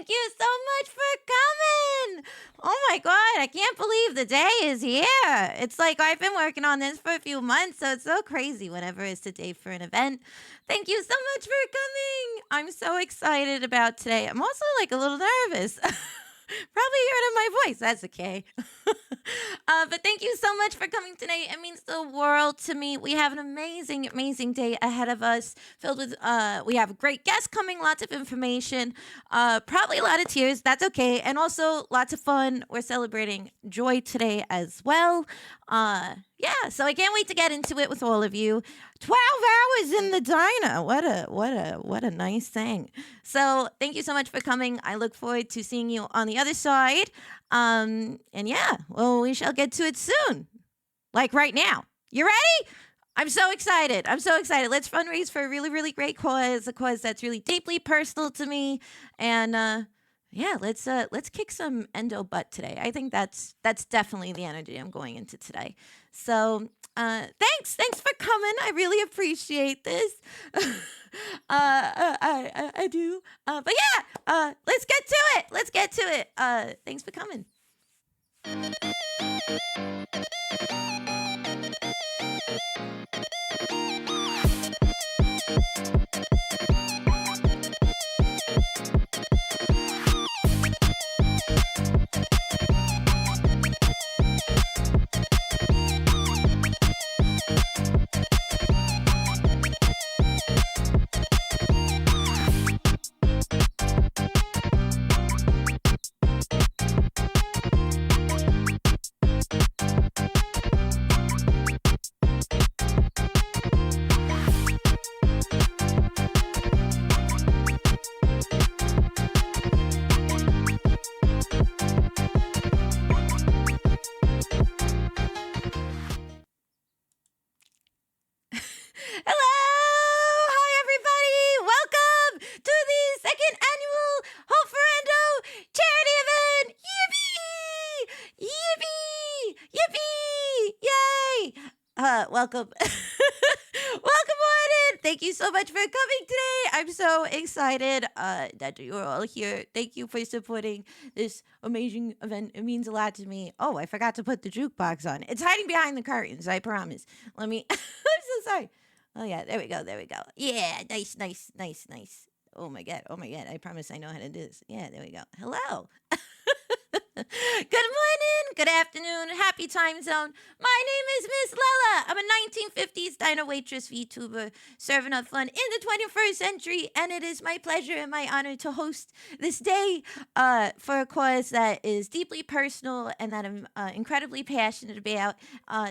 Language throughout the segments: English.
Thank you so much for coming. Oh my God, I can't believe the day is here. It's like I've been working on this for a few months, so it's so crazy whenever it's the day for an event. Thank you so much for coming. I'm so excited about today. I'm also like a little nervous. Probably heard in my voice. That's okay. But thank you so much for coming today. It means the world to me. We have an amazing, amazing day ahead of us, filled with. We have great guests coming, lots of information, probably a lot of tears. That's okay, and also lots of fun. We're celebrating joy today as well. Yeah, so I can't wait to get into it with all of you. 12 hours in the diner. What a nice thing. So thank you so much for coming. I look forward to seeing you on the other side. And yeah, well, we shall get to it soon. Like right now. You ready? I'm so excited. I'm so excited. Let's fundraise for a really, really great cause, a cause that's really deeply personal to me. And yeah, let's kick some endo butt today. I think that's definitely the energy I'm going into today. So thanks for coming. I really appreciate this. I do. But yeah, let's get to it. Let's get to it. Thanks for coming. Hello! Hi, everybody! Welcome to the second annual Hope for Endo charity event! Yippee! Yippee! Yippee! Yay! Welcome. Welcome on in! Thank you so much for coming today. I'm so excited that you're all here. Thank you for supporting this amazing event. It means a lot to me. Oh, I forgot to put the jukebox on. It's hiding behind the curtains, I promise. Let me... I'm so sorry. Oh, yeah, there we go, there we go. Yeah, nice. Oh, my God, I promise I know how to do this. Yeah, there we go. Hello. Good morning, good afternoon, happy time zone. My name is Miss Lella. I'm a 1950s diner waitress VTuber serving up fun in the 21st century, and it is my pleasure and my honor to host this day for a cause that is deeply personal and that I'm incredibly passionate about.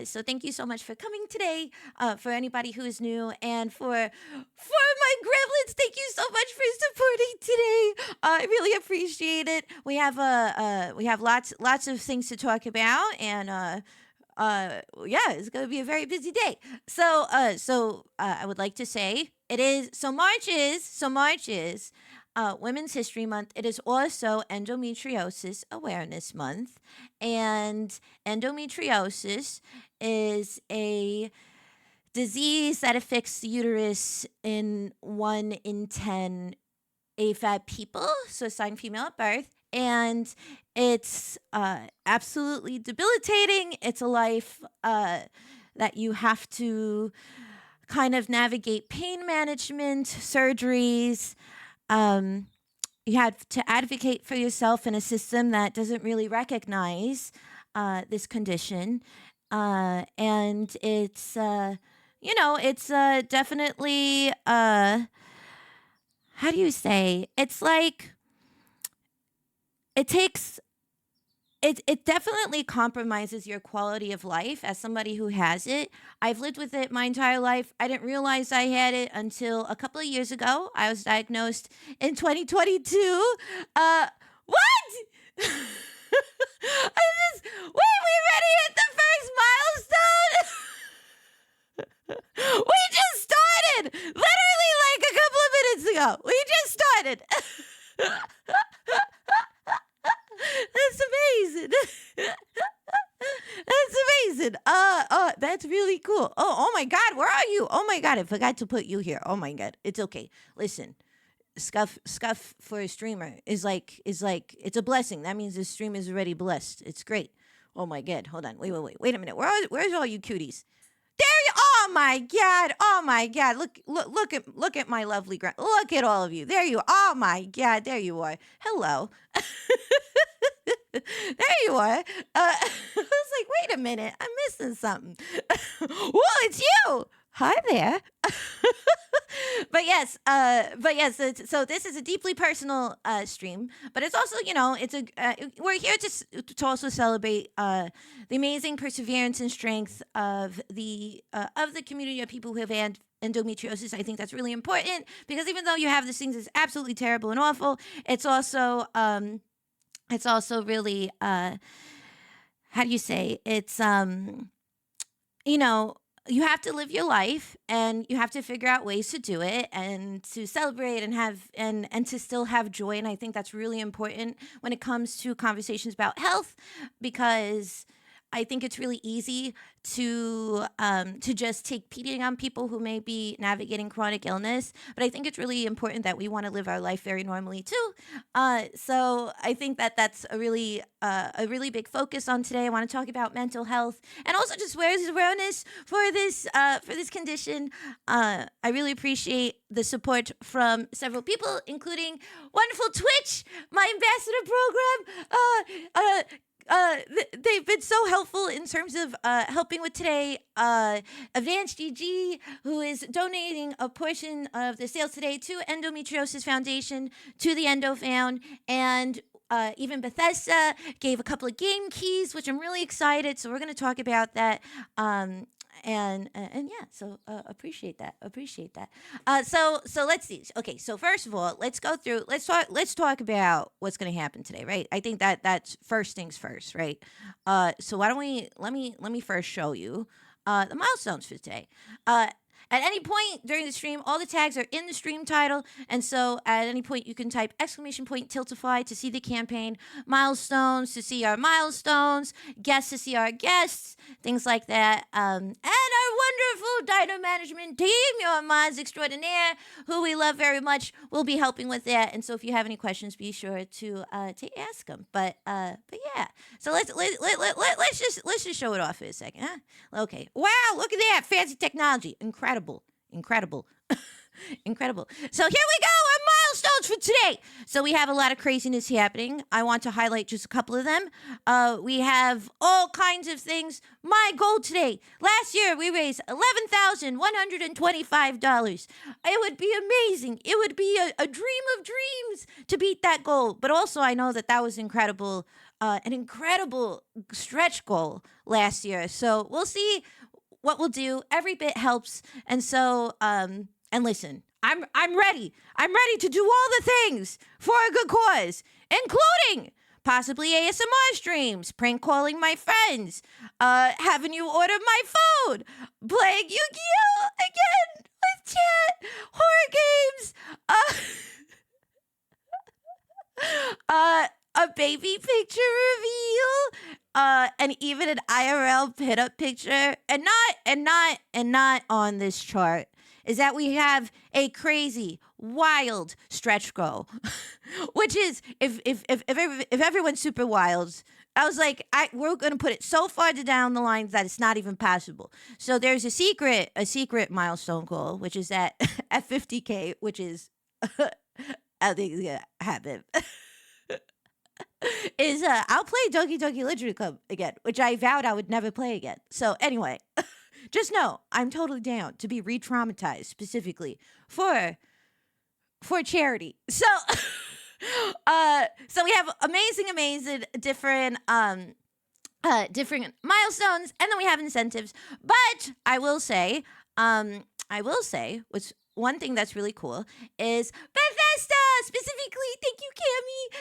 So thank you so much for coming today. For anybody who is new, and for my griblets, thank you so much for supporting today. I really appreciate it. We have lots of things to talk about, and yeah, it's gonna be a very busy day. So I would like to say March is Women's History Month. It is also Endometriosis Awareness Month, and endometriosis is a disease that affects the uterus in 1 in 10 AFAB people, so assigned female at birth, and it's absolutely debilitating. It's a life that you have to kind of navigate pain management, surgeries. You have to advocate for yourself in a system that doesn't really recognize this condition, and it's it's definitely how do you say? It's like it definitely compromises your quality of life as somebody who has it. I've lived with it my entire life. I didn't realize I had it until a couple of years ago. I was diagnosed in 2022. What? Wait, we already hit the first milestone? We just started! Literally like a couple of minutes ago. We just started. That's amazing. That's amazing. That's really cool. Oh my God, where are you? Oh my God, I forgot to put you here. Oh my God, it's okay. Listen, scuff for a streamer is like it's a blessing. That means the stream is already blessed. It's great. Oh my god, hold on. Wait a minute. Where's all you cuties? There you. Oh my god. Oh my god. Look at my lovely look at all of you. There you are. Oh my god. There you are. Hello. There you are. I was like, wait a minute, I'm missing something. Well, it's you. Hi there. But yes. So this is a deeply personal stream, but it's also, it's we're here to also celebrate the amazing perseverance and strength of the community of people who have endometriosis. I think that's really important because even though you have these things that's absolutely terrible and awful, it's also really how do you say it's you know you have to live your life and you have to figure out ways to do it and to celebrate and have and to still have joy. And I think that's really important when it comes to conversations about health, because I think it's really easy to just take pity on people who may be navigating chronic illness, but I think it's really important that we want to live our life very normally too. So I think that that's a really big focus on today. I want to talk about mental health and also just awareness for this condition. I really appreciate the support from several people, including wonderful Twitch, my ambassador program. They've been so helpful in terms of helping with today. Advanced GG, who is donating a portion of the sales today to Endometriosis Foundation, to the Endo Found, and even Bethesda gave a couple of game keys, which I'm really excited. So we're going to talk about that. And yeah, so appreciate that. So let's see. Okay, so first of all, let's go through. Let's talk about what's going to happen today, right? I think that's first things first, right? So why don't we let me first show you the milestones for today. At any point during the stream, all the tags are in the stream title, and so at any point you can type !Tiltify to see the campaign, milestones to see our milestones, guests to see our guests, things like that, and our wonderful Dino Management team, your mods extraordinaire, who we love very much, will be helping with that. And so if you have any questions, be sure to ask them. But yeah, so let's just show it off for a second, huh? Okay. Wow, look at that fancy technology, incredible. Incredible. So here we go, our milestones for today. So we have a lot of craziness happening. I want to highlight just a couple of them. We have all kinds of things. My goal today, last year we raised $11,125. It would be amazing. It would be a dream of dreams to beat that goal. But also I know that was incredible, an incredible stretch goal last year. So we'll see what we'll do. Every bit helps. And so, and listen, I'm ready. I'm ready to do all the things for a good cause, including possibly ASMR streams, prank calling my friends, having you order my food, playing Yu-Gi-Oh! Again with chat, horror games, a baby picture reveal, and even an IRL pin-up picture, and not on this chart is that we have a crazy, wild stretch goal, which is if everyone's super wild, I was like, we're gonna put it so far down the line that it's not even possible. So there's a secret milestone goal, which is at 50K, which is I think it's gonna happen. Is I'll play Doki Doki Literature Club again, which I vowed I would never play again. So anyway, just know I'm totally down to be re-traumatized specifically for charity. So so we have amazing different different milestones, and then we have incentives. But I will say what's one thing that's really cool is Bethesda, specifically. Thank you, Cammy.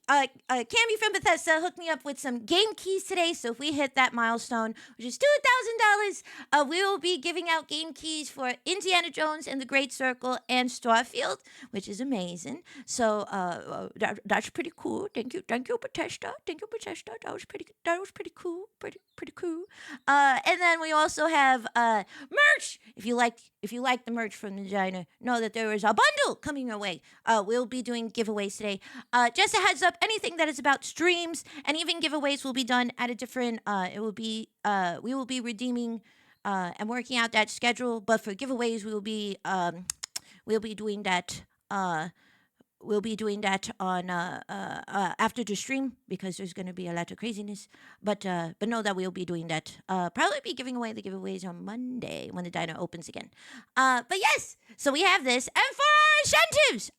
Cammy from Bethesda hooked me up with some game keys today. So if we hit that milestone, which is $2,000, we will be giving out game keys for Indiana Jones and the Great Circle and Starfield, which is amazing. So that's pretty cool. Thank you, Bethesda. Thank you, Bethesda. That was pretty. That was pretty cool. Pretty cool. And then we also have merch. If you like the merch from the diner, know that there is a bundle coming your way. We'll be doing giveaways today. Just a heads up, anything that is about streams and even giveaways will be done at a different. We will be redeeming and working out that schedule. But for giveaways, we'll be doing that. We'll be doing that on after the stream because there's going to be a lot of craziness. But know that we'll be doing that. Probably be giving away the giveaways on Monday when the diner opens again. But yes, so we have this, and for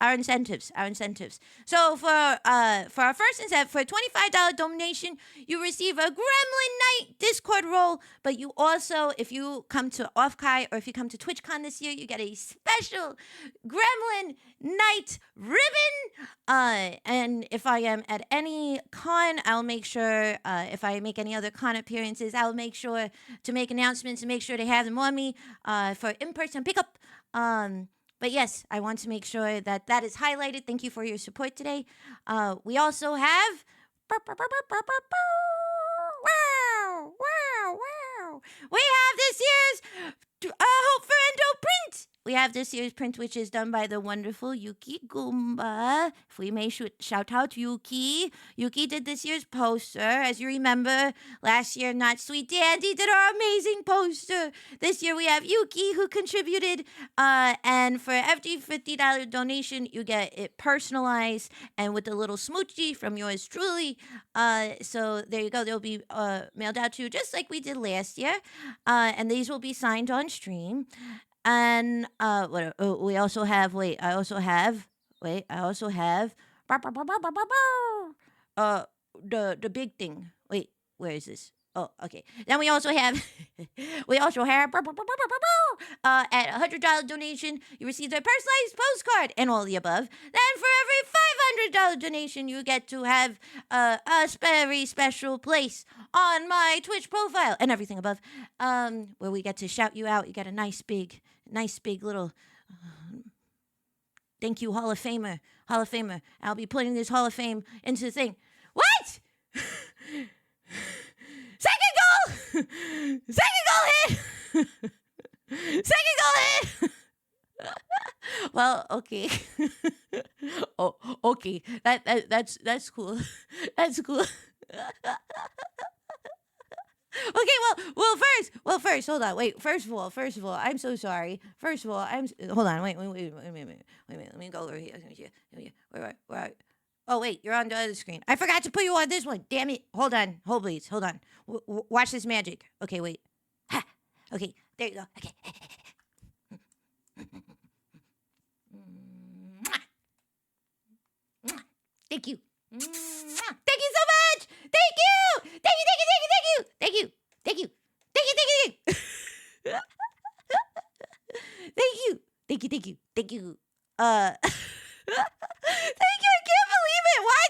our incentives. So for our first incentive, for a $25 donation, you receive a Gremlin Night Discord role. But you also, if you come to Offkai or if you come to TwitchCon this year, you get a special Gremlin Night ribbon. And if I am at any con, I'll make sure, if I make any other con appearances, I'll make sure to make announcements and make sure to have them on me for in-person pickup. But yes, I want to make sure that that is highlighted. Thank you for your support today. We also have... We have this year's Hope for Endo print. We have this year's print, which is done by the wonderful Yuki Goomba. If we may shout out Yuki. Yuki did this year's poster. As you remember, last year, Not Sweet Dandy did our amazing poster. This year, we have Yuki who contributed. And for every $50 donation, you get it personalized and with a little smoochie from yours truly. So there you go. They'll be mailed out to you just like we did last year. And these will be signed on stream. And we also have. I also have. The big thing. Wait, where is this? Oh, okay. Then we also have. At a $100 donation, you receive a personalized postcard and all the above. Then for every $500 donation, you get to have a very special place on my Twitch profile and everything above, where we get to shout you out. You get a nice big little thank you, Hall of Famer. I'll be putting this Hall of Fame into the thing. What? Second goal hit. Second goal hit. Well, okay. Oh, okay. That's cool. That's cool. Okay, well, first, hold on, wait. First of all, I'm so sorry. Hold on, wait a minute. Let me go over here. Where are you? Oh, wait, you're on the other screen. I forgot to put you on this one. Damn it. Hold on, please. Hold on. Watch this magic. Okay, wait. Ha. Okay, there you go. Okay. Thank you. Thank you so much. Thank you. Thank you. Thank you. Thank you. I can't believe it. Why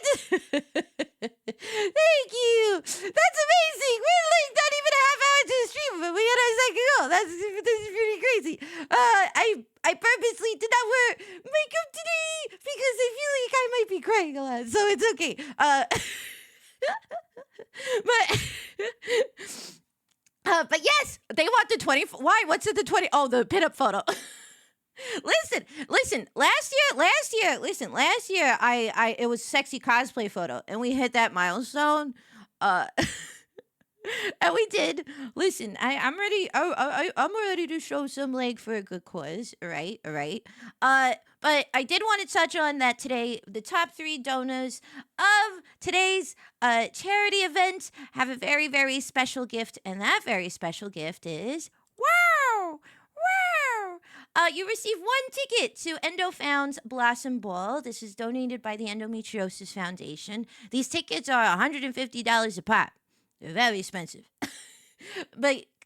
thank you. That's amazing. We're like not even a half hour into the stream, but we got our second goal. This is pretty crazy. I purposely did not wear makeup today because I feel like I might be crying a lot, so it's okay. But yes, they want the 20. Why? What's at the 20? Oh, the pinup photo. Listen. Last year, I it was sexy cosplay photo, and we hit that milestone. And we did. Listen, I'm ready. I'm ready to show some leg for a good cause. All right. But I did want to touch on that today. The top 3 donors of today's charity event have a very, very special gift, and that very special gift is wow. You receive 1 ticket to Endo Found's Blossom Ball. This is donated by the Endometriosis Foundation. These tickets are $150 a pop. They're very expensive.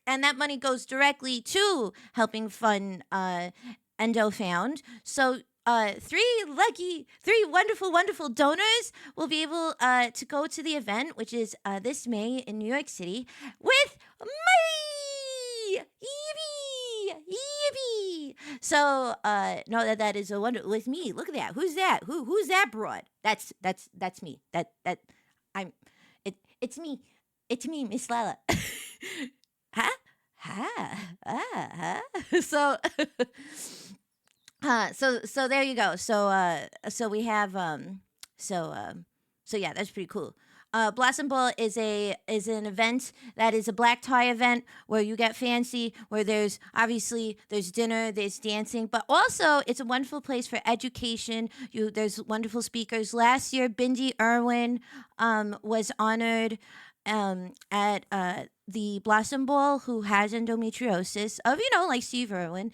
And that money goes directly to helping fund Endo Found. So three wonderful donors will be able to go to the event, which is this May in New York City, with me. Yippee! Yippee! So no, that is a wonder with me. Look at that. Who's that? Who's that broad? That's me. That I'm. It's me. It's me, Miss Lala. Huh? So so there you go. So we have so yeah, that's pretty cool. Blossom Ball is an event that is a black tie event where you get fancy, where there's dinner, there's dancing, but also it's a wonderful place for education. There's wonderful speakers. Last year, Bindi Irwin was honored at the Blossom Ball, who has endometriosis, of like Steve Irwin,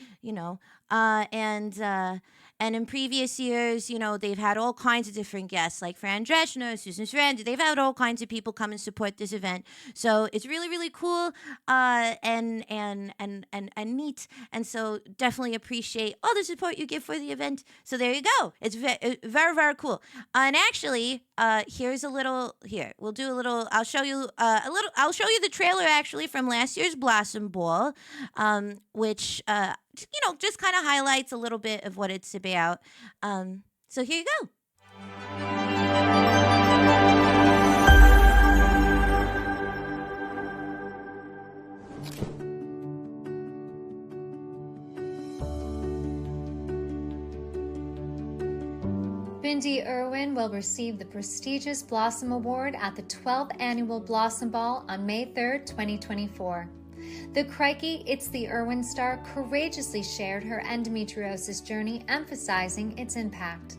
and in previous years, they've had all kinds of different guests, like Fran Drescher, Susan Sarandon. They've had all kinds of people come and support this event. So it's really, really cool and neat. And so definitely appreciate all the support you give for the event. So there you go. It's very, very cool. And actually, here's a little. Here, we'll do a little. I'll show you I'll show you the trailer actually from last year's Blossom Ball, which just kind of highlights a little bit of what it's about. So here you go. Bindi Irwin will receive the prestigious Blossom Award at the 12th Annual Blossom Ball on May 3rd, 2024. The Crikey, It's the Irwin star courageously shared her endometriosis journey, emphasizing its impact.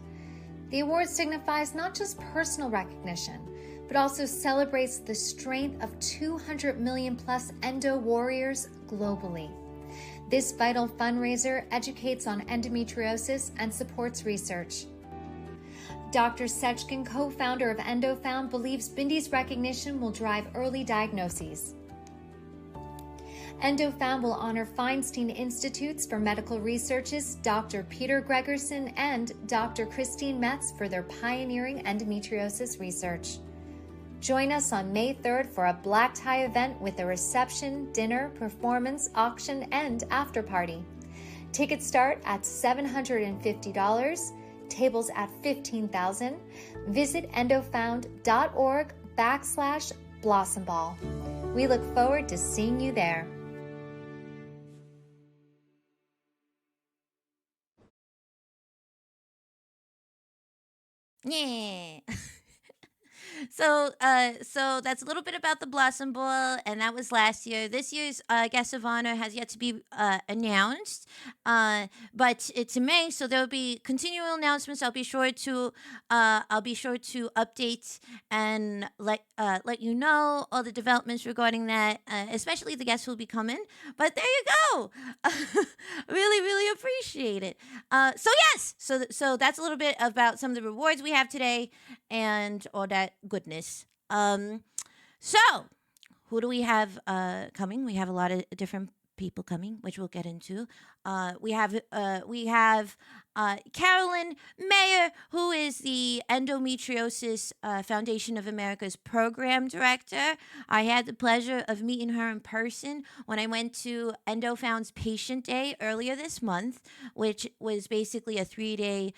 The award signifies not just personal recognition, but also celebrates the strength of 200 million plus endo warriors globally. This vital fundraiser educates on endometriosis and supports research. Dr. Sechkin, co-founder of EndoFound, believes Bindi's recognition will drive early diagnoses. EndoFound will honor Feinstein Institutes for Medical Research's Dr. Peter Gregerson and Dr. Christine Metz for their pioneering endometriosis research. Join us on May 3rd for a black tie event with a reception, dinner, performance, auction, and after party. Tickets start at $750, tables at $15,000. Visit endofound.org/blossomball. We look forward to seeing you there. Yeah. So that's a little bit about the Blossom Ball, and that was last year. This year's guest of honor has yet to be announced, but it's in May, so there will be continual announcements. I'll be sure to update and let you know all the developments regarding that, especially the guests who will be coming. But there you go. Really, really appreciate it. So yes, so that's a little bit about some of the rewards we have today and all that goodness. So who do we have coming? We have a lot of different people coming, which we'll get into. We have Carolyn Mayer, who is the Endometriosis Foundation of America's program director. I had the pleasure of meeting her in person when I went to EndoFound's Patient Day earlier this month, which was basically a 3-day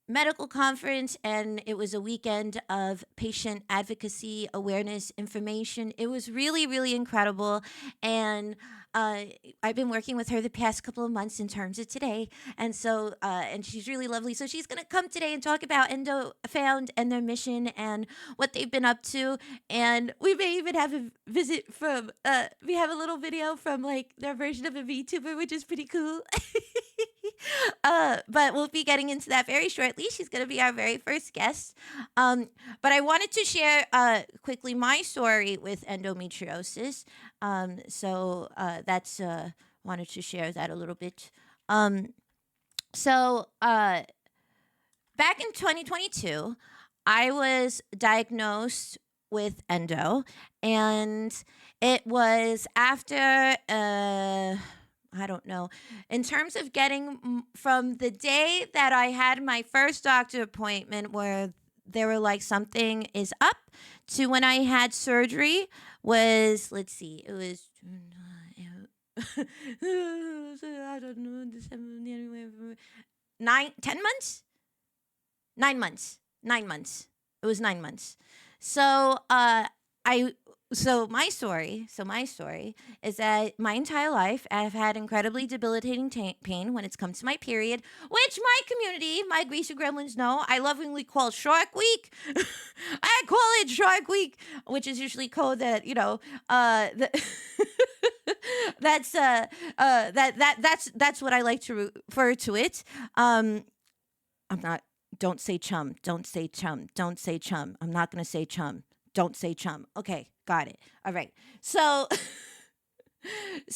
medical conference, and it was a weekend of patient advocacy, awareness, information. It was really, really incredible, and I've been working with her the past couple of months in terms of today, and so and she's really lovely. So she's going to come today and talk about EndoFound and their mission and what they've been up to, and we may even have a visit from. We have a little video from like their version of a VTuber, which is pretty cool. But we'll be getting into that very shortly. She's going to be our very first guest. But I wanted to share quickly my story with endometriosis. So that's wanted to share that a little bit. So back in 2022, I was diagnosed with endo, and it was after I don't know. In terms of getting from the day that I had my first doctor appointment where they were like something is up to when I had surgery was, let's see, it was I don't know, December, 10 months, 9 months, 9 months. It was 9 months. So I my story is that my entire life I've had incredibly debilitating pain when it's come to my period, which my community, my greasy gremlins know I lovingly call Shark Week. I call it Shark Week, which is usually code that that's what I like to refer to it. I'm not. Don't say chum. Don't say chum. Don't say chum. I'm not gonna say chum. Don't say chum. Okay, got it. All right. So,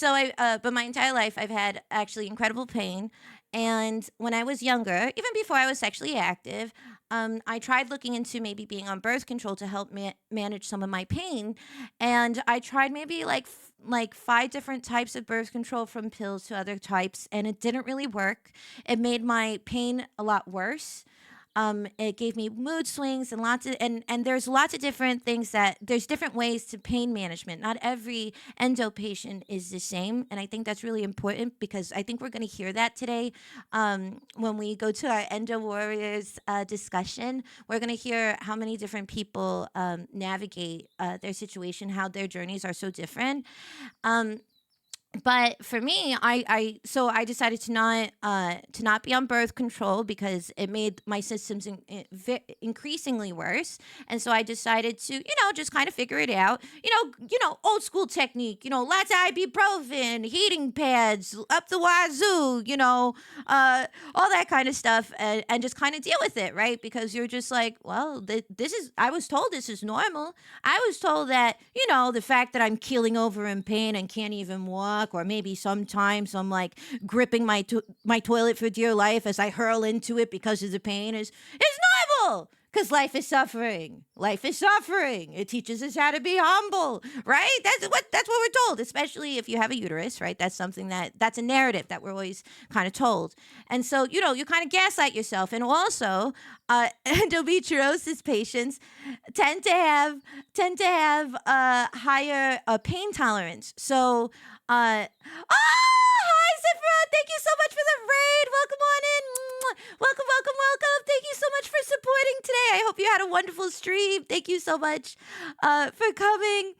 but my entire life I've had actually incredible pain. And when I was younger, even before I was sexually active, I tried looking into maybe being on birth control to help manage some of my pain. And I tried maybe like 5 different types of birth control, from pills to other types, and it didn't really work. It made my pain a lot worse. It gave me mood swings and and there's lots of different things that there's different ways to pain management. Not every endo patient is the same, and I think that's really important because I think we're going to hear that today when we go to our endo warriors discussion. We're going to hear how many different people navigate their situation, how their journeys are so different. But for me, I decided to not be on birth control because it made my symptoms increasingly worse, and so I decided to just kind of figure it out. Old school technique. Lots of ibuprofen, heating pads up the wazoo. All that kind of stuff, and just kind of deal with it, right? Because you're just like, well, this is. I was told this is normal. I was told that the fact that I'm keeling over in pain and can't even walk, or maybe sometimes I'm like gripping my toilet for dear life as I hurl into it because of the pain is normal. Because life is suffering. Life is suffering. It teaches us how to be humble, right? That's what we're told, especially if you have a uterus, right? That's something that's a narrative that we're always kind of told. And so, you kind of gaslight yourself. And also, endometriosis patients tend to have higher pain tolerance. So, hi, Zifra. Thank you so much for the raid. Welcome on in. Welcome, welcome, welcome. Thank you so much for supporting today. I hope you had a wonderful stream. Thank you so much for coming.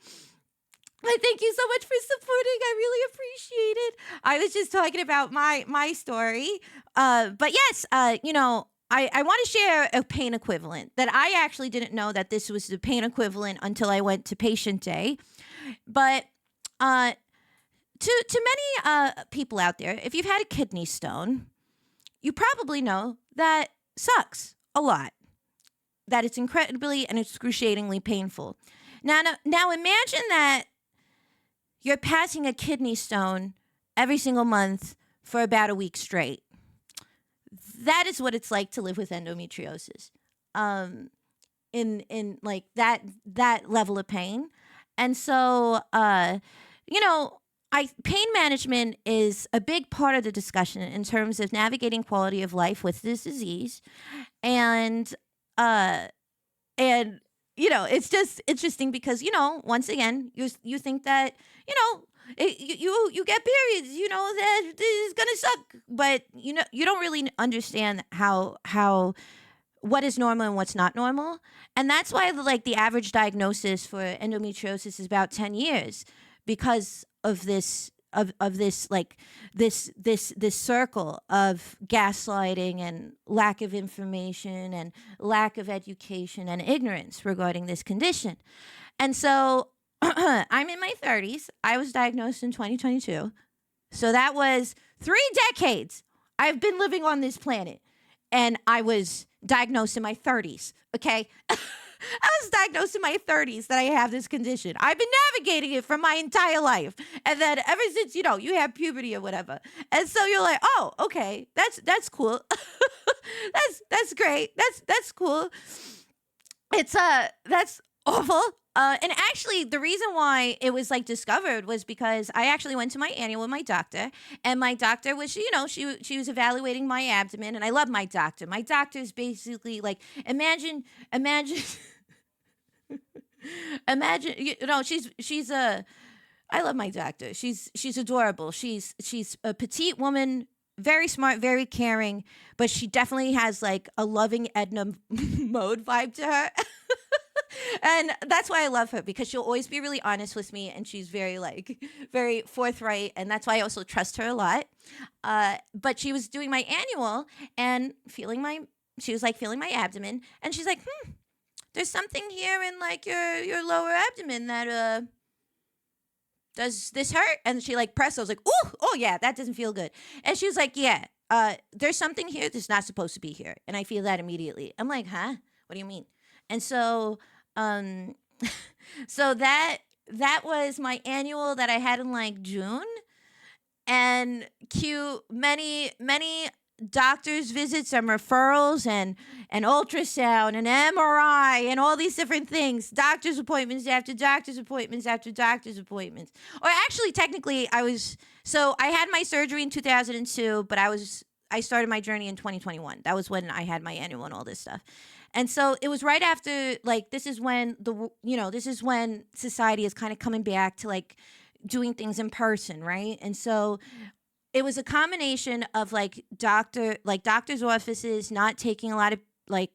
Thank you so much for supporting. I really appreciate it. I was just talking about my story. But yes, I want to share a pain equivalent that I actually didn't know that this was the pain equivalent until I went to patient day. But to many people out there, if you've had a kidney stone, you probably know that sucks a lot, that it's incredibly and excruciatingly painful. Now imagine that you're passing a kidney stone every single month for about a week straight. That is what it's like to live with endometriosis. In like that level of pain. And so pain management is a big part of the discussion in terms of navigating quality of life with this disease. And it's just interesting because, once again, you think that, you get periods, that this is going to suck, but you don't really understand how what is normal and what's not normal. And that's why the average diagnosis for endometriosis is about 10 years because of this this circle of gaslighting and lack of information and lack of education and ignorance regarding this condition. And so I'm in my 30s. I was diagnosed in 2022. So that was 3 decades I've been living on this planet. And I was diagnosed in my 30s, okay? I was diagnosed in my 30s that I have this condition. I've been navigating it for my entire life. And then ever since, you have puberty or whatever. And so you're like, oh, okay, that's cool. that's great. That's cool. It's that's awful. And actually, the reason why it was like discovered was because I actually went to my annual with my doctor, and my doctor was, she was evaluating my abdomen, and I love my doctor. My doctor is basically like, imagine, imagine, she's a. I love my doctor. She's adorable. She's a petite woman, very smart, very caring, but she definitely has like a loving Edna mode vibe to her. And that's why I love her, because she'll always be really honest with me, and she's very like very forthright, and that's why I also trust her a lot. But she was doing my annual and she was like feeling my abdomen, and she's like, there's something here in like your lower abdomen that does this hurt? And she like pressed. I was like, oh yeah, that doesn't feel good. And she was like, yeah, there's something here that's not supposed to be here, and I feel that immediately. I'm like, huh? What do you mean? And so, um, so that was my annual that I had in like June, and cue many doctor's visits and referrals and ultrasound and MRI and all these different things. Doctor's appointments after doctor's appointments after doctor's appointments. Or actually, technically, I had my surgery in 2002, but I started my journey in 2021. That was when I had my annual and all this stuff. And so it was right after, like, this is when society is kind of coming back to like doing things in person, right? And so it was a combination of like doctors' offices not taking a lot of like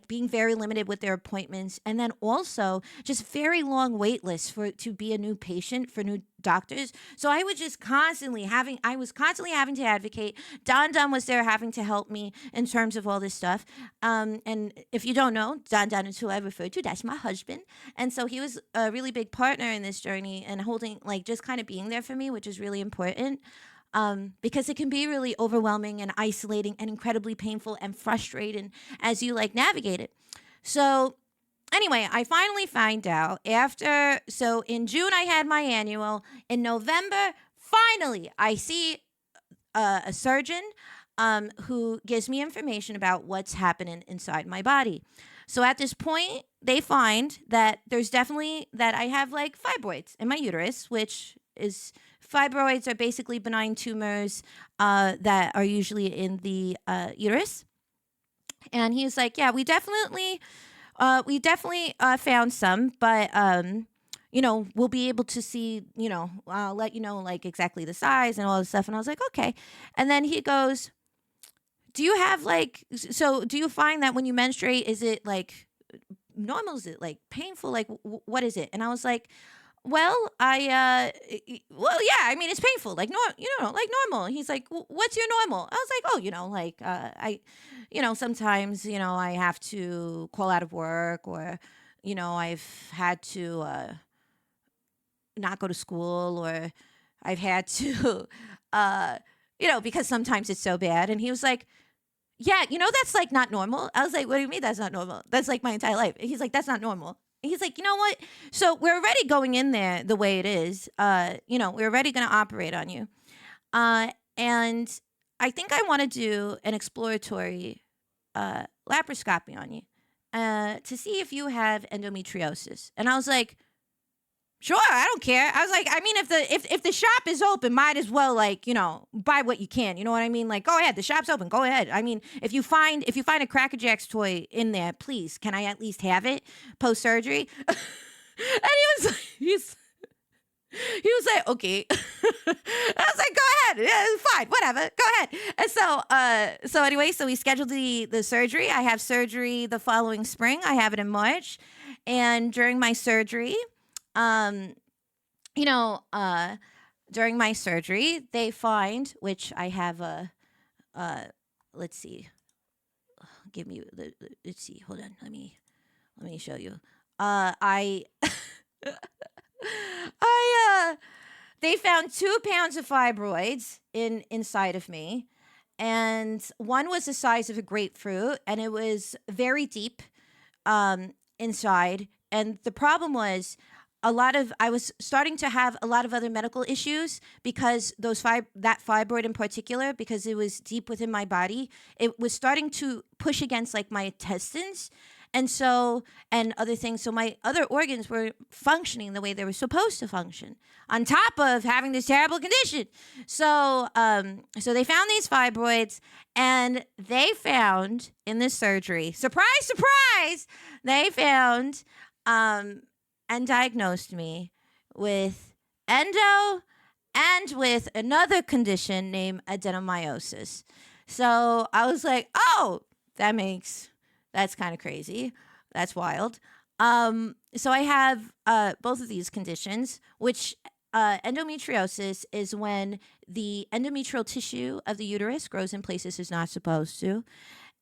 being very limited with their appointments, and then also just very long wait lists to be a new patient for new doctors. So I was just constantly having to advocate. Don was there having to help me in terms of all this stuff. And if you don't know, Don is who I refer to. That's my husband. And so he was a really big partner in this journey and holding, like, just kind of being there for me, which is really important. Because it can be really overwhelming and isolating and incredibly painful and frustrating as you like navigate it. So anyway, I finally find out so in June I had my annual. In November, finally I see a surgeon who gives me information about what's happening inside my body. So at this point, they find that I have like fibroids in my uterus, which is fibroids are basically benign tumors that are usually in the uterus. And he's like, yeah, we definitely found some, but we'll be able to see, let you know like exactly the size and all this stuff. And I was like, okay. And then he goes, do you find that when you menstruate, is it like normal? Is it like painful? Like, what is it? And I was like, well, yeah, I mean, it's painful, like, like normal. He's like, what's your normal? I was like, sometimes, I have to call out of work, or, I've had to not go to school, or I've had to, because sometimes it's so bad. And he was like, yeah, that's like not normal. I was like, what do you mean that's not normal? That's like my entire life. And he's like, that's not normal. He's like, you know what? So we're already going in there the way it is. We're already going to operate on you. And I think I want to do an exploratory laparoscopy on you to see if you have endometriosis. And I was like, sure, I don't care. I was like, I mean, if the shop is open, might as well, like, buy what you can. You know what I mean? Like, go ahead, the shop's open. Go ahead. I mean, if you find a Cracker Jacks toy in there, please, can I at least have it post surgery? And he was like, okay. I was like, go ahead, yeah, fine, whatever, go ahead. And so anyway, so we scheduled the surgery. I have surgery the following spring. I have it in March, and during my surgery. During my surgery, they find, which I have let's see, let's see, hold on, let me show you. They found 2 pounds of fibroids inside of me, and one was the size of a grapefruit, and it was very deep, inside. And the problem was, I was starting to have a lot of other medical issues because that fibroid in particular, because it was deep within my body, it was starting to push against like my intestines. And so, and other things. So my other organs were functioning the way they were supposed to function, on top of having this terrible condition. So, so they found these fibroids, and they found in this surgery, surprise, surprise, they found and diagnosed me with endo and with another condition named adenomyosis. So I was like, oh, that's kind of crazy. That's wild. So I have both of these conditions, which endometriosis is when the endometrial tissue of the uterus grows in places it's not supposed to.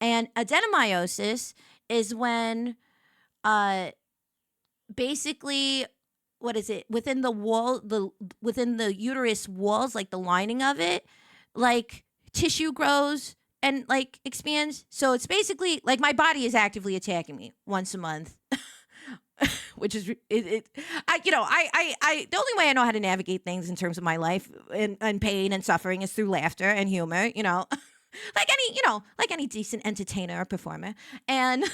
And adenomyosis is when basically, what is it, within the wall, within the uterus walls, like the lining of it, like tissue grows and like expands. So it's basically like my body is actively attacking me once a month. Which is I the only way I know how to navigate things in terms of my life and pain and suffering is through laughter and humor, like any decent entertainer or performer. And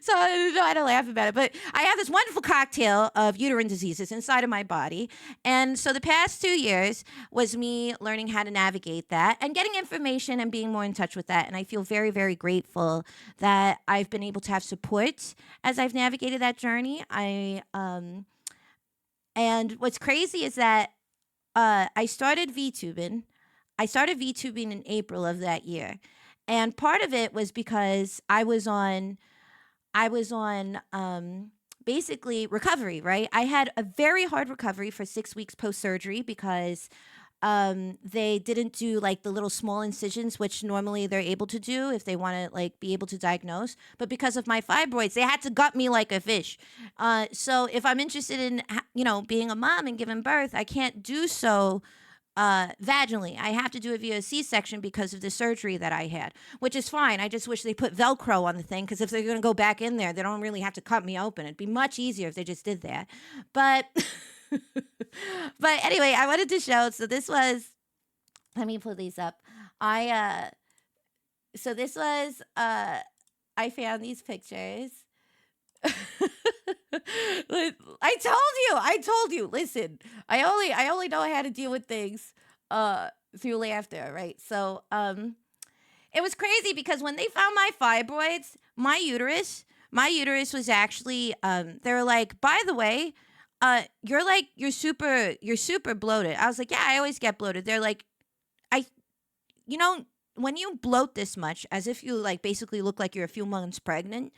so I don't know how to laugh about it. But I have this wonderful cocktail of uterine diseases inside of my body. And so the past 2 years was me learning how to navigate that and getting information and being more in touch with that. And I feel very, very grateful that I've been able to have support as I've navigated that journey. And what's crazy is that I started VTubing. In April of that year. And part of it was because I was on basically recovery, right? I had a very hard recovery for 6 weeks post-surgery because they didn't do like the little small incisions, which normally they're able to do if they want to like be able to diagnose. But because of my fibroids, they had to gut me like a fish. So if I'm interested in, being a mom and giving birth, I can't do so vaginally. I have to do it via C-section because of the surgery that I had, which is fine. I just wish they put Velcro on the thing, because if they're going to go back in there, they don't really have to cut me open. It'd be much easier if they just did that. But but anyway, I wanted to show. So this was, let me pull these up. I found these pictures. I told you. Listen, I only know how to deal with things through laughter, right? So it was crazy because when they found my fibroids, my uterus was actually they were like, by the way, you're super bloated. I was like, yeah, I always get bloated. They're like, when you bloat this much, as if you like basically look like you're a few months pregnant,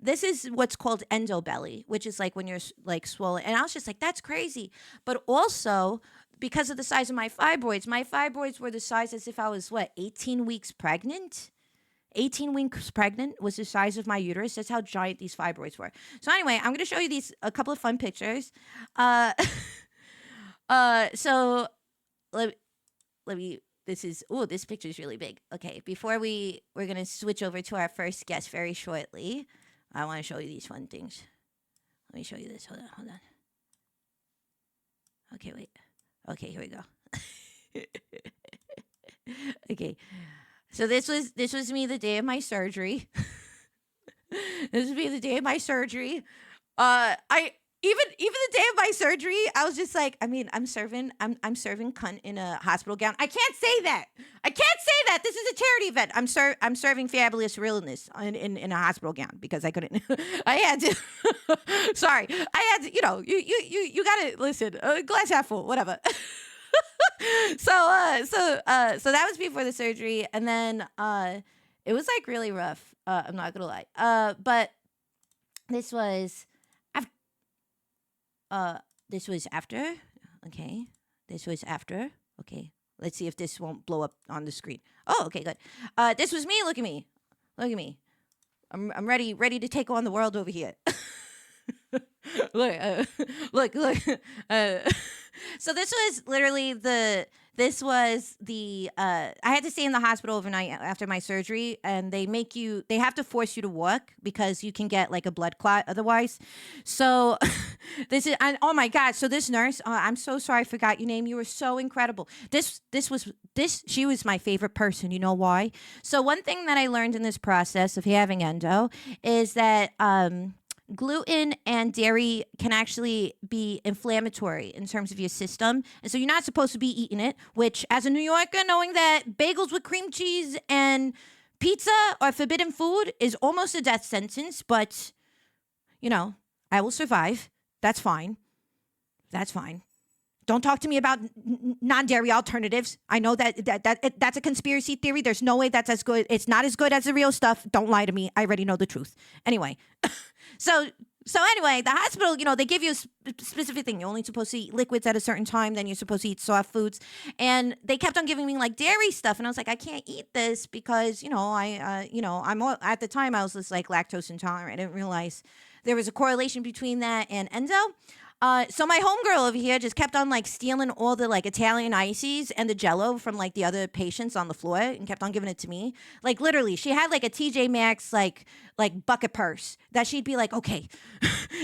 this is what's called endo belly, which is like when you're like swollen. And I was just like, that's crazy. But also, because of the size of my fibroids were the size as if I was 18 weeks pregnant. 18 weeks pregnant was the size of my uterus. That's how giant these fibroids were. So anyway, I'm going to show you a couple of fun pictures. So let me. This picture is really big. Okay, before we're going to switch over to our first guest very shortly. I want to show you these fun things. Let me show you this. Hold on. Okay, wait. Okay, here we go. Okay. So this was me the day of my surgery. This was me the day of my surgery. Even the day of my surgery, I was just like, I'm serving cunt in a hospital gown. I can't say that. This is a charity event. I'm serving fabulous realness in a hospital gown because I couldn't. I had to. Sorry, I had to. You gotta listen. Glass half full, whatever. So that was before the surgery, and then it was like really rough. I'm not gonna lie. But this was after. Okay. This was after. Okay. Let's see if this won't blow up on the screen. Oh, okay, good. This was me. Look at me. I'm ready to take on the world over here. Look. So this was literally I had to stay in the hospital overnight after my surgery, and they have to force you to walk because you can get like a blood clot otherwise. So oh my god, so this nurse, I'm so sorry I forgot your name. You were so incredible. She was my favorite person. You know why? So one thing that I learned in this process of having endo is that gluten and dairy can actually be inflammatory in terms of your system. And so you're not supposed to be eating it, which, as a New Yorker, knowing that bagels with cream cheese and pizza are forbidden food is almost a death sentence, but, I will survive. That's fine. That's fine. Don't talk to me about non-dairy alternatives. I know that's a conspiracy theory. There's no way that's as good. It's not as good as the real stuff. Don't lie to me. I already know the truth. Anyway, so anyway, the hospital, they give you a specific thing. You're only supposed to eat liquids at a certain time. Then you're supposed to eat soft foods, and they kept on giving me like dairy stuff, and I was like, I can't eat this because at the time I was just like lactose intolerant. I didn't realize there was a correlation between that and endo. So my homegirl over here just kept on like stealing all the like Italian ices and the Jello from like the other patients on the floor and kept on giving it to me. Like literally, she had like a TJ Maxx like bucket purse that she'd be like, okay,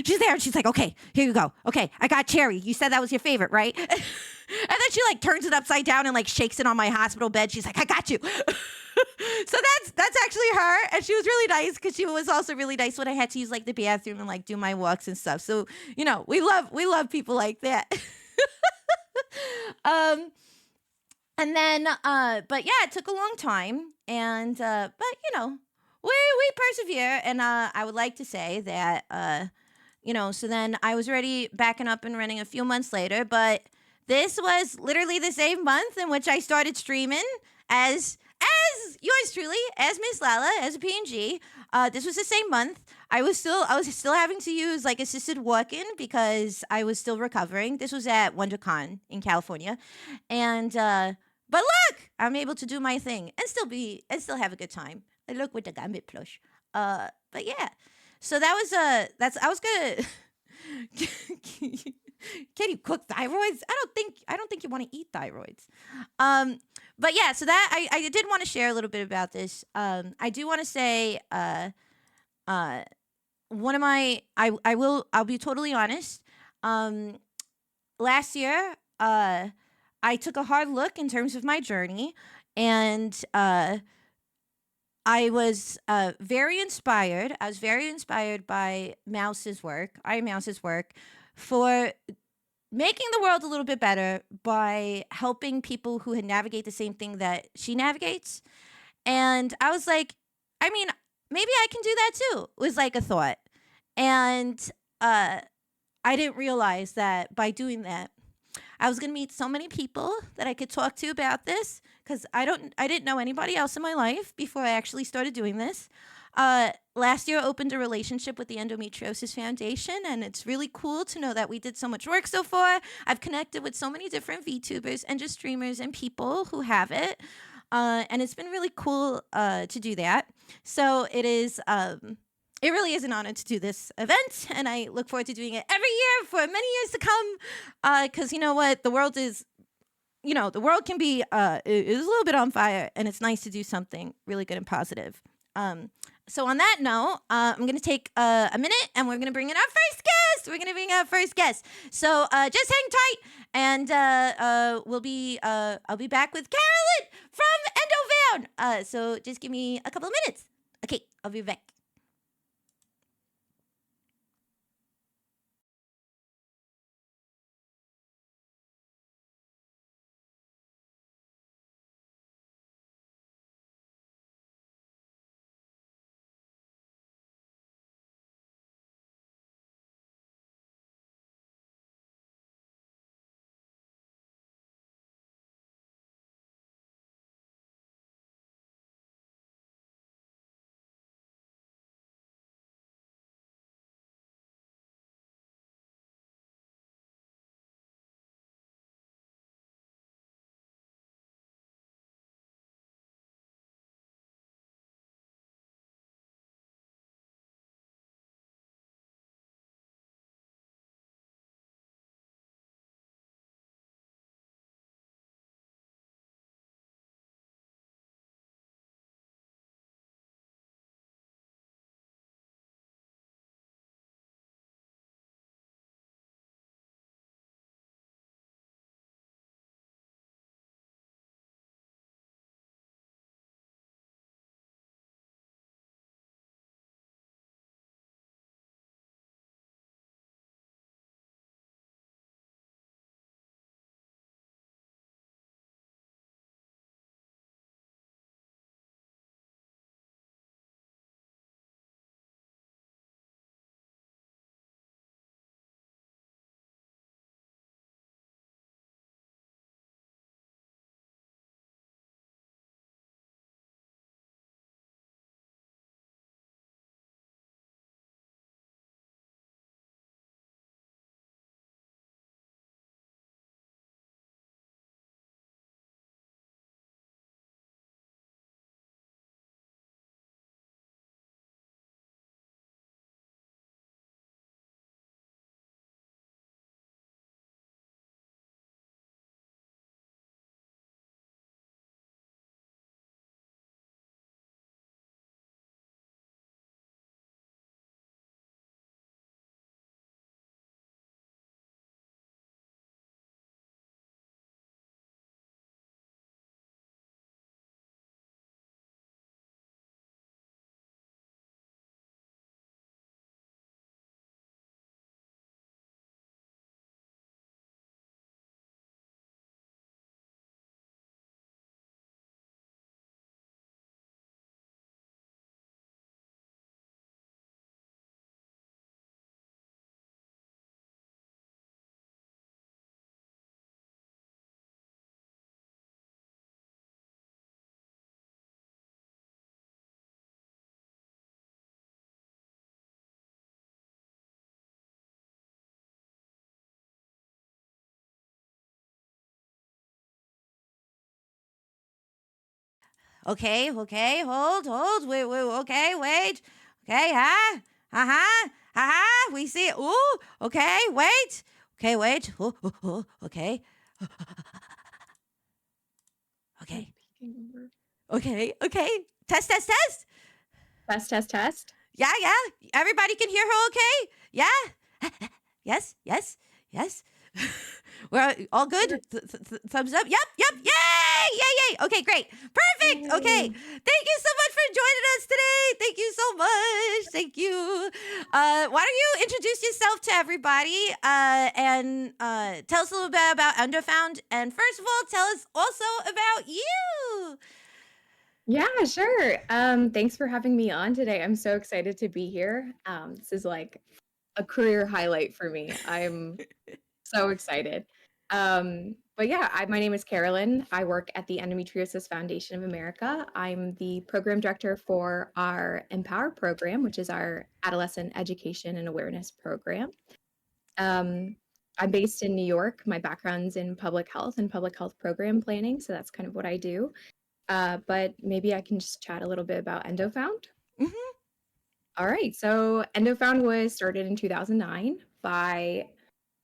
she's there and she's like, okay, here you go. Okay, I got cherry. You said that was your favorite, right? And then she like turns it upside down and like shakes it on my hospital bed. She's like, I got you. So that's actually her, and she was really nice because she was also really nice when I had to use like the bathroom and like do my walks and stuff. So we love people like that. um, and then but yeah, it took a long time, and but we persevere, and I would like to say that so then I was already backing up and running a few months later, but this was literally the same month in which I started streaming as yours truly, as Miss Lala, as a PNG. This was the same month. I was still having to use like assisted walking because I was still recovering. This was at WonderCon in California, and but look, I'm able to do my thing and still have a good time. I look with the gambit plush. But yeah, so that's I was gonna. Can you cook thyroids? I don't think you want to eat thyroids. But yeah, so that I did want to share a little bit about this. I do want to say one of my I'll be totally honest. Last year, I took a hard look in terms of my journey, and I was very inspired. I was very inspired by Iron Mouse's work for making the world a little bit better by helping people who had navigate the same thing that she navigates. And I was like, I mean, maybe I can do that too. Was like a thought. And I didn't realize that by doing that, I was going to meet so many people that I could talk to about this because I didn't know anybody else in my life before I actually started doing this. Last year, I opened a relationship with the Endometriosis Foundation, and it's really cool to know that we did so much work so far. I've connected with so many different VTubers and just streamers and people who have it, and it's been really cool to do that. So it really is an honor to do this event, and I look forward to doing it every year for many years to come. Because you know what, the world is, the world can be is a little bit on fire, and it's nice to do something really good and positive. So on that note, I'm going to take a minute, and we're going to bring in our first guest. We're going to bring our first guest. So just hang tight, and I'll be back with Carolyn from Endovan. So just give me a couple of minutes. Okay, I'll be back. Okay, okay, hold. Wait, okay, wait. Okay, huh? Uh-huh. Uh-huh. We see it. Ooh, okay, wait. Okay, wait. Okay. Like Okay. peeking over. Okay. Test. Test, test, test. Yeah. Everybody can hear her okay? Yeah? Yes. We're all good. Thumbs up. Yep. Yay. Okay, great. Perfect. Okay. Yay. Thank you so much for joining us today. Thank you so much. Thank you. Why don't you introduce yourself to everybody and tell us a little bit about Underfound? And first of all, tell us also about you. Yeah, sure. Thanks for having me on today. I'm so excited to be here. This is like a career highlight for me. I'm so excited. But yeah, my name is Carolyn. I work at the Endometriosis Foundation of America. I'm the program director for our Empower program, which is our adolescent education and awareness program. Um, I'm based in New York. My background's in public health and public health program planning, so that's kind of what I do. But maybe I can just chat a little bit about EndoFound. Mm-hmm. All right, so EndoFound was started in 2009 by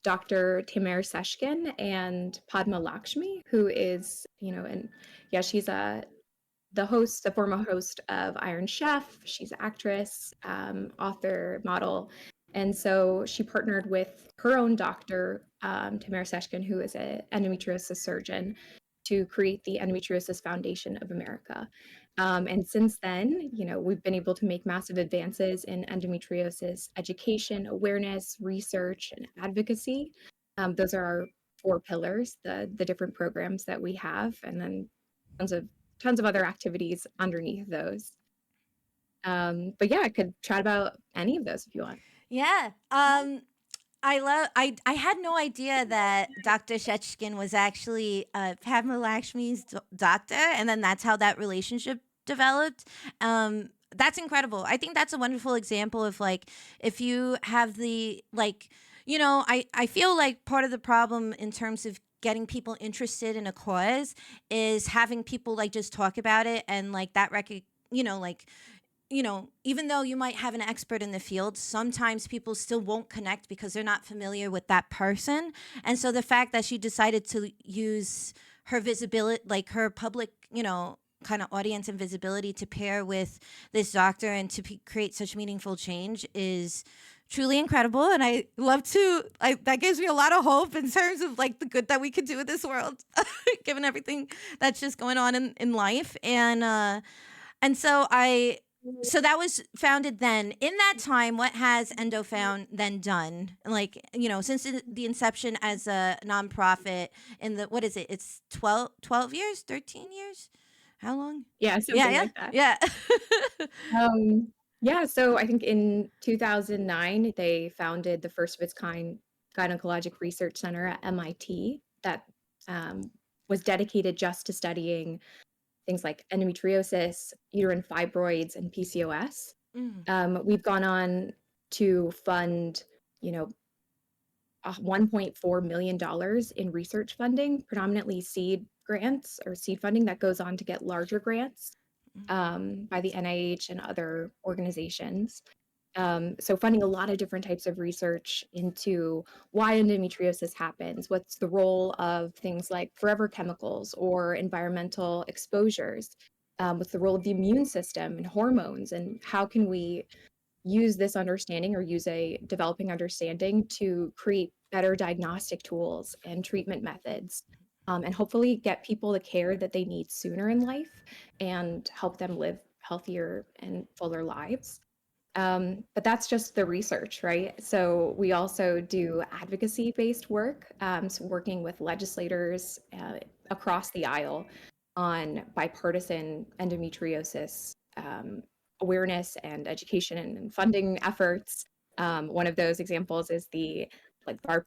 Dr. Tamer Seshkin and Padma Lakshmi, who is, and yeah, she's the host, the former host of Iron Chef. She's an actress, author, model. And so she partnered with her own doctor, Tamer Seshkin, who is an endometriosis surgeon, to create the Endometriosis Foundation of America. And since then, we've been able to make massive advances in endometriosis education, awareness, research, and advocacy. Those are our four pillars, the different programs that we have, and then tons of other activities underneath those. But yeah, I could chat about any of those if you want. Yeah. I had no idea that Dr. Shechkin was actually Padma Lakshmi's doctor, and then that's how that relationship developed. That's incredible. I think that's a wonderful example of like if you have the I feel like part of the problem in terms of getting people interested in a cause is having people like just talk about it and like that even though you might have an expert in the field, sometimes people still won't connect because they're not familiar with that person. And so the fact that she decided to use her visibility, like her public, kind of audience and visibility to pair with this doctor and to create such meaningful change is truly incredible. And I love that gives me a lot of hope in terms of like the good that we could do in this world, given everything that's just going on in life. And so that was founded then. In that time, what has EndoFound then done? Like, since the inception as a nonprofit in what is it? It's 12 years, 13 years? How long? Yeah, something like that. Yeah. Yeah, so I think in 2009, they founded the first of its kind gynecologic research center at MIT that was dedicated just to studying things like endometriosis, uterine fibroids, and PCOS. We've gone on to fund, $1.4 million in research funding, predominantly seed grants or seed funding that goes on to get larger grants by the NIH and other organizations. So funding a lot of different types of research into why endometriosis happens, what's the role of things like forever chemicals or environmental exposures, what's the role of the immune system and hormones, and how can we use this understanding or use a developing understanding to create better diagnostic tools and treatment methods, and hopefully get people the care that they need sooner in life and help them live healthier and fuller lives. But that's just the research, right? So we also do advocacy-based work, so working with legislators across the aisle on bipartisan endometriosis awareness and education and funding efforts. One of those examples is the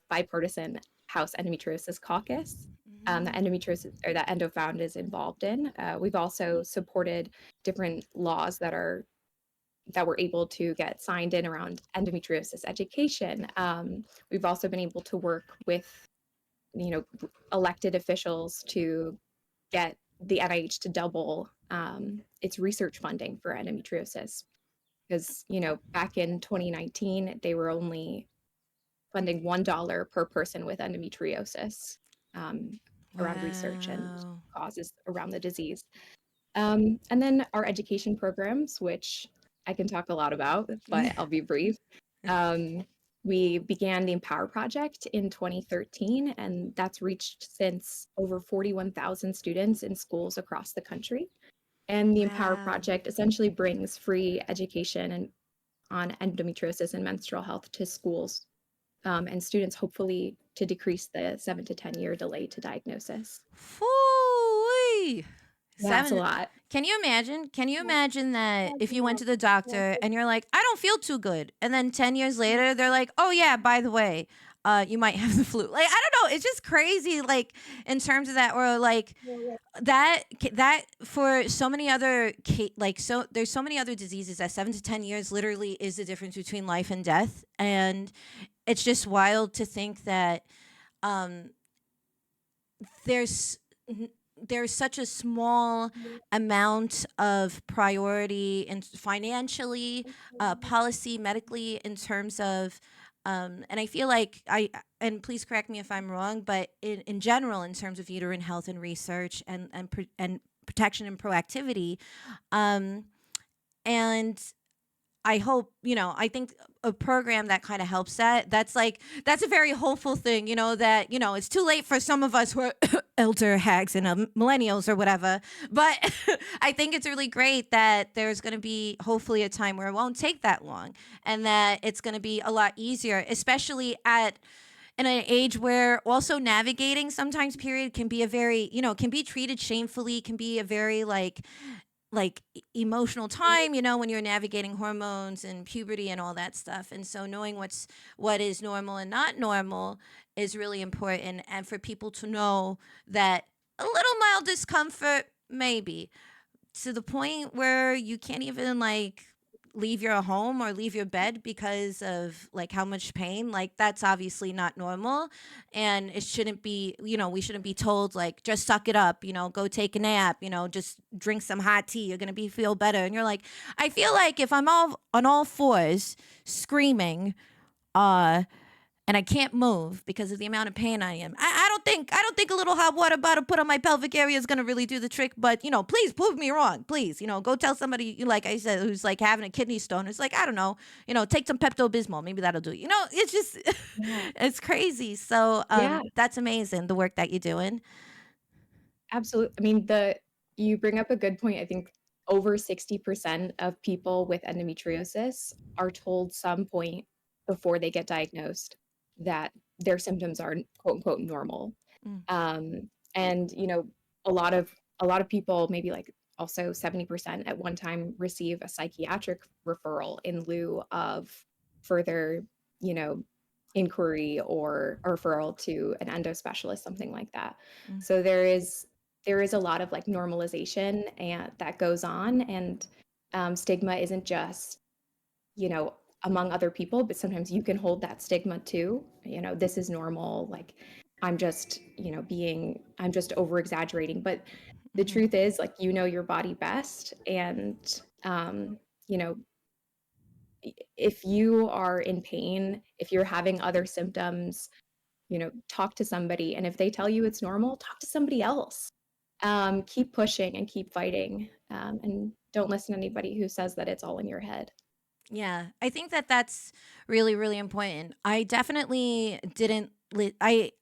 bipartisan House Endometriosis Caucus that endometriosis or that EndoFound is involved in. We've also supported different laws that we're able to get signed in around endometriosis education. We've also been able to work with, elected officials to get the NIH to double its research funding for endometriosis. Because, back in 2019, they were only funding $1 per person with endometriosis um, around research and Wow. causes around the disease. And then our education programs, which I can talk a lot about, but I'll be brief. Um, we began the Empower Project in 2013, and that's reached since over 41,000 students in schools across the country. And the Empower Wow. Project essentially brings free education and on endometriosis and menstrual health to schools and students, hopefully to decrease the 7 to 10 year delay to diagnosis. Phooey. Yeah, it's a 7. lot. Can you imagine? Can you imagine that if you went to the doctor and you're like, I don't feel too good, and then 10 years later they're like, oh yeah, by the way, you might have the flu. Like, I don't know, it's just crazy, like, in terms of that. Or like that for so many other like, so there's so many other diseases that 7 to 10 years literally is the difference between life and death. And it's just wild to think that um there's there's such a small amount of priority and financially, policy, medically, in terms of, and I feel like and please correct me if I'm wrong, but in general, in terms of uterine health and research and protection and proactivity, um, and I hope, I think a program that kind of helps that's like, that's a very hopeful thing, that, it's too late for some of us who are elder hags and millennials or whatever. But I think it's really great that there's going to be hopefully a time where it won't take that long, and that it's going to be a lot easier, especially in an age where also navigating sometimes period can be a very, can be treated shamefully, can be a very like emotional time, when you're navigating hormones and puberty and all that stuff. And so knowing what is normal and not normal is really important, and for people to know that a little mild discomfort, maybe, to the point where you can't even like leave your home or leave your bed because of like how much pain, like that's obviously not normal. And it shouldn't be, we shouldn't be told like, just suck it up, go take a nap, just drink some hot tea, you're gonna be feel better. And you're like, I feel like if I'm all on all fours screaming, and I can't move because of the amount of pain I am. I don't think a little hot water bottle put on my pelvic area is gonna really do the trick. But please prove me wrong. Please, go tell somebody, like I said, who's like having a kidney stone. It's like, I don't know, take some Pepto Bismol. Maybe that'll do it. It's just Yeah. it's crazy. So Yeah, that's amazing, the work that you're doing. absolutely. I mean, you bring up a good point. I think over 60% of people with endometriosis are told some point before they get diagnosed that their symptoms are quote unquote normal. Mm, And a lot of people, maybe like also 70% at one time, receive a psychiatric referral in lieu of further, you know, inquiry or a referral to an endo specialist, something like that. mm, So there is a lot of like normalization and that goes on, and stigma isn't just, you know, among other people, but sometimes you can hold that stigma too. This is normal. Like, I'm just over exaggerating. But the mhm. truth is, like, your body best. And, you know, if you are in pain, if you're having other symptoms, talk to somebody. And if they tell you it's normal, talk to somebody else. Keep pushing and keep fighting. And don't listen to anybody who says that it's all in your head. Yeah, I think that that's really, really important. I definitely didn't. I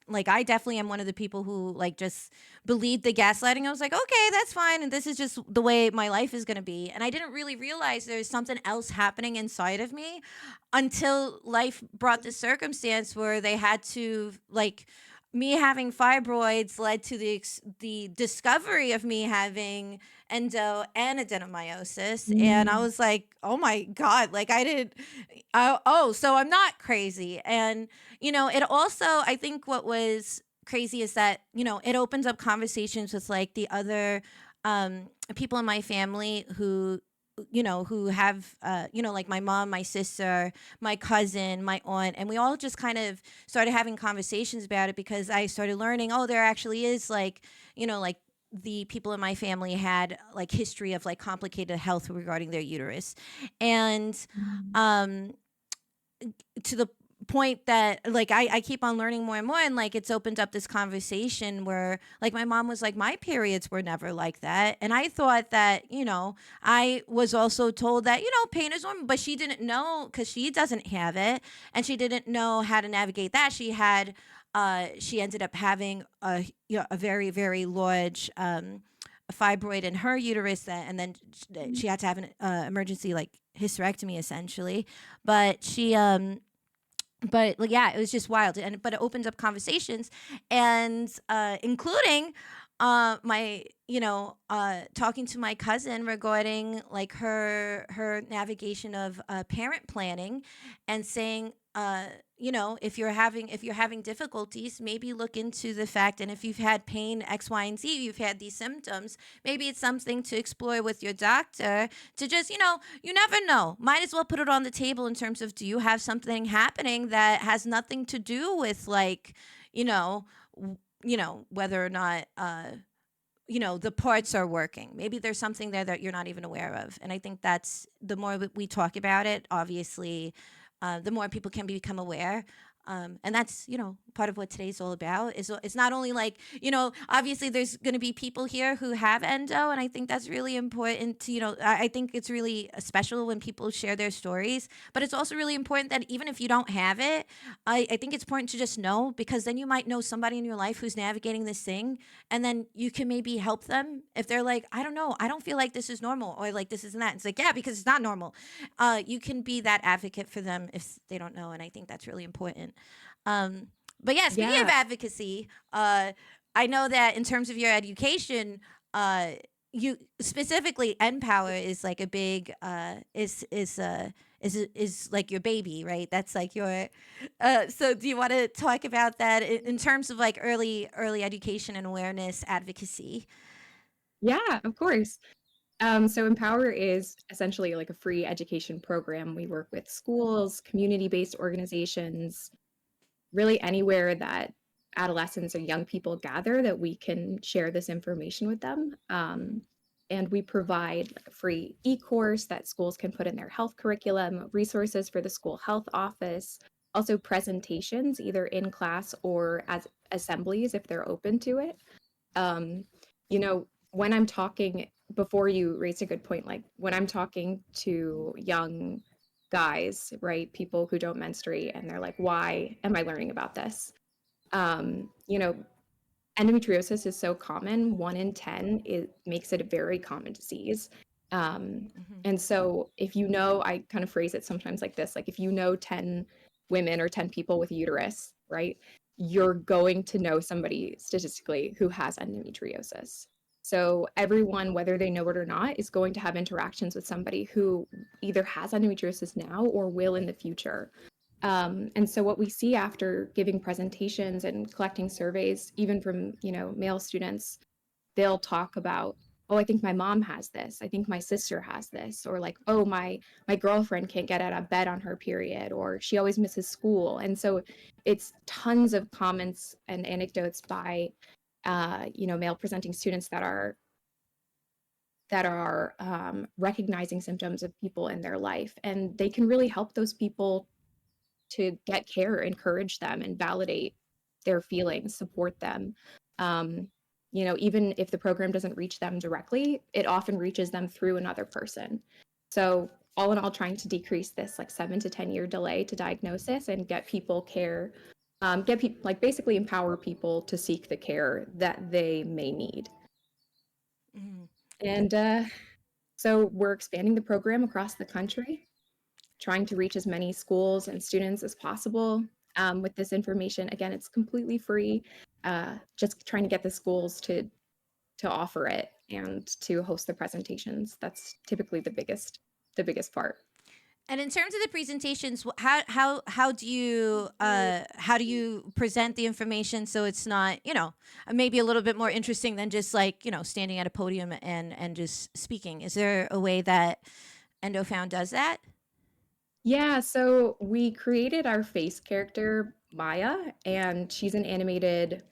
definitely am one of the people who like just believed the gaslighting. I was like, okay, that's fine, and this is just the way my life is gonna be. And I didn't really realize there's something else happening inside of me until life brought this circumstance where they had to like. Me having fibroids led to the discovery of me having endo and adenomyosis, and I Mm. was like, oh my god, like I didn't. Oh, so I'm not crazy. And it also, I think what was crazy is that it opens up conversations with like the other people in my family who have like my mom, my sister, my cousin, my aunt, and we all just kind of started having conversations about it, because I started learning, oh, there actually is like like the people in my family had like history of like complicated health regarding their uterus, and Mm. um, to the point that like I keep on learning more and more, and like it's opened up this conversation where like my mom was like, my periods were never like that, and I thought that, I was also told that, pain is normal, but she didn't know because she doesn't have it, and she didn't know how to navigate that. She ended up having a very very large fibroid in her uterus, and then she had to have an emergency like hysterectomy essentially. But but like, yeah, it was just wild, and but it opened up conversations, and including my talking to my cousin regarding like her navigation of parent planning, and saying, if you're having difficulties, maybe look into the fact, and if you've had pain X, Y, and Z, you've had these symptoms, maybe it's something to explore with your doctor, to just, you never know. Might as well put it on the table in terms of, do you have something happening that has nothing to do with like, you know, whether or not the parts are working. Maybe there's something there that you're not even aware of. And I think that's, the more we talk about it, obviously, the more people can become aware. And that's, part of what today's all about. Is it's not only like, obviously there's going to be people here who have endo, and I think that's really important to, I think it's really special when people share their stories, but it's also really important that even if you don't have it, I think it's important to just know, because then you might know somebody in your life who's navigating this thing, and then you can maybe help them if they're like, I don't know, I don't feel like this is normal, or like this isn't that. It's like, yeah, because it's not normal. You can be that advocate for them if they don't know, and I think that's really important. um, but yeah, speaking of Yeah. advocacy, I know that in terms of your education, uh, you specifically Empower is like a big is like your baby, right? That's like your so do you want to talk about that in terms of like early education and awareness advocacy? Yeah, of course. So Empower is essentially like a free education program. We work with schools, community-based organizations, really anywhere that adolescents or young people gather, that we can share this information with them. And we provide like a free e-course that schools can put in their health curriculum, resources for the school health office, also presentations either in class or as assemblies if they're open to it. um, when I'm talking, before you raised a good point, like when I'm talking to young guys, right, people who don't menstruate, and they're like, why am I learning about this? Um, you know, Endometriosis is so common, 1 in 10, it makes it a very common disease. Um, Hmm. and so if I kind of phrase it sometimes like this, like if 10 women or 10 people with uterus, right, you're going to know somebody statistically who has endometriosis. So everyone, whether they know it or not, is going to have interactions with somebody who either has endometriosis now or will in the future. And so what we see after giving presentations and collecting surveys, even from, male students, they'll talk about, oh, I think my mom has this. I think my sister has this. Or like, oh, my girlfriend can't get out of bed on her period, or she always misses school. And so it's tons of comments and anecdotes by male presenting students that are recognizing symptoms of people in their life, and they can really help those people to get care, encourage them, and validate their feelings, support them. Um, Even if the program doesn't reach them directly, it often reaches them through another person. So, all in all, trying to decrease this like 7 to 10 year delay to diagnosis and get people care, get people like basically empower people to seek the care that they may need. Hmm. And so, we're expanding the program across the country, trying to reach as many schools and students as possible with this information. Again, it's completely free. Just trying to get the schools to offer it and to host the presentations. That's typically the biggest part. And in terms of the presentations, how do you present the information so it's not, maybe a little bit more interesting than just like, standing at a podium and just speaking? Is there a way that EndoFound does that? Yeah, so we created our face character, Maya, and she's an animated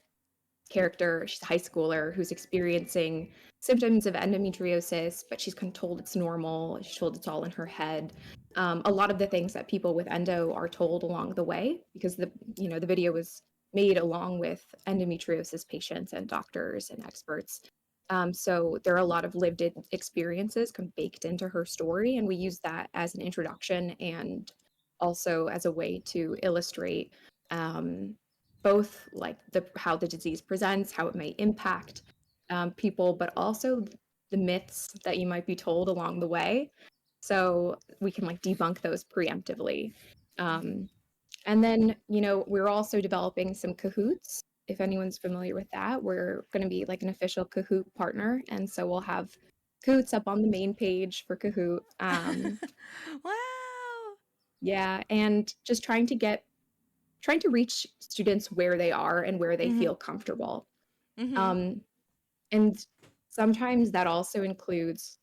character. She's a high schooler who's experiencing symptoms of endometriosis, but she's kind of told it's normal. She's told it's all in her head. A lot of the things that people with endo are told along the way, because the video was made along with endometriosis patients and doctors and experts. So there are a lot of lived experiences kind of baked into her story, and we use that as an introduction and also as a way to illustrate both like how the disease presents, how it may impact people, but also the myths that you might be told along the way. So we can like debunk those preemptively. And then, we're also developing some Kahoots. If anyone's familiar with that, we're going to be like an official Kahoot partner. And so we'll have Kahoots up on the main page for Kahoot. Wow. Yeah. And just trying to reach students where they are and where they feel comfortable. Um, and sometimes that also includes,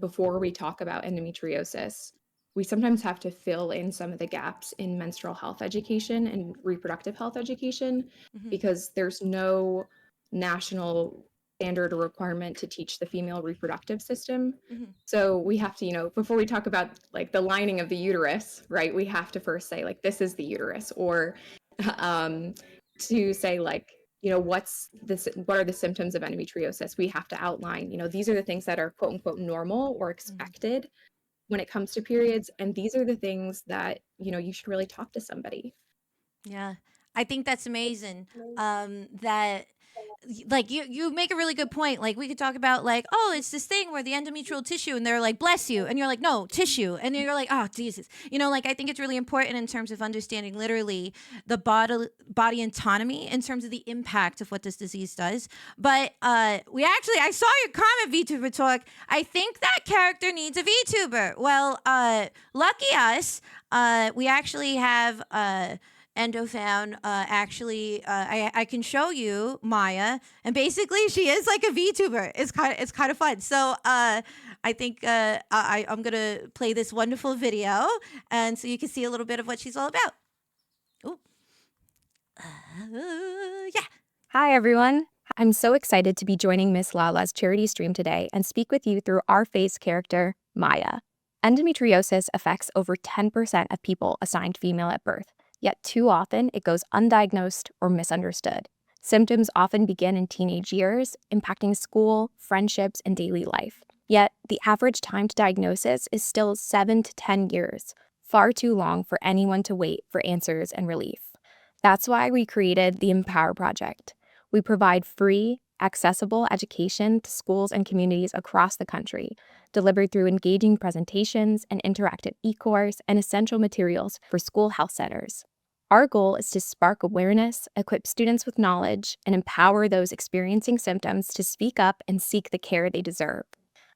before we talk about endometriosis, we sometimes have to fill in some of the gaps in menstrual health education and reproductive health education because there's no national standard or requirement to teach the female reproductive system. So we have to, before we talk about like the lining of the uterus, right, we have to first say like, this is the uterus, or to say like, what are the symptoms of endometriosis? We have to outline, these are the things that are quote unquote normal or expected when it comes to periods. And these are the things that, you should really talk to somebody. Yeah. I think that's amazing. That like you make a really good point. Like we could talk about like, oh, it's this thing where the endometrial tissue, and they're like, bless you, and you're like, no, tissue, and you're like, oh Jesus, like I think it's really important in terms of understanding literally the body autonomy in terms of the impact of what this disease does. But I saw your comment, VTuber Talk. I think that character needs a VTuber. Well, lucky us, we actually have EndoFound. I can show you Maya, and basically she is like a VTuber. It's kind of fun. So I think I'm gonna play this wonderful video, and so you can see a little bit of what she's all about. Ooh. Yeah. Hi, everyone. I'm so excited to be joining Miss Lala's charity stream today and speak with you through our face character, Maya. Endometriosis affects over 10% of people assigned female at birth, yet too often it goes undiagnosed or misunderstood. Symptoms often begin in teenage years, impacting school, friendships, and daily life. Yet the average time to diagnosis is still 7 to 10 years, far too long for anyone to wait for answers and relief. That's why we created the Empower Project. We provide free, accessible education to schools and communities across the country, delivered through engaging presentations, and interactive e-course, and essential materials for school health centers. Our goal is to spark awareness, equip students with knowledge, and empower those experiencing symptoms to speak up and seek the care they deserve.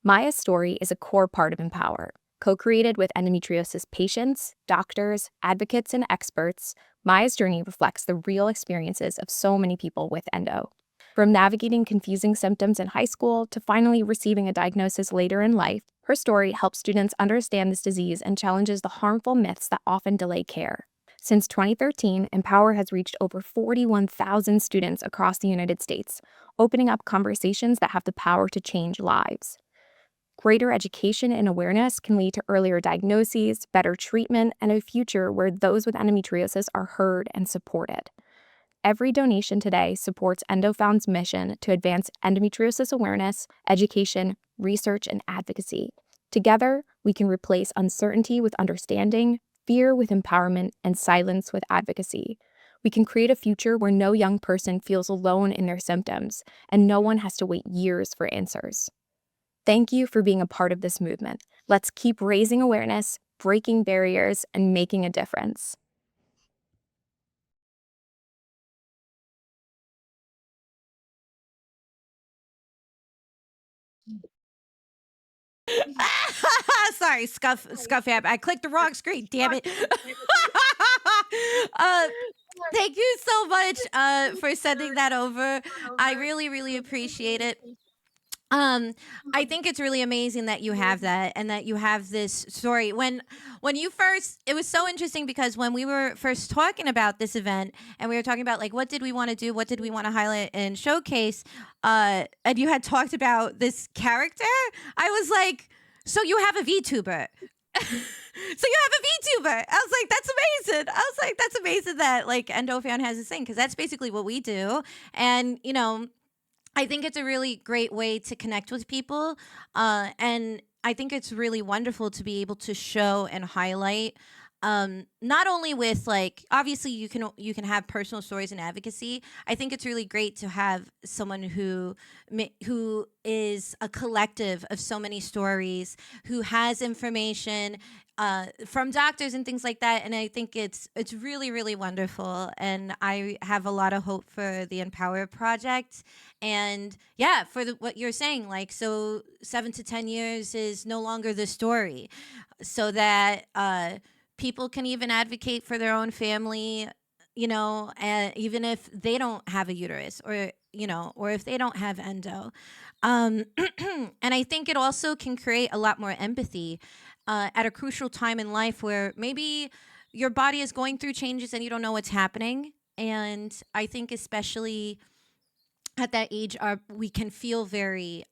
Maya's story is a core part of Empower. Co-created with endometriosis patients, doctors, advocates, and experts, Maya's journey reflects the real experiences of so many people with endo. From navigating confusing symptoms in high school to finally receiving a diagnosis later in life, her story helps students understand this disease and challenges the harmful myths that often delay care. Since 2013, Empower has reached over 41,000 students across the United States, opening up conversations that have the power to change lives. Greater education and awareness can lead to earlier diagnoses, better treatment, and a future where those with endometriosis are heard and supported. Every donation today supports EndoFound's mission to advance endometriosis awareness, education, research, and advocacy. Together, we can replace uncertainty with understanding, fear with empowerment, and silence with advocacy. We can create a future where no young person feels alone in their symptoms, and no one has to wait years for answers. Thank you for being a part of this movement. Let's keep raising awareness, breaking barriers, and making a difference. Sorry, scuff app. I clicked the wrong screen. Damn it. Thank you so much for sending that over. I really, really appreciate it. Um, I think it's really amazing that you have that and that you have this story. When you first, it was so interesting because when we were first talking about this event and we were talking about like what did we want to do, what did we want to highlight and showcase, and you had talked about this character, I was like, so you have a VTuber. So you have a VTuber. I was like, that's amazing. I was like, that's amazing that like EndoFan has this thing because that's basically what we do. And I think it's a really great way to connect with people. And I think it's really wonderful to be able to show and highlight not only with like obviously you can have personal stories and advocacy. I think it's really great to have someone who is a collective of so many stories, who has information from doctors and things like that. And I think it's really really wonderful. And I have a lot of hope for the Empower Project. And yeah, for what you're saying, like so 7 to 10 years is no longer the story, so that people can even advocate for their own family, even if they don't have a uterus or if they don't have endo. Um, and I think it also can create a lot more empathy at a crucial time in life where maybe your body is going through changes and you don't know what's happening. And I think especially at that age, we can feel very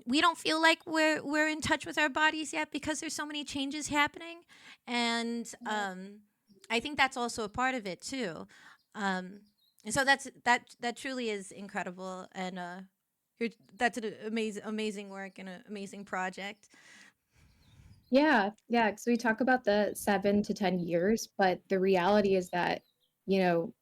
we don't feel like we're in touch with our bodies yet because there's so many changes happening. And I think that's also a part of it too. And so that truly is incredible. And that's an amazing work and an amazing project. Yeah, yeah. Because we talk about the 7 to 10 years, but the reality is that, you know,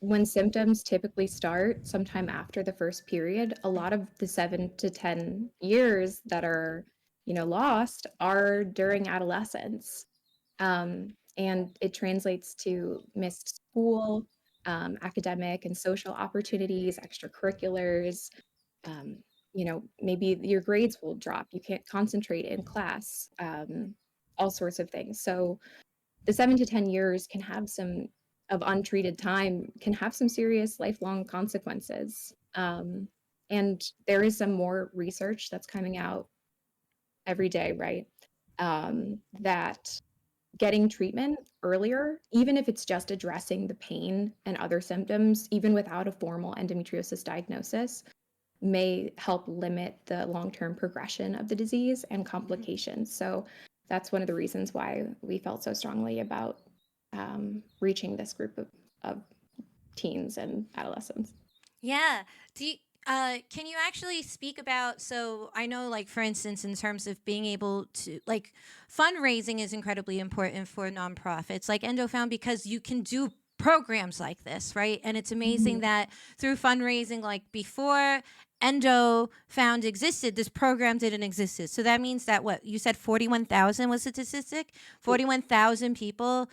when symptoms typically start sometime after the first period, a lot of the 7 to 10 years that are, lost are during adolescence. And it translates to missed school, academic and social opportunities, extracurriculars. um, Maybe your grades will drop. You can't concentrate in class, all sorts of things. So the 7 to 10 years can have some of untreated time can have some serious lifelong consequences. And there is some more research that's coming out every day, right? That getting treatment earlier, even if it's just addressing the pain and other symptoms, even without a formal endometriosis diagnosis, may help limit the long-term progression of the disease and complications. So that's one of the reasons why we felt so strongly about reaching this group of teens and adolescents. Yeah. Can you actually speak about, so I know like for instance in terms of being able to like fundraising is incredibly important for nonprofits like EndoFound because you can do programs like this, right? And it's amazing that through fundraising, like before EndoFound existed, this program didn't exist. So that means that what you said 41,000 was the statistic? 41,000 people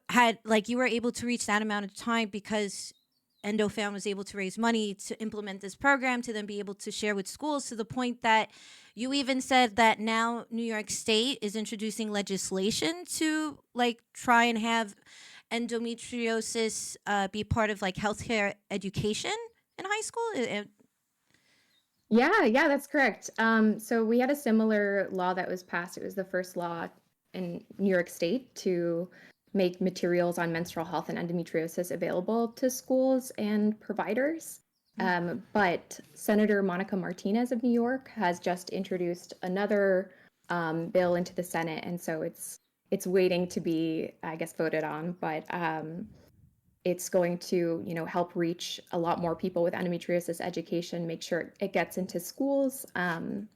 had like you were able to reach that amount of time because EndoFam was able to raise money to implement this program to then be able to share with schools to the point that you even said that now New York State is introducing legislation to like try and have endometriosis be part of like healthcare education in high school. Yeah, that's correct. So we had a similar law that was passed. It was the first law in New York State to make materials on menstrual health and endometriosis available to schools and providers. But Senator Monica Martinez of New York has just introduced another bill into the Senate, and so it's waiting to be, I guess, voted on. But it's going to, help reach a lot more people with endometriosis education, make sure it gets into schools, and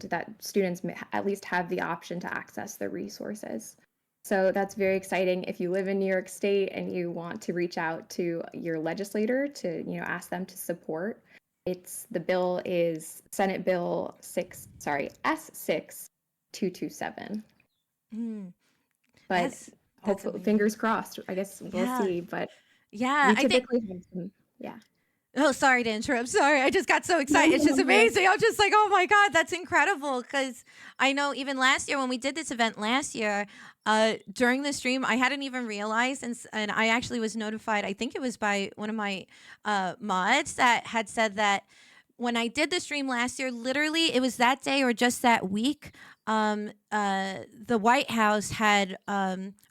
that students at least have the option to access the resources. So that's very exciting. If you live in New York State and you want to reach out to your legislator to, ask them to support, the bill is Senate Bill S6227. But hopefully, amazing. fingers crossed. I guess we'll Yeah. see. But Yeah, we I think. typically have some, yeah. Oh, sorry to interrupt. Sorry, I just got so excited. No, It's just no, no. amazing. I'm just like, oh my God, that's incredible. Because I know even last year when we did this event last year, during the stream, I hadn't even realized, and I actually was notified. I think it was by one of my mods that had said that when I did the stream last year, literally it was that day or just that week. The White House had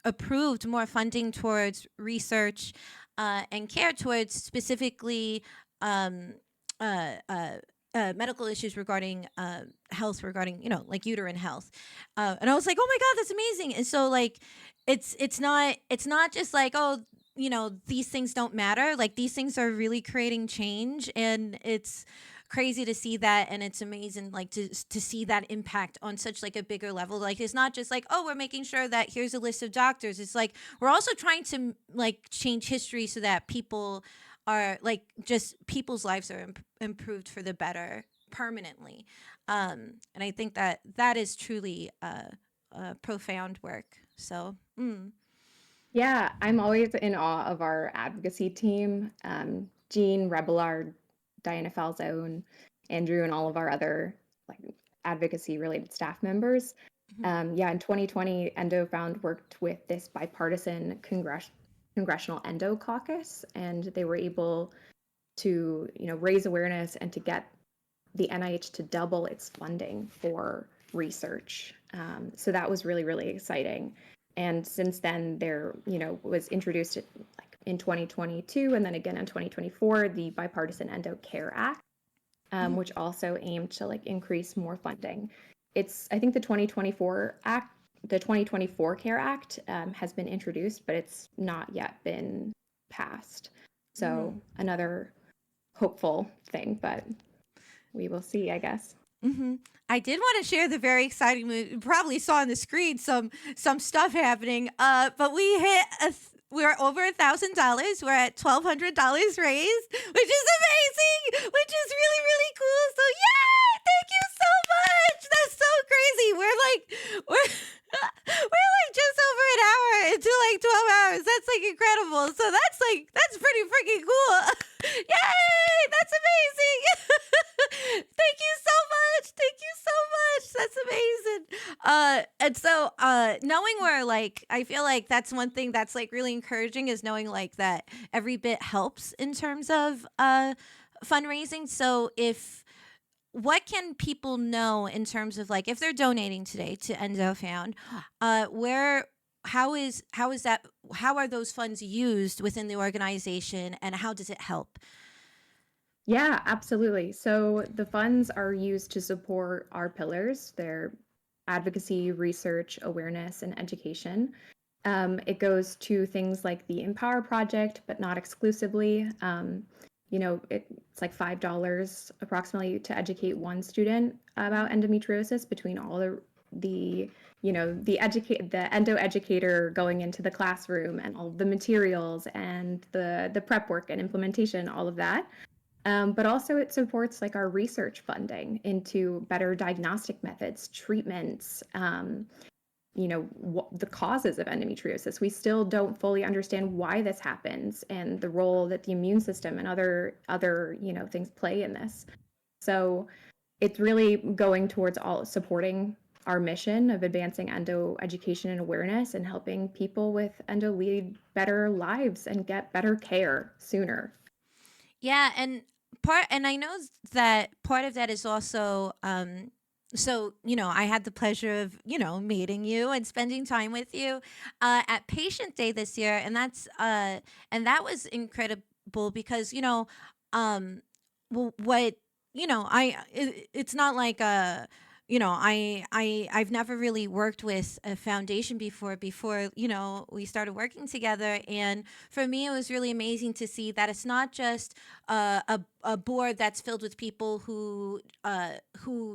approved more funding towards research and care towards specifically um, uh, uh, medical issues regarding health, regarding like uterine health, and I was like, oh my god, that's amazing. And so like, it's not just like, oh, these things don't matter. Like, these things are really creating change, and it's crazy to see that, and it's amazing, like, to see that impact on such like a bigger level. Like, it's not just like, oh, we're making sure that here's a list of doctors. It's like we're also trying to like change history so that people are like, just people's lives are improved for the better permanently. And I think that that is truly profound work. So Yeah, I'm always in awe of our advocacy team. Jean, Rebelard, Diana Falzone, Andrew, and all of our other like advocacy related staff members. Yeah, in 2020, ENDO Found worked with this bipartisan congressional ENDO caucus, and they were able to, raise awareness and to get the NIH to double its funding for research. So that was really, really exciting. And since then, there, was introduced like in 2022 and then again in 2024, the Bipartisan Endo Care Act, which also aimed to like increase more funding. I think the 2024 Care Act has been introduced, but it's not yet been passed. So another hopeful thing, but we will see, I guess. I did want to share the very exciting move. You probably saw on the screen some stuff happening. But we're over $1,000. We're at $1,200 raised, which is amazing, which is really, really cool. So yay! Thank you so much. That's so crazy. We're we're like just over an hour into like 12 hours. That's like incredible. So that's pretty freaking cool. Yay! That's amazing. Thank you so much. Thank you so much. That's amazing. And so knowing where, like, I feel like that's one thing that's like really encouraging, is knowing like that every bit helps in terms of fundraising. So what can people know in terms of like, if they're donating today to Endo Found, how are those funds used within the organization, and how does it help? Yeah, absolutely. So the funds are used to support our pillars. They're advocacy, research, awareness, and education. It goes to things like the Empower Project, but not exclusively. It's like $5 approximately to educate one student about endometriosis, between all the the endo educator going into the classroom and all the materials and the prep work and implementation, all of that. But also it supports like our research funding into better diagnostic methods, treatments, the causes of endometriosis. We still don't fully understand why this happens and the role that the immune system and other things play in this. So it's really going towards all supporting our mission of advancing endo education and awareness, and helping people with endo lead better lives and get better care sooner. Yeah, and I know that part of that is also so I had the pleasure of meeting you and spending time with you at Patient Day this year, and that was incredible because what it's not like I've never really worked with a foundation before we started working together, and for me it was really amazing to see that it's not just a board that's filled with people who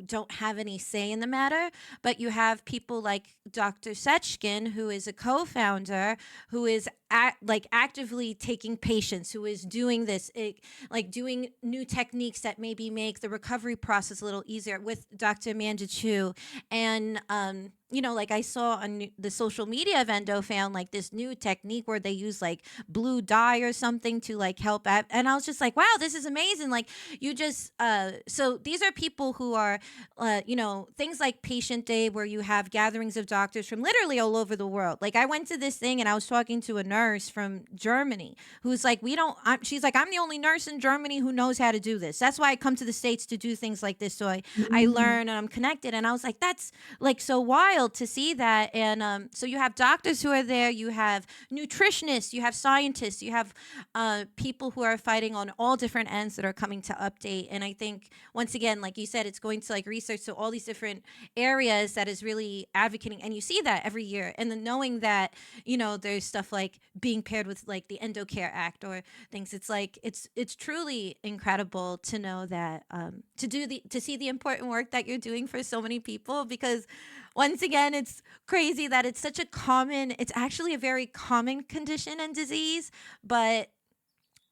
don't have any say in the matter, but you have people like Dr. Setchkin, who is a co-founder, who is actively taking patients, who is doing this, like doing new techniques that maybe make the recovery process a little easier, with Dr. Amanda Chu, and like I saw on the social media of Endo found like this new technique where they use like blue dye or something to like help out. And I was just like, wow, this is amazing. Like you just, so these are people who are, things like Patient Day where you have gatherings of doctors from literally all over the world. Like I went to this thing and I was talking to a nurse from Germany who's like, she's like, I'm the only nurse in Germany who knows how to do this. That's why I come to the States to do things like this. So I learn and I'm connected. And I was like, that's like so wild to see that. And so you have doctors who are there, you have nutritionists, you have scientists, you have people who are fighting on all different ends that are coming to update. And I think once again, like you said, it's going to like research so all these different areas that is really advocating, and you see that every year. And then knowing that there's stuff like being paired with like the Endo Care Act or things, it's like it's truly incredible to know that to see the important work that you're doing for so many people, because once again, it's crazy that it's actually a very common condition and disease, but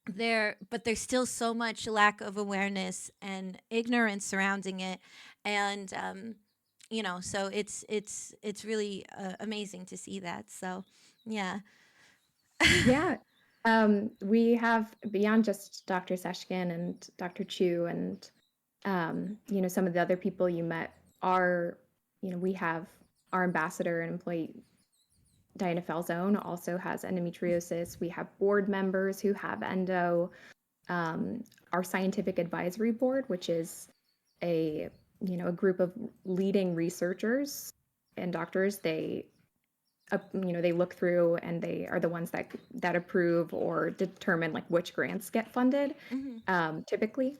there's still so much lack of awareness and ignorance surrounding it. And so it's really amazing to see that. So yeah. Yeah. We have, beyond just Dr. Seshkin and Dr. Chu and some of the other people you met, we have our ambassador and employee, Diana Falzone, also has endometriosis. We have board members who have endo. Our scientific advisory board, which is a group of leading researchers and doctors, they look through and they are the ones that approve or determine like which grants get funded. Typically,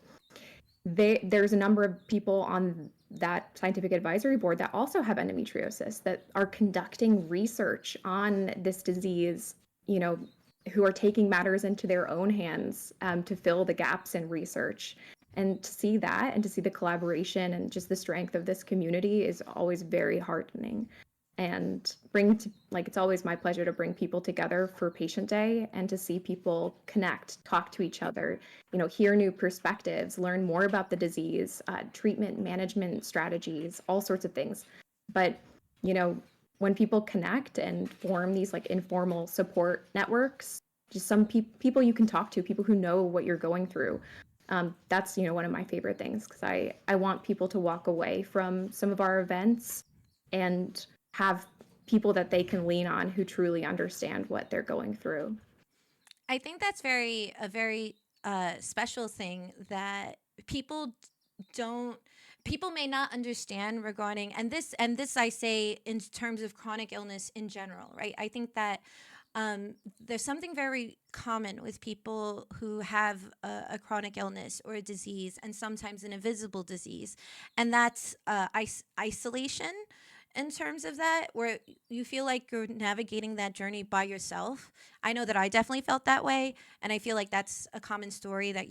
there's a number of people on that scientific advisory board that also have endometriosis that are conducting research on this disease, who are taking matters into their own hands to fill the gaps in research. And to see that and to see the collaboration and just the strength of this community is always very heartening. And it's always my pleasure to bring people together for Patient Day and to see people connect, talk to each other, hear new perspectives, learn more about the disease, treatment management strategies, all sorts of things. But, when people connect and form these like informal support networks, just some people you can talk to, people who know what you're going through. That's, one of my favorite things, because I want people to walk away from some of our events and have people that they can lean on who truly understand what they're going through. I think that's a very special thing that people may not understand regarding, and this I say in terms of chronic illness in general, right? I think that there's something very common with people who have a chronic illness or a disease, and sometimes an invisible disease, and that's isolation. In terms of that, where you feel like you're navigating that journey by yourself. I know that I definitely felt that way, and I feel like that's a common story that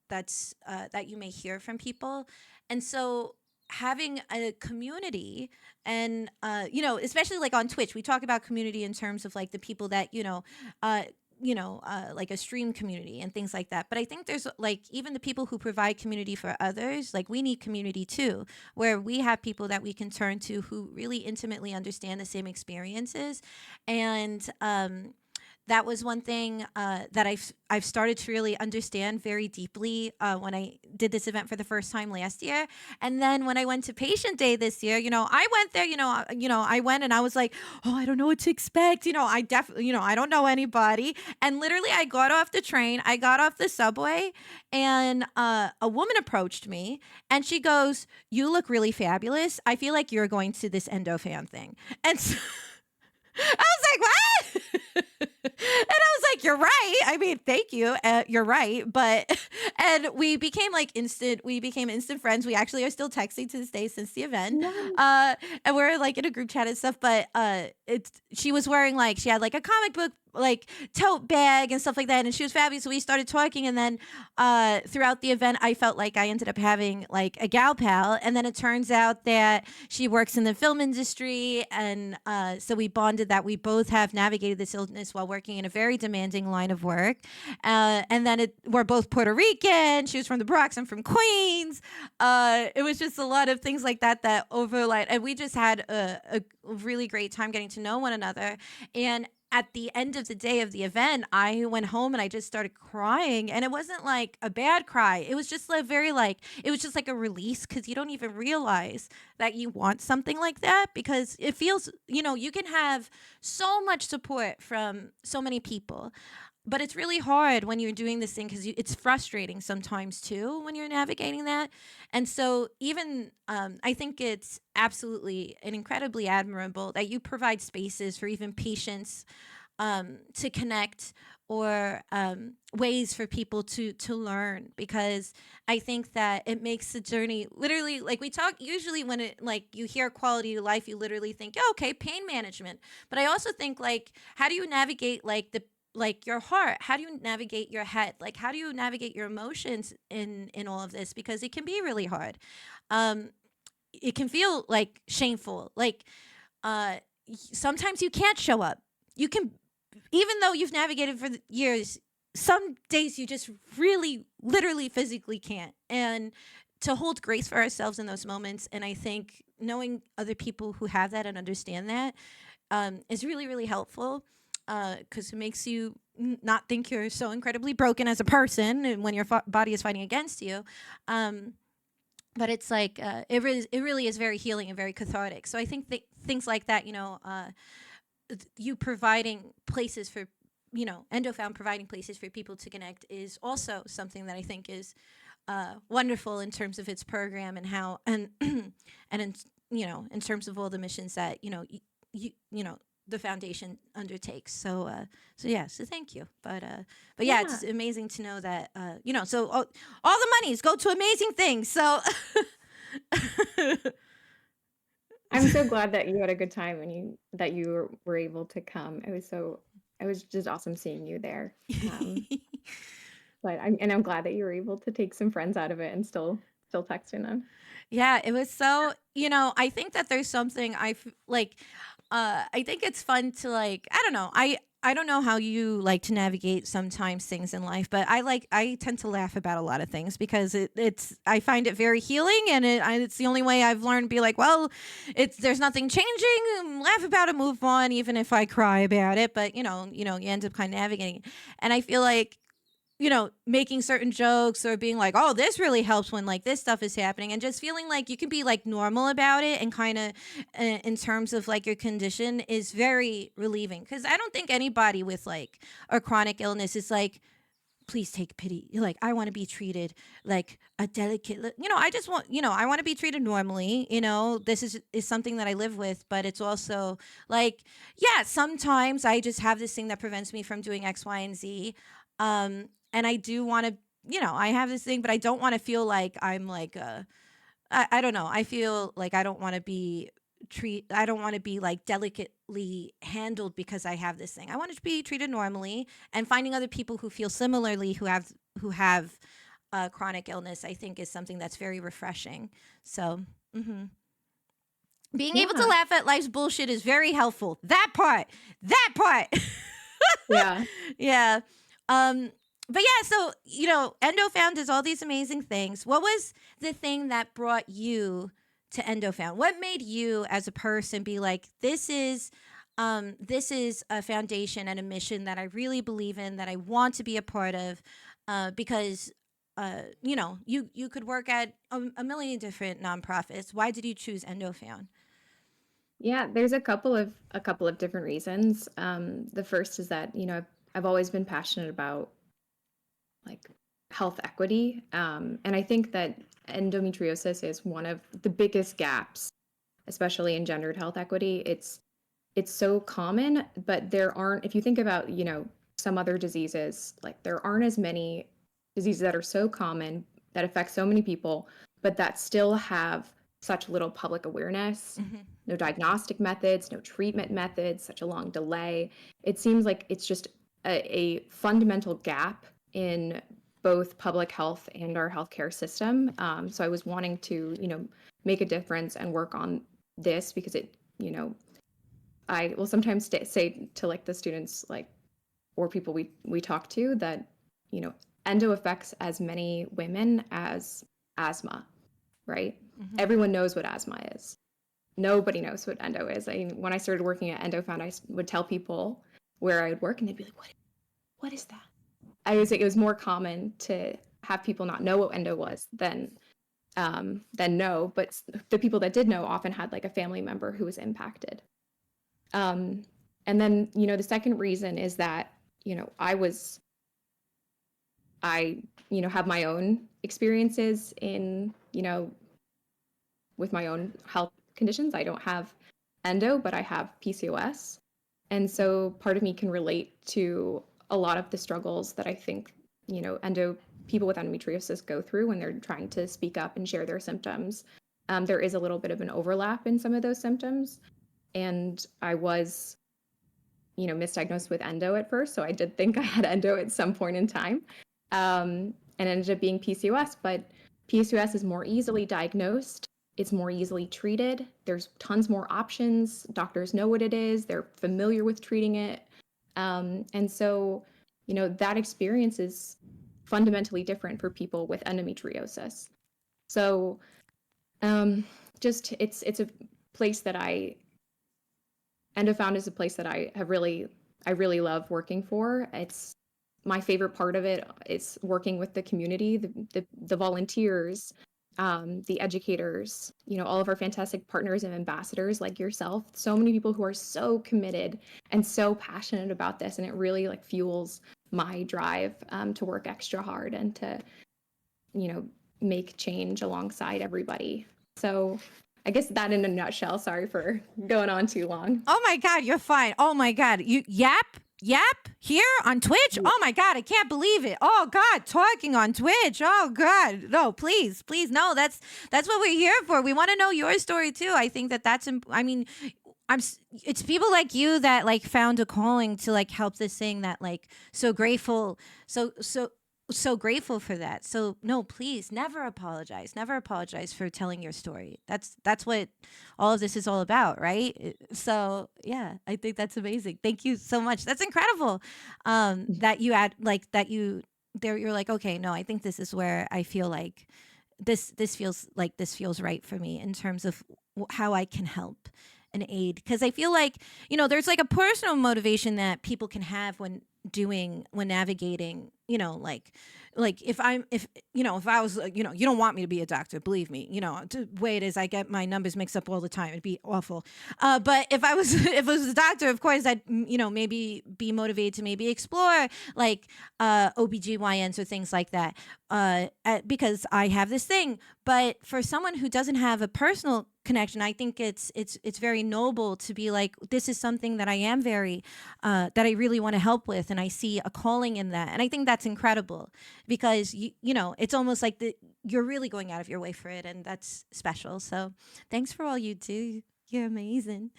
that you may hear from people. And so having a community, and especially like on Twitch, we talk about community in terms of like the people that like a stream community and things like that. But I think there's like even the people who provide community for others, like we need community too, where we have people that we can turn to who really intimately understand the same experiences. And that was one thing that I've started to really understand very deeply when I did this event for the first time last year. And then when I went to Patient Day this year, I went there, I went and I was like, oh, I don't know what to expect. I definitely, I don't know anybody. And literally I got off the train, I got off the subway, and a woman approached me and she goes, you look really fabulous. I feel like you're going to this Endo fan thing. And so I was like, what? And I was like, you're right. I mean, thank you. You're right. And we became instant friends. We actually are still texting to this day since the event. Nice. And we're like in a group chat and stuff. But she was wearing she had like a comic book like tote bag and stuff like that. And she was fabulous. So we started talking, and then throughout the event, I felt like I ended up having like a gal pal. And then it turns out that she works in the film industry, and so we bonded that we both have navigated this illness while working in a very demanding line of work. And then we're both Puerto Rican. She was from the Bronx. I'm from Queens. It was just a lot of things like that that overlap, and we just had a really great time getting to know one another. And at the end of the day of the event, I went home and I just started crying, and it wasn't like a bad cry. It was just like it was just like a release, because you don't even realize that you want something like that, because it feels, you can have so much support from so many people. But it's really hard when you're doing this thing, because it's frustrating sometimes too when you're navigating that. And so even I think it's absolutely and incredibly admirable that you provide spaces for even patients to connect, or ways for people to learn, because I think that it makes the journey literally, like we talk usually when it like you hear quality of life, you literally think, oh, okay, pain management. But I also think, like, how do you navigate like your heart? How do you navigate your head? Like, how do you navigate your emotions in all of this? Because it can be really hard. um it can feel like shameful, like sometimes you can't show up. You can, even though you've navigated for years, some days you just really literally physically can't. And to hold grace for ourselves in those moments, and I think knowing other people who have that and understand that is really, really helpful, because it makes you not think you're so incredibly broken as a person, and when your body is fighting against you. But it's like it really is very healing and very cathartic. So I think things like that, you providing places for, EndoFound providing places for people to connect, is also something that I think is wonderful in terms of its program, and how and and in terms of all the missions that the foundation undertakes. So yeah, so thank you. But yeah, it's amazing to know that so all the monies go to amazing things. So I'm so glad that you had a good time and that you were able to come. It was just awesome seeing you there. But I'm glad that you were able to take some friends out of it and still texting them. Yeah, it was so, I think that there's something like, I think it's fun to, like, I don't know. I don't know how you like to navigate sometimes things in life, but I tend to laugh about a lot of things, because I find it very healing, and it's the only way I've learned to be like, well, there's nothing changing, laugh about it, move on, even if I cry about it. But you end up kind of navigating it. And I feel like, making certain jokes, or being like, oh, this really helps when like this stuff is happening, and just feeling like you can be like normal about it, and kind of in terms of like your condition, is very relieving. Because I don't think anybody with like a chronic illness is like, please take pity. Like, I want to be treated like a delicate, I just want, I want to be treated normally. This is something that I live with, but it's also like, yeah, sometimes I just have this thing that prevents me from doing X, Y, and Z. And I do want to, I have this thing, but I don't want to feel like I'm like I don't know. I feel like I don't want to be I don't want to be like delicately handled because I have this thing. I want to be treated normally, and finding other people who feel similarly, who have chronic illness, I think is something that's very refreshing. So, being able to laugh at life's bullshit is very helpful. That part. Yeah. Yeah. But yeah, so EndoFound does all these amazing things. What was the thing that brought you to EndoFound? What made you as a person be like, this is a foundation and a mission that I really believe in, that I want to be a part of, because you could work at a million different nonprofits. Why did you choose EndoFound? Yeah, there's a couple of different reasons. The first is that, I've always been passionate about like health equity. And I think that endometriosis is one of the biggest gaps, especially in gendered health equity. It's so common, but there aren't, if you think about, some other diseases, like there aren't as many diseases that are so common, that affect so many people, but that still have such little public awareness, Mm-hmm. no diagnostic methods, no treatment methods, such a long delay. It seems like it's just a fundamental gap in both public health and our healthcare system. So I was wanting to, make a difference and work on this because it, I will sometimes say to like the students, like, or people we talk to that, endo affects as many women as asthma, right? Mm-hmm. Everyone knows what asthma is. Nobody knows what endo is. I mean, when I started working at EndoFound, I would tell people where I would work, and they'd be like, "What is that?" It was more common to have people not know what endo was than know. But the people that did know often had like a family member who was impacted. And then, the second reason is that, I have my own experiences in, with my own health conditions. I don't have endo, but I have PCOS. And so part of me can relate to a lot of the struggles that I think, people with endometriosis go through when they're trying to speak up and share their symptoms. There is a little bit of an overlap in some of those symptoms. And I was, misdiagnosed with endo at first. So I did think I had endo at some point in time, and ended up being PCOS. But PCOS is more easily diagnosed. It's more easily treated. There's tons more options. Doctors know what it is. They're familiar with treating it. And so, that experience is fundamentally different for people with endometriosis. So just it's a place that EndoFound is a place that I really love working for. It's my favorite part of it is working with the community, the volunteers, the educators, all of our fantastic partners and ambassadors like yourself. So many people who are so committed and so passionate about this, and it really like fuels my drive to work extra hard and to, make change alongside everybody. So I guess that in a nutshell. Sorry for going on too long. Oh my God, you're fine. Oh my God, you yap here on Twitch. Oh my God, I can't believe it. Oh God, talking on Twitch. Oh God, no, please, no. That's what we're here for. We want to know your story too. I think that's. I mean, it's people like you that like found a calling to like help this thing that like so grateful, so grateful for that. So no, please never apologize for telling your story. That's what all of this is all about, right? So yeah, I think that's amazing. Thank you so much. That's incredible. That you add like that you there you're like, okay, no, I think this is where I feel like this feels right for me in terms of how I can help and aid, because I feel like there's like a personal motivation that people can have when navigating, if I was, you don't want me to be a doctor, believe me, the way it is, I get my numbers mixed up all the time. It'd be awful. But if I was, if I was a doctor, of course, I'd, maybe be motivated to maybe explore like OBGYNs or things like that, because I have this thing. But for someone who doesn't have a personal connection, I think it's very noble to be like, this is something that I am very, that I really want to help with, and I see a calling in that, and I think that's incredible because it's almost like you're really going out of your way for it, and that's special. So, thanks for all you do. You're amazing.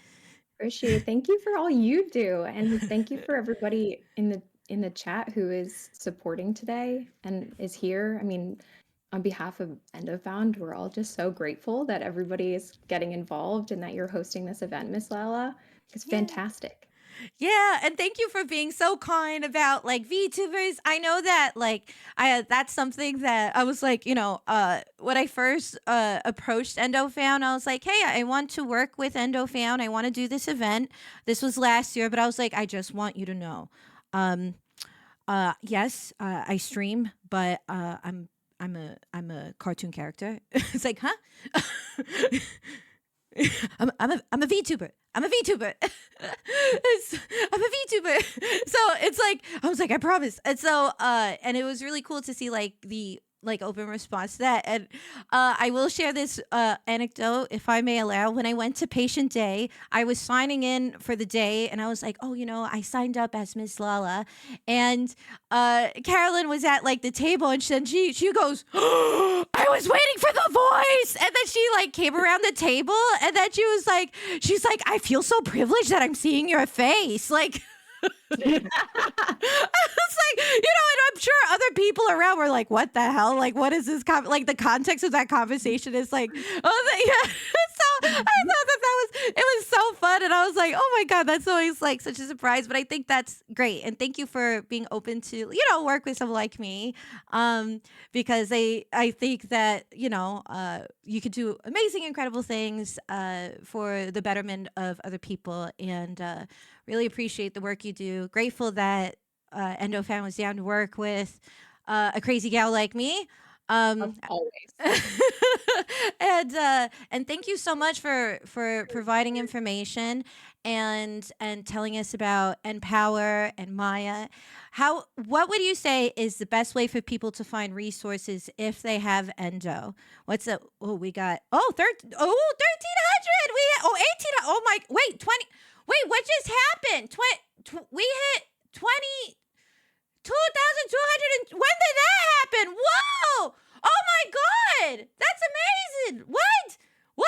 Appreciate it. Thank you for all you do, and thank you for everybody in the chat who is supporting today and is here. I mean, on behalf of EndoFound, we're all just so grateful that everybody is getting involved and that you're hosting this event, Miss Lala. It's fantastic. Yeah, and thank you for being so kind about like VTubers. I know that like that's something that I was like, when I first approached EndoFound, I was like, hey, I want to work with EndoFound. I want to do this event. This was last year, but I was like, I just want you to know, yes, I stream, but I'm a cartoon character. It's like, huh? I'm a VTuber. I'm a VTuber. I'm a VTuber. So it's like, I was like, I promise. And so, and it was really cool to see like the like open response to that. And I will share this anecdote, if I may allow. When I went to patient day, I was signing in for the day, and I was like, oh, I signed up as Miss Lala, and Carolyn was at like the table, and she goes, I was waiting for the voice, and then she like came around the table, and then she's like, I feel so privileged that I'm seeing your face, like. I was like, and I'm sure other people around were like, what the hell? Like, what is this? Like, the context of that conversation is like, yeah. So I thought it was so fun. And I was like, oh my God, that's always like such a surprise. But I think that's great. And thank you for being open to, work with someone like me. Because I think that, you could do amazing, incredible things for the betterment of other people. And really appreciate the work you do. Grateful that Endo Fan was down to work with a crazy gal like me. Always. And thank you so much for providing information and telling us about Empower and Maya. What would you say is the best way for people to find resources if they have endo? We got 1300. 1800. Oh my, wait, 20. Wait, what just happened? We hit 22,200. When did that happen? Whoa! Oh my God! That's amazing! What? Oh,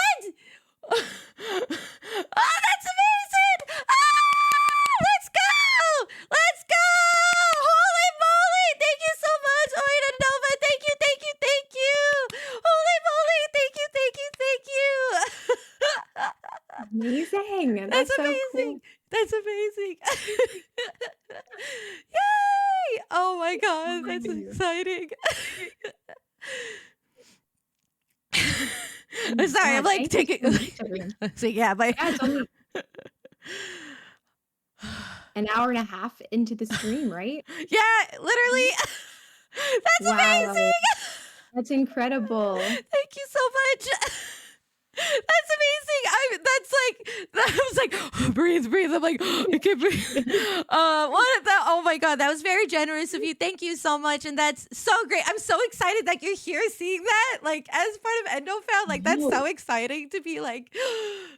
that's amazing! Ah! Let's go! Let's go! Holy moly! Thank you so much, Oida Nova. Thank you. Holy moly! Thank you. Amazing. That's so amazing. Cool. That's amazing. Yay! Oh my God, that's exciting. I'm sorry, I'm like taking. So yeah, it's only an hour and a half into the stream, right? Yeah, literally. That's amazing. That's incredible. Thank you so much. That's amazing. I was like, breathe. I'm like, I can't breathe. Oh my God, that was very generous of you. Thank you so much. And that's so great. I'm so excited that you're here seeing that, like, as part of Endo Found. Like, that's so exciting to be like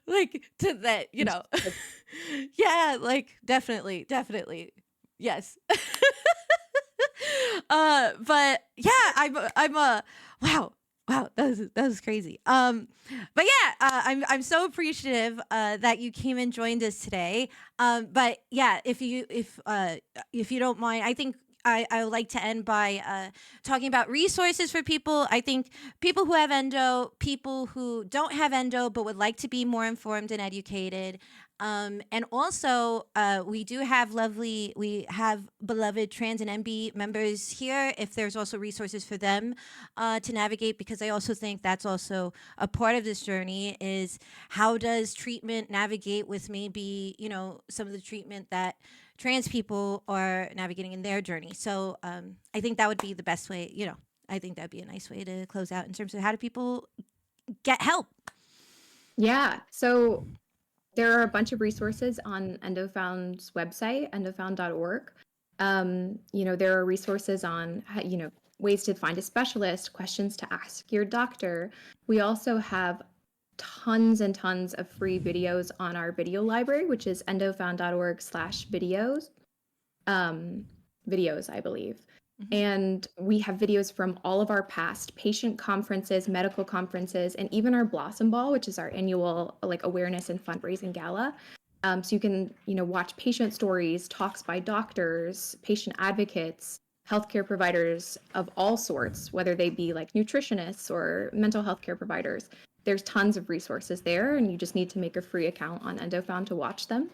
to that, Yeah, like, definitely. Yes. But yeah, I'm wow, that was crazy. But yeah, I'm so appreciative that you came and joined us today. But yeah, if you don't mind, I think I would like to end by talking about resources for people. I think people who have endo, people who don't have endo but would like to be more informed and educated. And also, we have beloved trans and MB members here. If there's also resources for them to navigate, because I also think that's also a part of this journey is how does treatment navigate with maybe, some of the treatment that trans people are navigating in their journey. So I think that would be the best way, I think that'd be a nice way to close out in terms of how do people get help? Yeah. So there are a bunch of resources on EndoFound's website, endofound.org. There are resources on, ways to find a specialist, questions to ask your doctor. We also have tons and tons of free videos on our video library, which is endofound.org/videos. Videos, I believe. Mm-hmm. And we have videos from all of our past patient conferences, medical conferences, and even our Blossom Ball, which is our annual awareness and fundraising gala. So you can, watch patient stories, talks by doctors, patient advocates, healthcare providers of all sorts, whether they be like nutritionists or mental health care providers. There's tons of resources there, and you just need to make a free account on EndoFound to watch them.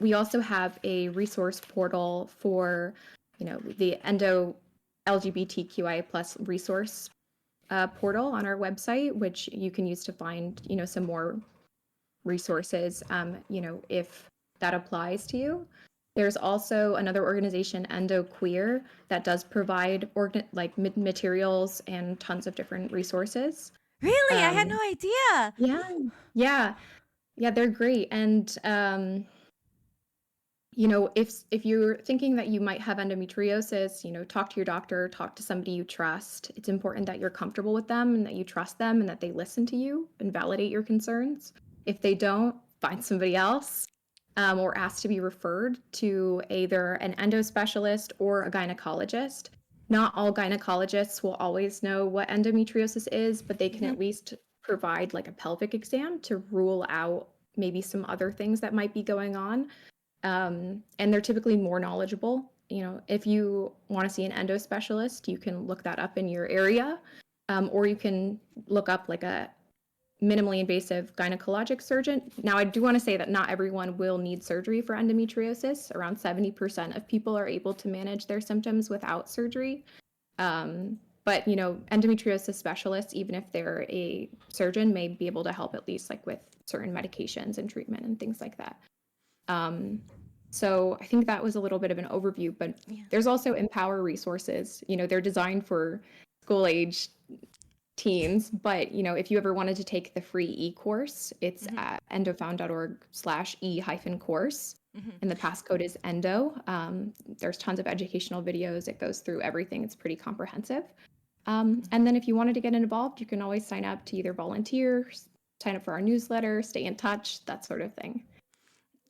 We also have a resource portal for the Endo LGBTQI+ resource portal on our website, which you can use to find, some more resources, if that applies to you. There's also another organization, Endo Queer, that does provide materials and tons of different resources. Really? I had no idea. Yeah, they're great. And if you're thinking that you might have endometriosis, talk to your doctor, talk to somebody you trust. It's important that you're comfortable with them and that you trust them and that they listen to you and validate your concerns. If they don't, find somebody else, or ask to be referred to either an endo specialist or a gynecologist. Not all gynecologists will always know what endometriosis is, but they can at least provide like a pelvic exam to rule out maybe some other things that might be going on. And they're typically more knowledgeable. If you want to see an endo specialist, you can look that up in your area, or you can look up like a minimally invasive gynecologic surgeon. Now, I do want to say that not everyone will need surgery for endometriosis. Around 70% of people are able to manage their symptoms without surgery. But endometriosis specialists, even if they're a surgeon, may be able to help at least like with certain medications and treatment and things like that. So I think that was a little bit of an overview, but there's also Empower resources. They're designed for school age teens, but if you ever wanted to take the free e-course, it's at endofound.org/e-course. And the passcode is ENDO. There's tons of educational videos. It goes through everything. It's pretty comprehensive. And then if you wanted to get involved, you can always sign up to either volunteer, sign up for our newsletter, stay in touch, that sort of thing.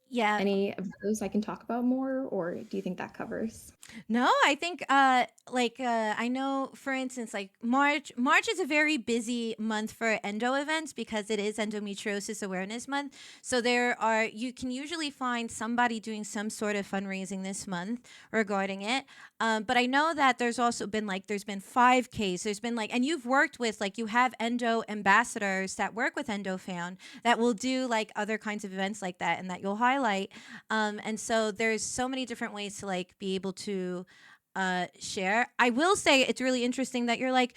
Yeah. Any of those I can talk about more, or do you think that covers? No, I think I know, for instance, like March is a very busy month for endo events because it is Endometriosis Awareness Month. So you can usually find somebody doing some sort of fundraising this month regarding it. But I know that there's also been there's been 5Ks. There's been and you've worked with you have endo ambassadors that work with EndoFound that will do other kinds of events like that and that you'll highlight. And so there's so many different ways to be able to share. I will say it's really interesting that you're I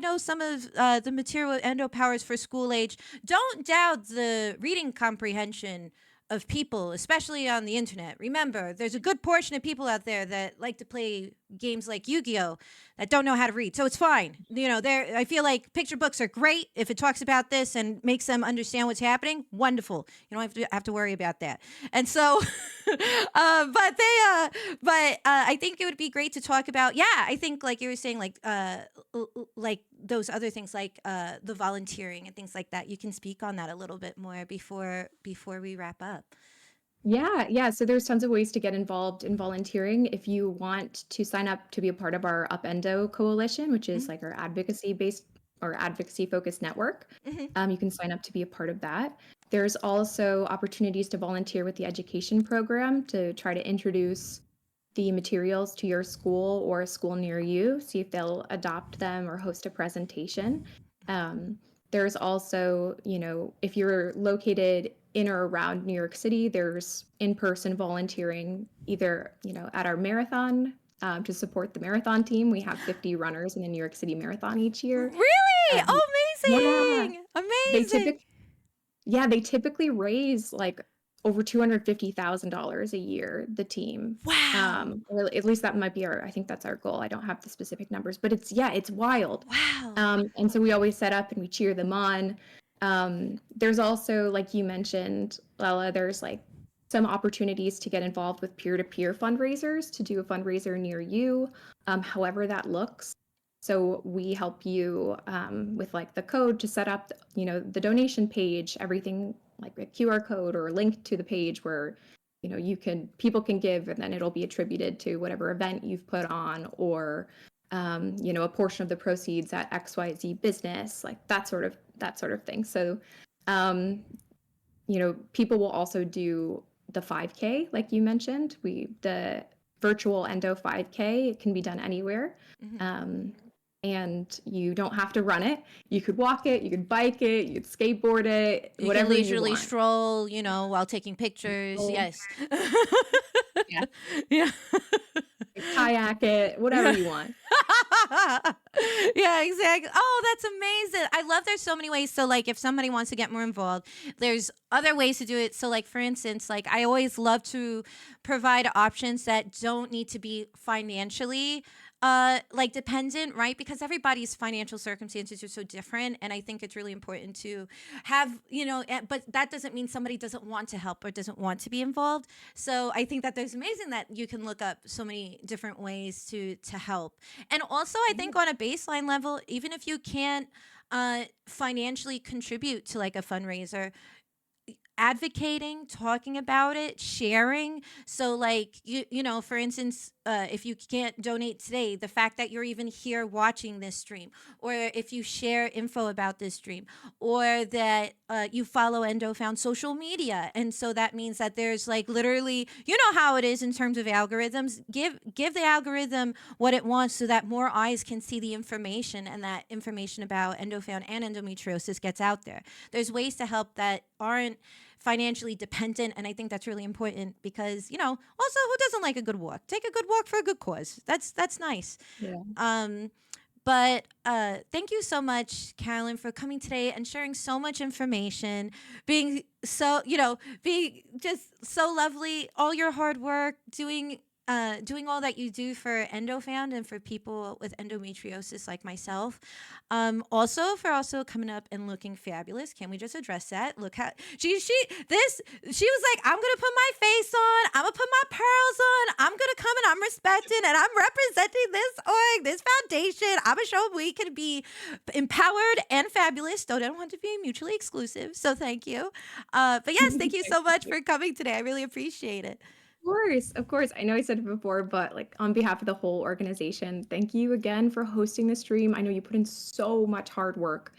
know some of the material endo powers for school age. Don't doubt the reading comprehension of people, especially on the internet. Remember, there's a good portion of people out there that like to play games like Yu-Gi-Oh! That don't know how to read. So it's fine. I feel like picture books are great if it talks about this and makes them understand what's happening. Wonderful. You don't have to worry about that. And so, but I think it would be great to talk about. Yeah, I think like you were saying, like those other things, like the volunteering and things like that. You can speak on that a little bit more before we wrap up. Yeah. So there's tons of ways to get involved in volunteering. If you want to sign up to be a part of our Up Endo Coalition, which is like our advocacy-focused network, you can sign up to be a part of that. There's also opportunities to volunteer with the education program to try to introduce the materials to your school or a school near you, see if they'll adopt them or host a presentation. There's also, if you're located in or around New York City, there's in-person volunteering either, at our marathon to support the marathon team. We have 50 runners in the New York City Marathon each year. Really? Amazing! Amazing! They typically raise over $250,000 a year, the team. Wow. Or at least that might be I think that's our goal. I don't have the specific numbers, but it's wild. Wow. And so we always set up and we cheer them on. There's also, like you mentioned, Lala, there's some opportunities to get involved with peer-to-peer fundraisers, to do a fundraiser near you, however that looks. So we help you with the code to set up, the donation page, everything like a QR code or a link to the page where, people can give, and then it'll be attributed to whatever event you've put on, or, a portion of the proceeds at XYZ business, that sort of thing. So, people will also do the 5K, like you mentioned. The virtual Endo 5K, it can be done anywhere. And you don't have to run it. You could walk it, you could bike it, you could skateboard it, whatever you want. You can leisurely stroll, while taking pictures. Yes. Yeah. Kayak it, whatever you want. Yeah, exactly. Oh, that's amazing. I love there's so many ways. So if somebody wants to get more involved, there's other ways to do it. So for instance, I always love to provide options that don't need to be financially like dependent, right? Because everybody's financial circumstances are so different, and I think it's really important to have, but that doesn't mean somebody doesn't want to help or doesn't want to be involved. So I think that there's amazing that you can look up so many different ways to help. And also, I think on a baseline level, even if you can't financially contribute to like a fundraiser, advocating, talking about it, sharing. So like for instance, if you can't donate today, the fact that you're even here watching this stream, or if you share info about this stream, or that you follow EndoFound social media, and so that means that there's like literally, how it is in terms of algorithms. Give the algorithm what it wants so that more eyes can see the information, and that information about EndoFound and endometriosis gets out there. There's ways to help that aren't financially dependent, and I think that's really important because also, who doesn't like a good walk? Take a good walk for a good cause. That's nice. Yeah. But thank you so much, Carolyn, for coming today and sharing so much information, being so being just so lovely, all your hard work, doing all that you do for EndoFound and for people with endometriosis like myself. Also coming up and looking fabulous. Can we just address that? Look how she was like, I'm gonna put my face on, I'm gonna put my pearls on, I'm gonna come and I'm respecting and I'm representing this org, this foundation. I'm gonna show we can be empowered and fabulous. Though I don't want to be mutually exclusive. So thank you. But yes, thank you so much for coming today. I really appreciate it. Of course. I know I said it before, but like on behalf of the whole organization, thank you again for hosting the stream. I know you put in so much hard work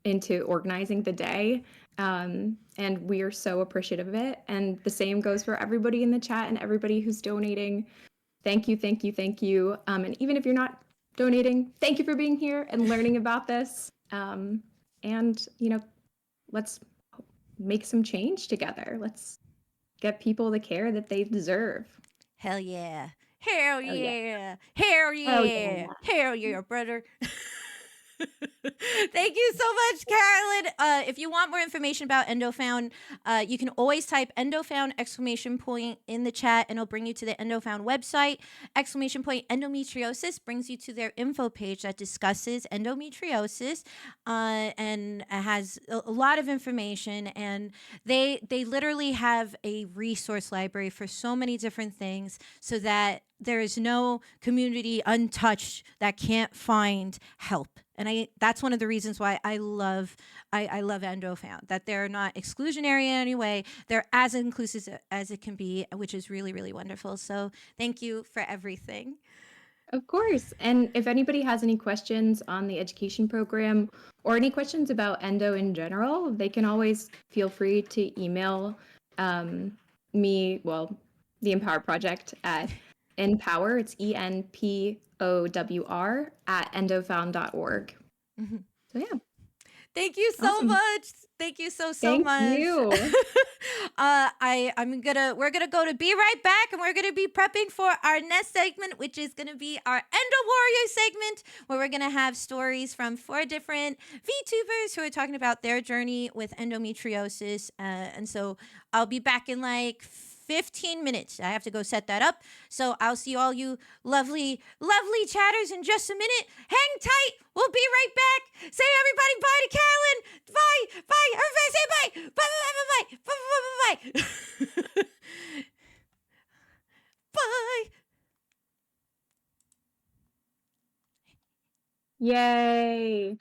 into organizing the day, and we are so appreciative of it. And the same goes for everybody in the chat and everybody who's donating. Thank you, thank you, thank you. And even if you're not donating, thank you for being here and learning about this. And let's make some change together. Let's get people the care that they deserve. Hell yeah. Hell Oh yeah. yeah. Hell Oh yeah. yeah. Hell yeah, brother. Thank you so much, Carolyn. If you want more information about EndoFound, you can always type EndoFound exclamation point in the chat and it'll bring you to the EndoFound website. Exclamation point endometriosis brings you to their info page that discusses endometriosis and has a lot of information. And they literally have a resource library for so many different things so that there is no community untouched that can't find help. And that's one of the reasons why I love EndoFound, that they're not exclusionary in any way. They're as inclusive as it can be, which is really, really wonderful. So thank you for everything. Of course. And if anybody has any questions on the education program or any questions about endo in general, they can always feel free to email me, the Empower Project at Empower, it's ENPOWR at endofound.org. Mm-hmm. So yeah. Thank you so much. Thank you so Thank much. You. We're gonna go to be right back, and we're gonna be prepping for our next segment, which is gonna be our Endo Warrior segment, where we're gonna have stories from 4 different VTubers who are talking about their journey with endometriosis. And so I'll be back in like 15 minutes. I have to go set that up. So I'll see all you lovely, lovely chatters in just a minute. Hang tight. We'll be right back. Say everybody bye to Carolyn. Bye. Bye. Everybody say bye. Bye, bye, bye, bye, bye. Bye, bye, bye, bye. Bye. Yay.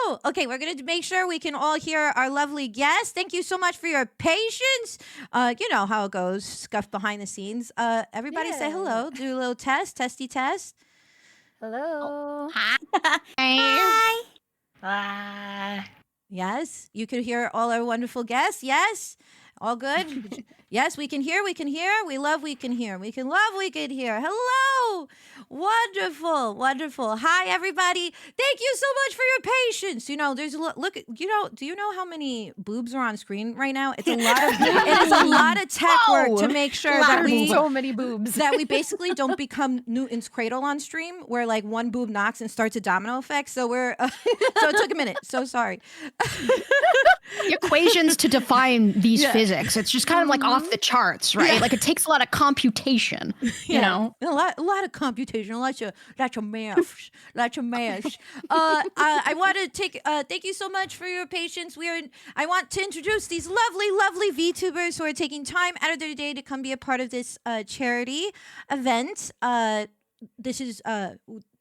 Woo! Okay, we're going to make sure we can all hear our lovely guests. Thank you so much for your patience. You know how it goes, scuff behind the scenes. Everybody say hello. Do a little testy test. Hello. Hi. Yes, you could hear all our wonderful guests. Yes, all good. Yes, we can hear. We can hear. We love. We can hear. We can love. We can hear. Hello, wonderful, wonderful. Hi, everybody. Thank you so much for your patience. You know, there's a look. You know, do you know how many boobs are on screen right now? It's a lot of. It is a lot of tech work to make sure that we so many boobs. that we basically don't become Newton's cradle on stream, where like one boob knocks and starts a domino effect. So we're so it took a minute. So sorry. The equations to define these physics. It's just kind of like off the charts, right? Yeah. Like it takes a lot of computation, you know? A lot of computation, lots of math, lots of math. I want to take thank you so much for your patience. I want to introduce these lovely VTubers who are taking time out of their day to come be a part of this charity event. This is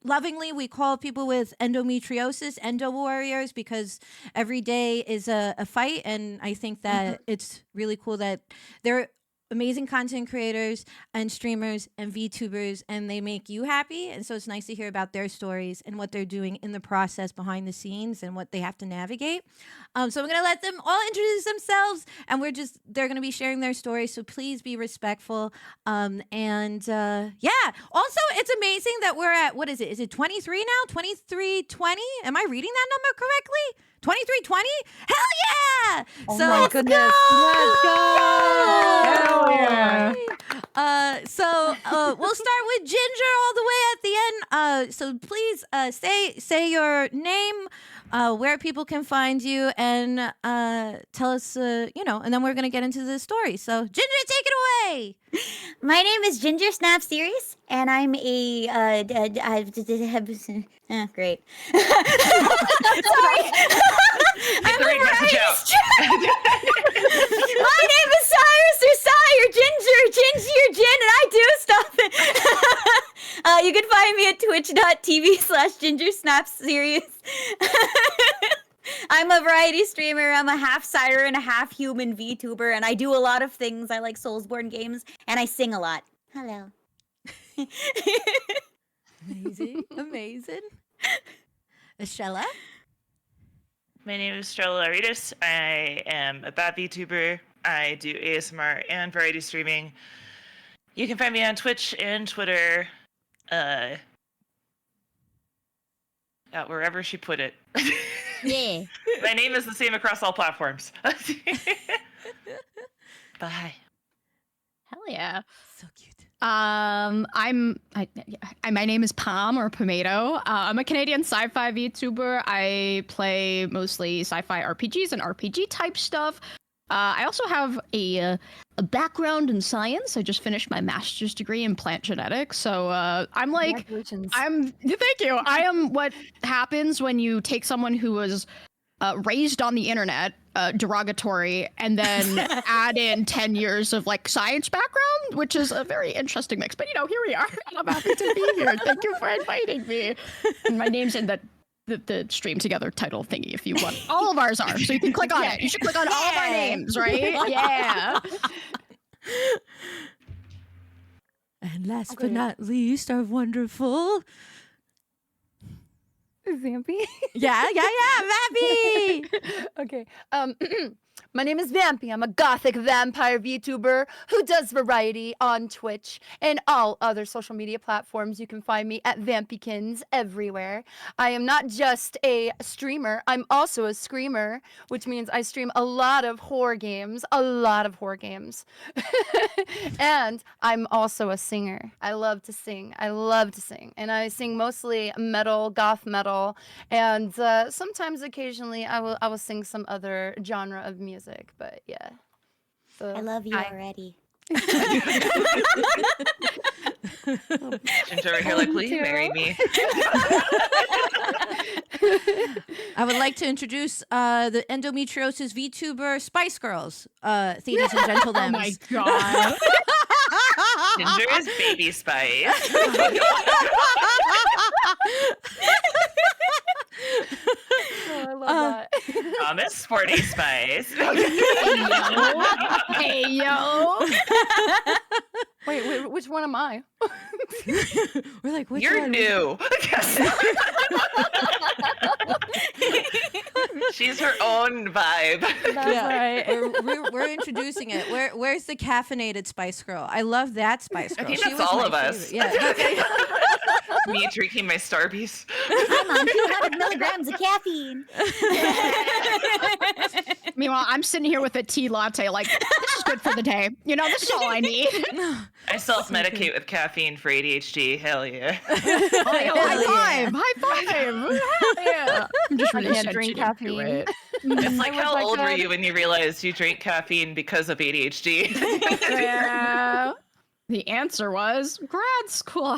lovingly, we call people with endometriosis endo warriors, because every day is a fight, and I think that it's really cool that they're amazing content creators and streamers and VTubers, and they make you happy. And so it's nice to hear about their stories and what they're doing in the process behind the scenes and what they have to navigate. So I'm going to let them all introduce themselves, and they're going to be sharing their stories. So please be respectful. Also, it's amazing that we're at, what is it? Is it 23 now? 2320? Am I reading that number correctly? 2320? Hell yeah! Oh so my goodness. Let's go. Hell yeah. We'll start with Ginger all the way at the end. So please say your name, where people can find you, and tell us, and then we're going to get into the story. So Ginger, take it away. My name is Ginger Snap Series, and I'm a great. Sorry. I'm a variety My name is Cyrus or Sire Ginger or Gin, and I do stuff. You can find me at twitch.tv/GingerSnapSeries. I'm a variety streamer. I'm a half siren and a half human VTuber, and I do a lot of things. I like Soulsborne games, and I sing a lot. Hello. Amazing. Estrella? My name is Estrella Laritas. I am a bad VTuber. I do ASMR and variety streaming. You can find me on Twitch and Twitter. At wherever she put it. Yeah. My name is the same across all platforms. Bye. Hell yeah. So cute. My name is Pom or Pomato. I'm a Canadian sci-fi VTuber. I play mostly sci-fi RPGs and RPG type stuff. I also have a background in science. I just finished my master's degree in plant genetics. So I'm like, Congratulations. thank you. I am what happens when you take someone who was raised on the internet, derogatory, and then add in 10 years of like science background, which is a very interesting mix. But here we are. I'm happy to be here. Thank you for inviting me. And my name's in the stream together title thingy if you want. All of ours are, so you can click on it. You should click on all of our names, right? Yeah. And last but not least, our wonderful Vampy. Yeah, I'm happy. Okay. My name is Vampy. I'm a gothic vampire VTuber who does variety on Twitch and all other social media platforms. You can find me at Vampykins everywhere. I am not just a streamer, I'm also a screamer, which means I stream a lot of horror games. And I'm also a singer. I love to sing. And I sing mostly metal, goth metal, and sometimes occasionally I will sing some other genre of music. But yeah. So I love you already. Ginger over here like, will you marry me? I would like to introduce the endometriosis VTuber Spice Girls, ladies and gentlemen. Oh my god. Ginger is Baby Spice. Oh, I love that. Thomas Sporty Spice. Hey yo. Wait, which one am I? We're like, which You're one? new. She's her own vibe. That's right. We're introducing it. Where's the caffeinated Spice Girl? I love that Spice I Girl. think She that's was all my of us. favorite. Yeah. Me drinking my Starbies. I'm on 200 milligrams of caffeine. Meanwhile, I'm sitting here with a tea latte, like, this is good for the day. You know, this is all I need. I self-medicate with caffeine for ADHD. Hell yeah. High five! Hell yeah! I'm just I really can't drink sensitive to caffeine. it. It's like, I wish how I old were could. you when you realized you drank caffeine because of ADHD? Yeah. The answer was grad school.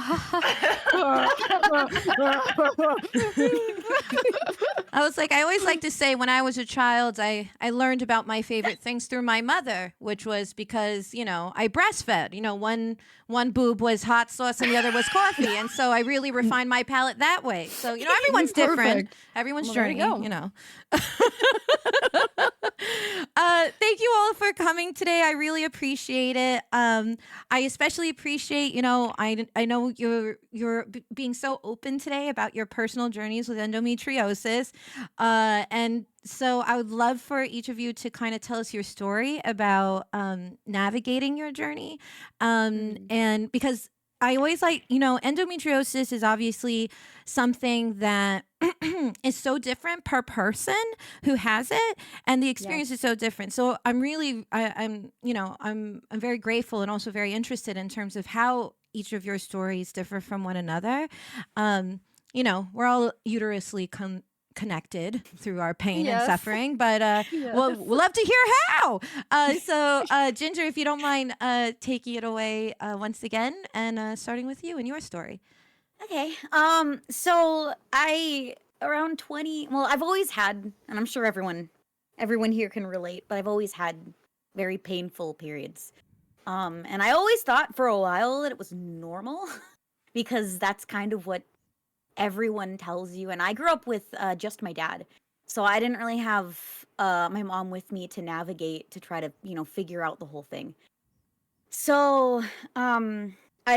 I was like, I always like to say when I was a child, I learned about my favorite things through my mother, which was because, I breastfed. One boob was hot sauce and the other was coffee. And so I really refined my palate that way. So, everyone's different. Perfect. Everyone's Well, there you journey, go. Thank you all for coming today. I really appreciate it. I especially appreciate, I know you're being so open today about your personal journeys with endometriosis. And so I would love for each of you to kind of tell us your story about navigating your journey. And because I always like, endometriosis is obviously something that is so different per person who has it, and the experience is so different. So I'm really, I'm very grateful and also very interested in terms of how each of your stories differ from one another. We're all uterously connected through our pain and Yes. suffering, but we'll love to hear how. So Ginger, if you don't mind taking it away once again, and starting with you and your story. Okay. So I around 20. Well, I've always had, and I'm sure everyone here can relate, but I've always had very painful periods. And I always thought for a while that it was normal because that's kind of what everyone tells you. And I grew up with just my dad, so I didn't really have my mom with me to navigate to try to figure out the whole thing. So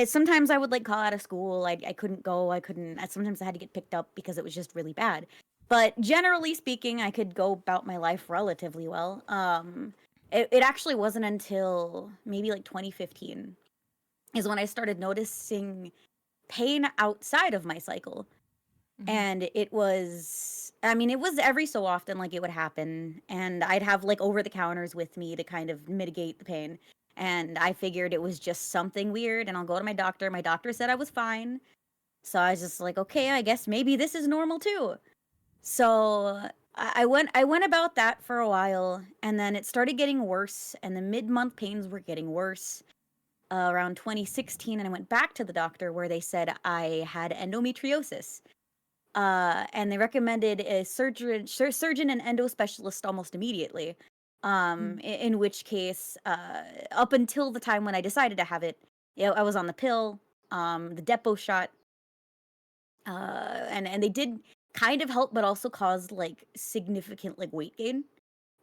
sometimes I would like call out of school. I couldn't go. Sometimes I had to get picked up because it was just really bad. But generally speaking, I could go about my life relatively well. It actually wasn't until maybe like 2015 is when I started noticing pain outside of my cycle. And it was every so often, like, it would happen, and I'd have like over the counters with me to kind of mitigate the pain. And I figured it was just something weird, and I'll go to my doctor. My doctor said I was fine. So I was just like, okay, I guess maybe this is normal too. So I went about that for a while, and then it started getting worse, and the mid-month pains were getting worse around 2016, and I went back to the doctor where they said I had endometriosis. And they recommended a surgeon and endo specialist almost immediately. In which case, up until the time when I decided to have it, I was on the pill, the Depo shot, and they did kind of help, but also caused like significant like weight gain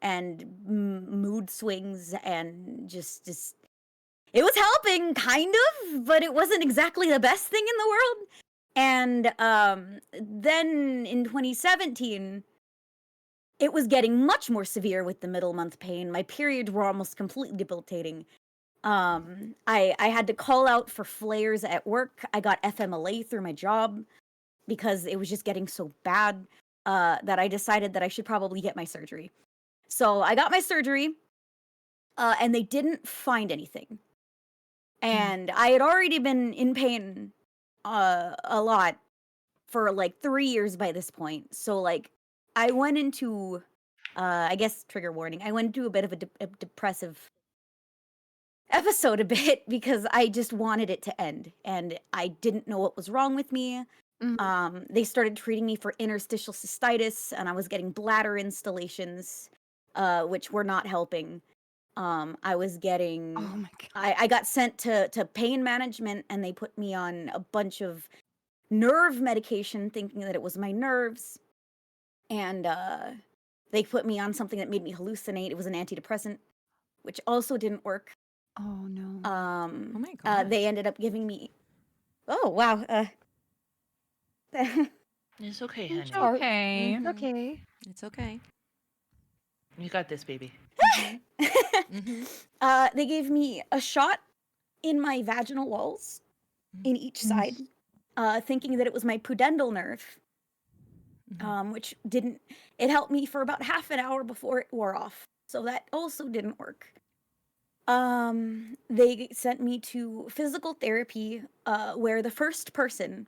and mood swings, and just it was helping kind of, but it wasn't exactly the best thing in the world. And then in 2017, it was getting much more severe with the middle month pain. My periods were almost completely debilitating. I had to call out for flares at work. I got FMLA through my job because it was just getting so bad that I decided that I should probably get my surgery. So I got my surgery, and they didn't find anything. And I had already been in pain a lot for like 3 years by this point. So like I went into I guess trigger warning. I went into a bit of a depressive episode a bit because I just wanted it to end, and I didn't know what was wrong with me. They started treating me for interstitial cystitis, and I was getting bladder installations, which were not helping. I was getting Oh my god. I got sent to pain management, and they put me on a bunch of nerve medication thinking that it was my nerves. and they put me on something that made me hallucinate. It was an antidepressant, which also didn't work. Oh no. Oh my god. They ended up giving me. Oh wow. It's okay, honey. It's okay. It's okay. It's okay. You got this, baby. They gave me a shot in my vaginal walls in each side, thinking that it was my pudendal nerve, which didn't. It helped me for about half an hour before it wore off, so that also didn't work. They sent me to physical therapy, where the first person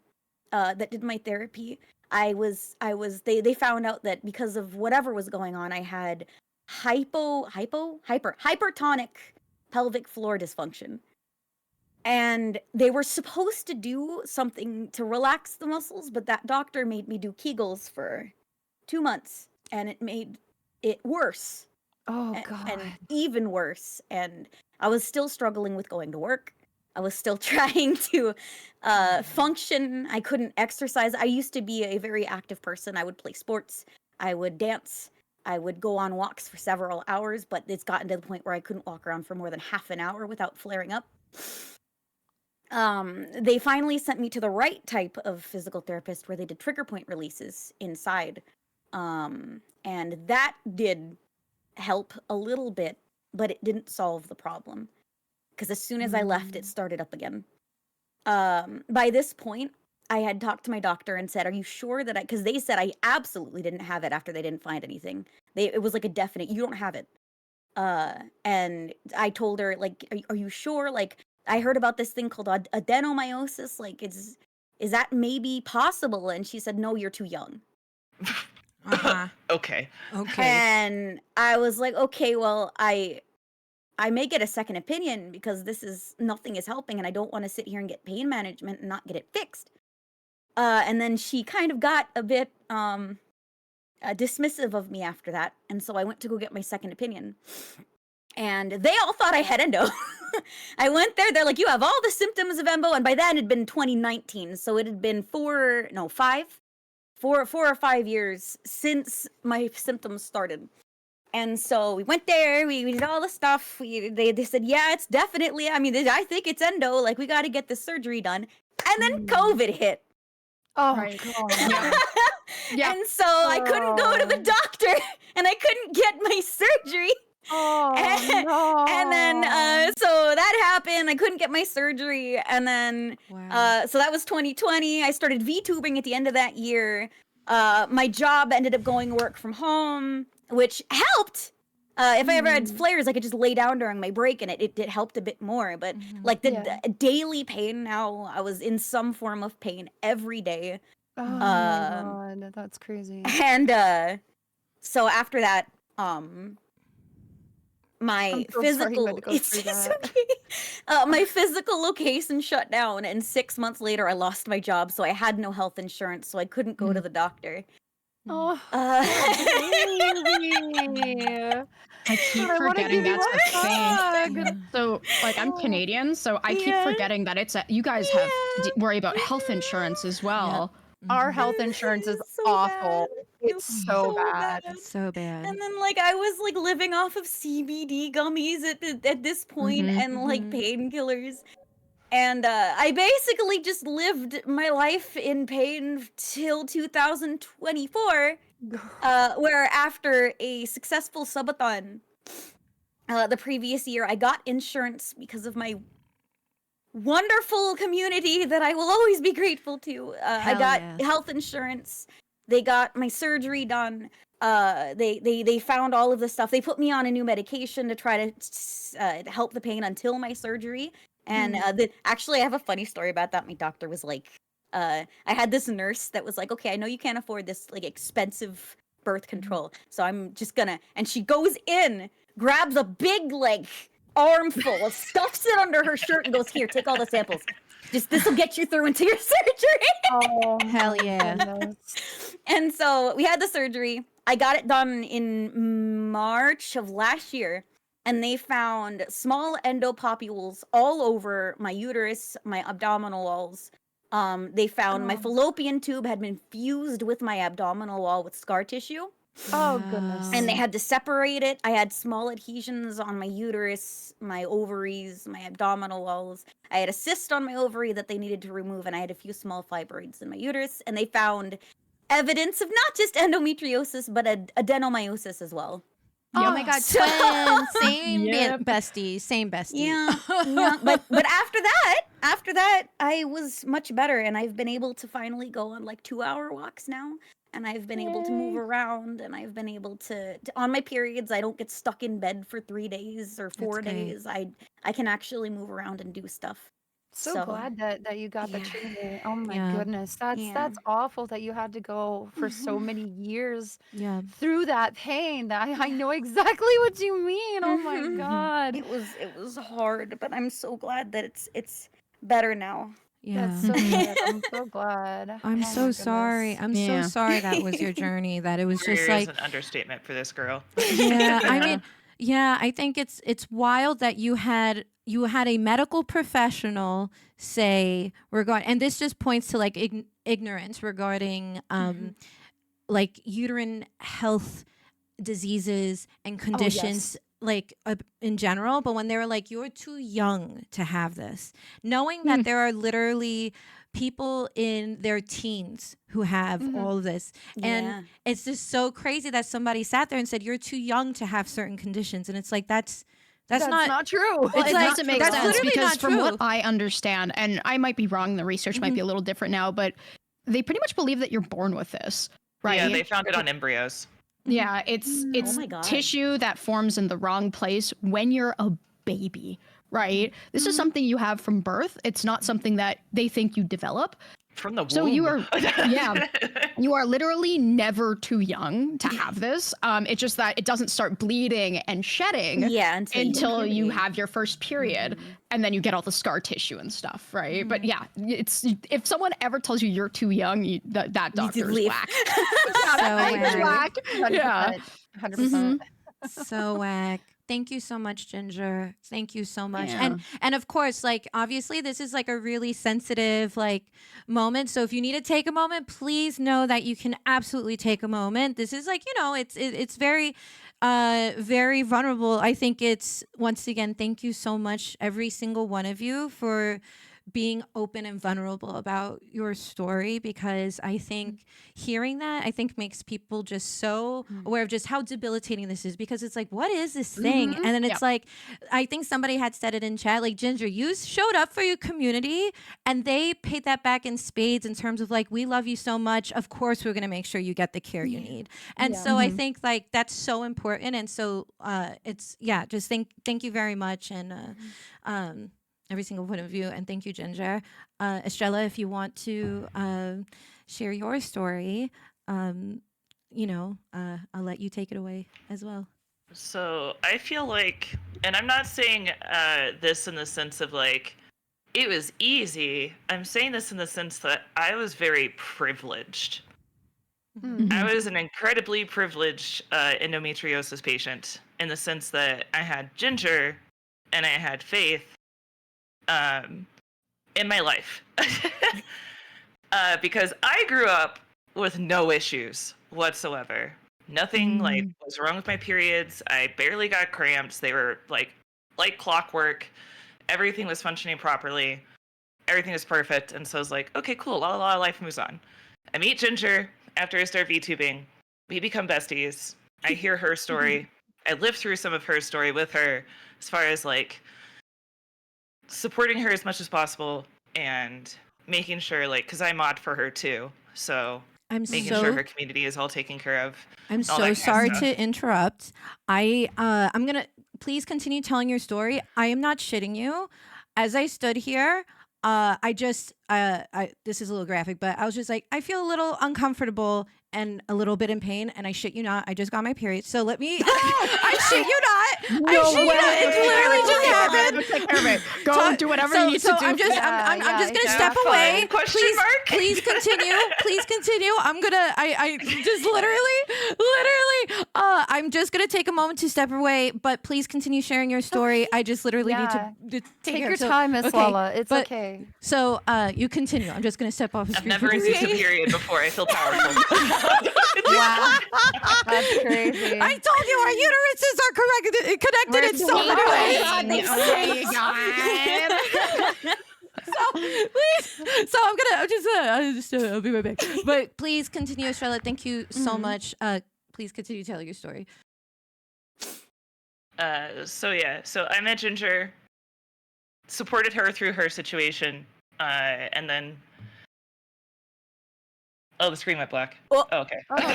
that did my therapy, they found out that because of whatever was going on, I had hypertonic pelvic floor dysfunction. And they were supposed to do something to relax the muscles, but that doctor made me do Kegels for 2 months, and it made it worse. Oh and, god. and even worse. And I was still struggling with going to work. I was still trying to function. I couldn't exercise. I used to be a very active person. I would play sports. I would dance. I would go on walks for several hours, but it's gotten to the point where I couldn't walk around for more than half an hour without flaring up. They finally sent me to the right type of physical therapist where they did trigger point releases inside. And that did help a little bit, but it didn't solve the problem. Because as soon as I left, it started up again. By this point, I had talked to my doctor and said, "Are you sure that because they said I absolutely didn't have it after they didn't find anything. It was like a definite, you don't have it." And I told her, like, are you sure? Like, I heard about this thing called adenomyosis. Like, is that maybe possible? And she said, "No, you're too young." Okay. Okay. And I was like, okay, well, I may get a second opinion because nothing is helping, and I don't want to sit here and get pain management and not get it fixed. And then she kind of got a bit dismissive of me after that, and so I went to go get my second opinion. And they all thought I had endo. I went there, they're like, "You have all the symptoms of endo," and by then it'd been 2019, so it had been 4 or 5 years since my symptoms started. And so we went there, we did all the stuff. They said, "Yeah, it's definitely, I mean, I think it's endo, like, we got to get this surgery done." And then COVID hit. Oh Right. god. Yeah. And so I couldn't go to the doctor, and I couldn't get my surgery. Oh no. And then so that happened. I couldn't get my surgery, and then Wow. so that was 2020. I started VTubing at the end of that year. My job ended up going work from home, which helped. If I ever had flares, I could just lay down during my break, and it helped a bit more. But like the daily pain, now I was in some form of pain every day. Oh my god, that's crazy. And so after that, my I'm so sorry you physical had to go it's through just that. okay. My physical location shut down, and 6 months later I lost my job, so I had no health insurance, so I couldn't go to the doctor. Oh, baby. I keep I wanna forgetting give you that's a a thing. hug. So, like, I'm Canadian, so I keep Yeah. forgetting that you guys have to worry about health insurance as well. Our health insurance is so awful. bad. It's so bad. So bad. And then like I was like living off of CBD gummies at this point, and like painkillers. And I basically just lived my life in pain till 2024, where after a successful subathon the previous year, I got insurance because of my wonderful community that I will always be grateful to. I Hell got yes. health insurance. They got my surgery done. They found all of the stuff. They put me on a new medication to try to help the pain until my surgery. And actually, I have a funny story about that. My doctor was like, I had this nurse that was like, "Okay, I know you can't afford this like expensive birth control, so I'm just gonna." And she goes in, grabs a big like armful, stuffs it under her shirt, and goes, "Here, take all the samples. Just this will get you through into your surgery." Oh, Hell yeah. goodness. And so we had the surgery. I got it done in March of last year, and they found small endopapules all over my uterus, my abdominal walls, They found my fallopian tube had been fused with my abdominal wall with scar tissue. Oh goodness. And they had to separate it. I had small adhesions on my uterus, my ovaries, my abdominal walls. I had a cyst on my ovary that they needed to remove, and I had a few small fibroids in my uterus. And they found evidence of not just endometriosis, but adenomyosis as well. Oh my God, So- twins, same Yep. bestie, same bestie. Yeah, yeah. But after that, I was much better, and I've been able to finally go on like 2-hour walks now. And I've been able to move around, and I've been able to on my periods, I don't get stuck in bed for 3 days or 4 great. days. I can actually move around and do stuff. So glad that you got the yeah. treatment. Oh my Yeah. goodness. That's Yeah. awful that you had to go for so many years Yeah. through that pain. That I know exactly what you mean. Oh my Mhm. god. It was hard, but I'm so glad that it's better now. Yeah. That's so good. I'm so glad. I'm Oh so my sorry. goodness. I'm Yeah. so sorry that was your journey. That it was just Career like is an understatement for this girl. yeah, I mean, yeah, I think it's wild that you had a medical professional say regard, and this just points to like ignorance regarding like uterine health diseases and conditions like in general, but when they were like, you're too young to have this, knowing that there are literally people in their teens who have all of this, and Yeah. it's just so crazy that somebody sat there and said you're too young to have certain conditions, and it's like that's not true. Well, It's it like, doesn't make that's sense literally because not from what true. I understand, and I might be wrong, the research might be a little different now, but they pretty much believe that you're born with this, right? Yeah, they found it on embryos. Yeah, it's my God. tissue that forms in the wrong place when you're a baby, right? This is something you have from birth. It's not something that they think you develop. From the womb. So you are, yeah, you are literally never too young to have this. It's just that it doesn't start bleeding and shedding Yeah, until you puberty. have your first period, and then you get all the scar tissue and stuff, right? But yeah, it's if someone ever tells you you're too young, that doctor's leave. whack. So Doctor's whack. whack. Yeah. 100%. So whack. Thank you so much, Ginger. Thank you so much. Yeah. And of course, like obviously this is like a really sensitive like moment. So if you need to take a moment, please know that you can absolutely take a moment. This is like, it's very very vulnerable. I think it's once again, thank you so much, every single one of you, for being open and vulnerable about your story, because I think hearing that, I think makes people just so aware of just how debilitating this is, because it's like, what is this thing? And then it's like, I think somebody had said it in chat, like, Ginger, you showed up for your community and they paid that back in spades in terms of like, we love you so much. Of course, we're going to make sure you get the care you need. And so I think like that's so important. And so it's, just thank you very much. And, every single point of view, and thank you, Ginger. Estrella, if you want to share your story, I'll let you take it away as well. So I feel like, and I'm not saying this in the sense of like, it was easy. I'm saying this in the sense that I was very privileged. I was an incredibly privileged endometriosis patient in the sense that I had Ginger and I had Faith in my life. Because I grew up with no issues whatsoever. Nothing like was wrong with my periods. I barely got cramps. They were like clockwork. Everything was functioning properly. Everything was perfect. And so I was like, okay, cool. Life moves on. I meet Ginger after I start VTubing. We become besties. I hear her story. I live through some of her story with her, as far as like supporting her as much as possible and making sure, like, because I mod for her too, so I'm making so sure her community is all taken care of. I'm all so that kind of sorry stuff. to interrupt. I'm gonna please continue telling your story. I am not shitting you. As I stood here, this is a little graphic, but I was just like, I feel a little uncomfortable and a little bit in pain, and I shit you not, I just got my period. So let me I shit you not. I shit you not. It literally just happened. Go do whatever you need to do. I'm just gonna step fine. away. Question Please, mark? please continue. Please continue. I'm gonna. I just literally. I'm just gonna take a moment to step away, but please continue sharing your story. I just literally need to Take care your of- so- time, Miss okay, Lala. It's but- okay. So you continue. I'm just gonna step off the I've screen. never for induced a today. period before. I feel powerful. Wow. That's crazy. I told you our uteruses are connected in so many ways. Oh my god. So please, I'll be right back. But please continue, Charlotte. Thank you so much. Please continue telling your story. So I met Ginger, supported her through her situation, and then the screen went black. Oh. Okay. Don't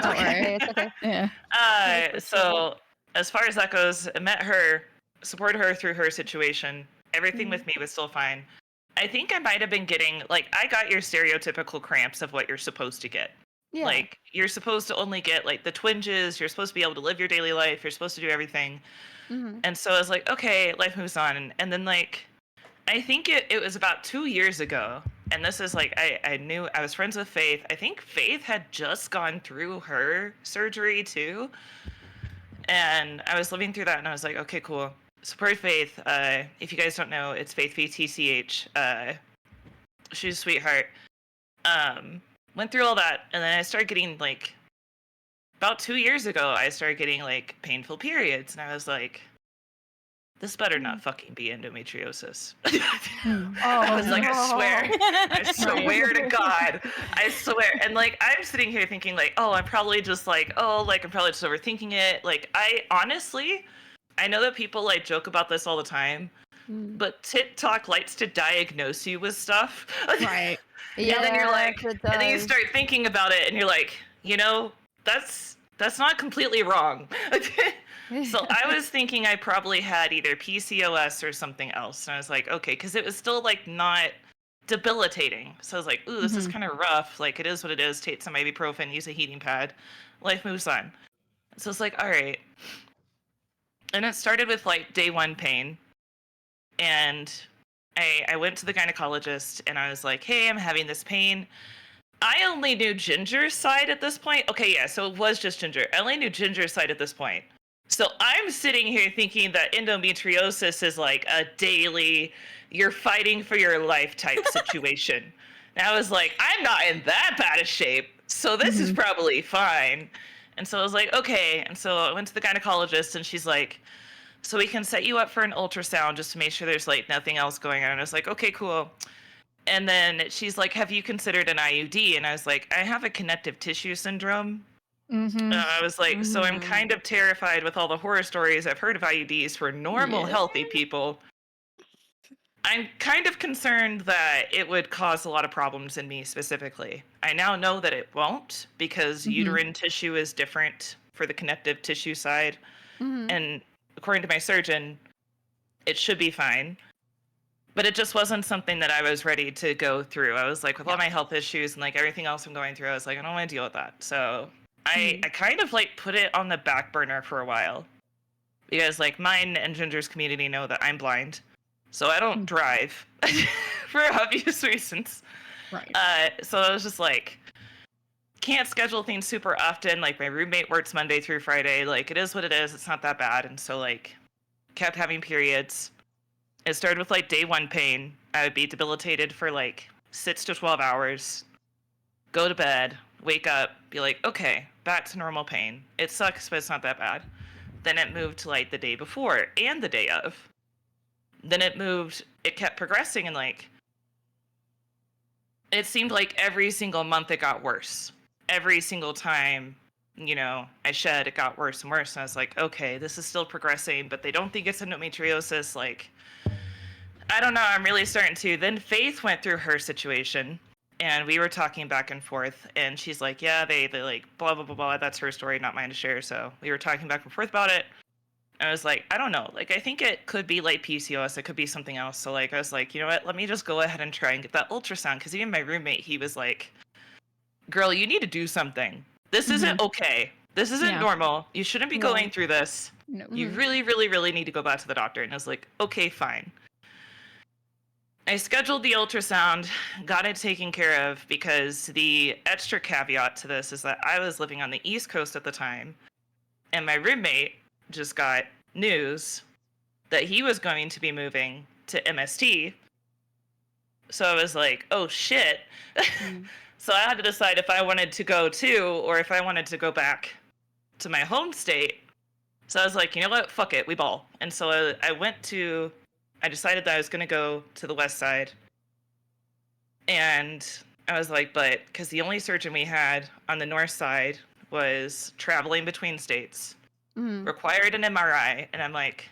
worry. It's okay. Yeah. So as far as that goes, I met her, supported her through her situation. Everything with me was still fine. I think I might have been getting, like, I got your stereotypical cramps of what you're supposed to get. Yeah. Like, you're supposed to only get, like, the twinges. You're supposed to be able to live your daily life. You're supposed to do everything. Mhm. And so I was like, okay, life moves on. And then, like, I think it was about 2 years ago. And this is, like, I knew I was friends with Faith. I think Faith had just gone through her surgery, too. And I was living through that, and I was like, okay, cool. Support Faith. If you guys don't know, it's Faith VTCH. She's a sweetheart. Went through all that, and then I started getting, like, about 2 years ago, I started getting, like, painful periods, and I was like, this better not fucking be endometriosis. I was like, I swear to God, I swear. And, like, I'm sitting here thinking, like, oh, I'm probably just like, I'm probably just overthinking it. Like, I know that people, like, joke about this all the time, but TikTok likes to diagnose you with stuff. Right. And then you're like, Yes, it and then you does. start thinking about it, and you're like, that's not completely wrong. So I was thinking I probably had either PCOS or something else, and I was like, okay, because it was still, like, not debilitating. So I was like, ooh, this is kind of rough. Like, it is what it is. Take some ibuprofen, use a heating pad. Life moves on. So it's like, all right. And it started with, like, day one pain. And I went to the gynecologist, and I was like, hey, I'm having this pain. I only knew Ginger's side at this point. Okay, yeah, so it was just Ginger. I only knew Ginger's side at this point. So I'm sitting here thinking that endometriosis is like a daily, you're fighting for your life type situation. And I was like, I'm not in that bad of shape, so this is probably fine. And so I was like, okay. And so I went to the gynecologist, and she's like, so we can set you up for an ultrasound just to make sure there's, like, nothing else going on. And I was like, okay, cool. And then she's like, have you considered an IUD? And I was like, I have a connective tissue syndrome. I was like, so I'm kind of terrified with all the horror stories I've heard of IUDs for normal, healthy people. I'm kind of concerned that it would cause a lot of problems in me specifically. I now know that it won't, because uterine tissue is different for the connective tissue side. And according to my surgeon, it should be fine. But it just wasn't something that I was ready to go through. I was like, with all my health issues and, like, everything else I'm going through, I was like, I don't want to deal with that. So I kind of, like, put it on the back burner for a while, because, like, mine and Ginger's community know that I'm blind, so I don't drive for obvious reasons. Right. So I was just like, can't schedule things super often. Like, my roommate works Monday through Friday. Like, it is what it is. It's not that bad. And so, like, kept having periods. It started with, like, day one pain. I would be debilitated for, like, 6 to 12 hours, go to bed, wake up, be like, okay, back to normal pain. It sucks, but it's not that bad. Then it moved to, like, the day before and the day of. Then it kept progressing, and, like, it seemed like every single month it got worse. Every single time, I shed, it got worse and worse. And I was like, okay, this is still progressing, but they don't think it's endometriosis. Like, I don't know. I'm really starting to. Then Faith went through her situation, and we were talking back and forth, and she's like, yeah, they like, blah, blah, blah, blah. That's her story, not mine to share. So we were talking back and forth about it. I was like, I don't know. Like, I think it could be, like, PCOS. It could be something else. So, like, I was like, you know what? Let me just go ahead and try and get that ultrasound. Because even my roommate, he was like, girl, you need to do something. This isn't okay. This isn't normal. You shouldn't be going through this. No. You really, really, really need to go back to the doctor. And I was like, okay, fine. I scheduled the ultrasound, got it taken care of, because the extra caveat to this is that I was living on the East Coast at the time. And my roommate just got news that he was going to be moving to MST. So I was like, oh shit. So I had to decide if I wanted to go too, or if I wanted to go back to my home state. So I was like, you know what? Fuck it. We ball. And so I decided that I was going to go to the west side. And I was like, but because the only surgeon we had on the north side was traveling between states, required an MRI. And I'm like,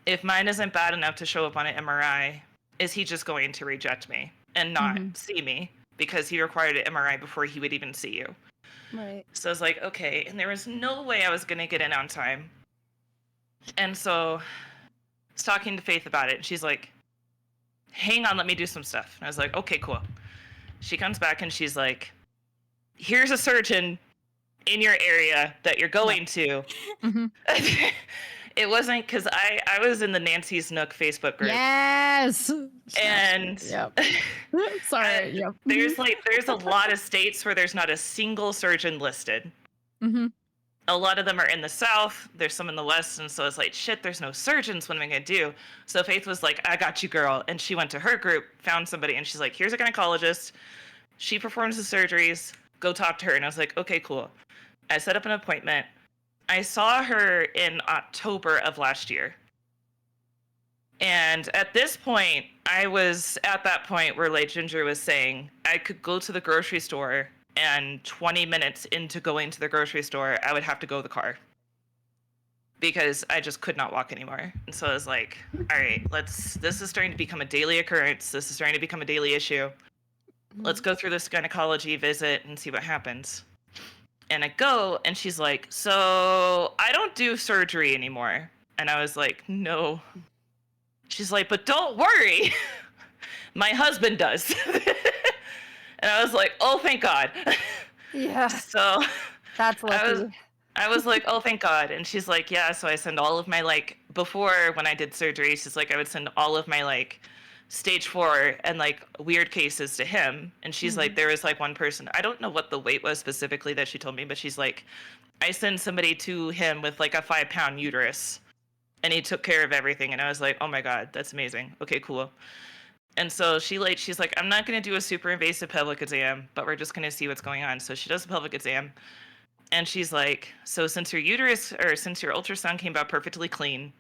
if mine isn't bad enough to show up on an MRI, is he just going to reject me and not see me because he required an MRI before he would even see you? Right. So I was like, okay. And there was no way I was going to get in on time. And so I was talking to Faith about it. And she's like, hang on, let me do some stuff. And I was like, okay, cool. She comes back and she's like, here's a surgeon in your area that you're going to. It wasn't because I was in the Nancy's Nook Facebook group. Yes. And Sorry. Yep. there's a lot of states where there's not a single surgeon listed. A lot of them are in the south, there's some in the west, and so it's like, shit, there's no surgeons, what am I gonna do? So Faith was like, I got you, girl. And she went to her group, found somebody, and she's like, here's a gynecologist. She performs the surgeries, go talk to her. And I was like, okay, cool. I set up an appointment. I saw her in October of last year. And at this point, I was at that point where like Ginger was saying, I could go to the grocery store, and 20 minutes into going to the grocery store, I would have to go the car because I just could not walk anymore. And so I was like, all right, this is starting to become a daily occurrence. This is starting to become a daily issue. Let's go through this gynecology visit and see what happens. And I go, and she's like, so I don't do surgery anymore. And I was like, no. She's like, but don't worry. My husband does. And I was like, oh, thank God. Yeah. So That's lucky. I was like, oh, thank God. And she's like, yeah. So I send all of my, like, before when I did surgery, she's like, I would send all of my, like, stage 4 and, like, weird cases to him. And she's like, there was, like, one person, I don't know what the weight was specifically that she told me, but she's like, I send somebody to him with, like, a 5-pound uterus. And he took care of everything. And I was like, oh, my God, that's amazing. Okay, cool. And so she's like, I'm not going to do a super invasive pelvic exam, but we're just going to see what's going on. So she does the pelvic exam. And she's like, so since your ultrasound came out perfectly clean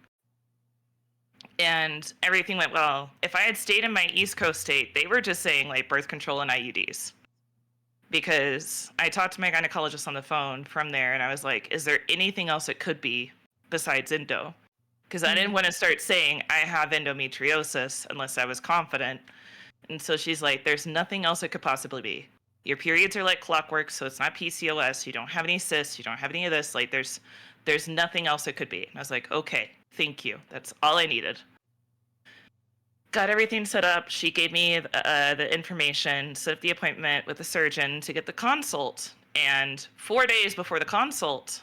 and everything went well, if I had stayed in my East Coast state, they were just saying like birth control and IUDs. Because I talked to my gynecologist on the phone from there, and I was like, is there anything else it could be besides endo? Because I didn't want to start saying I have endometriosis unless I was confident. And so she's like, there's nothing else it could possibly be. Your periods are like clockwork, so it's not PCOS. You don't have any cysts. You don't have any of this. Like, there's nothing else it could be. And I was like, okay, thank you. That's all I needed. Got everything set up. She gave me the information, set up the appointment with the surgeon to get the consult. And 4 days before the consult,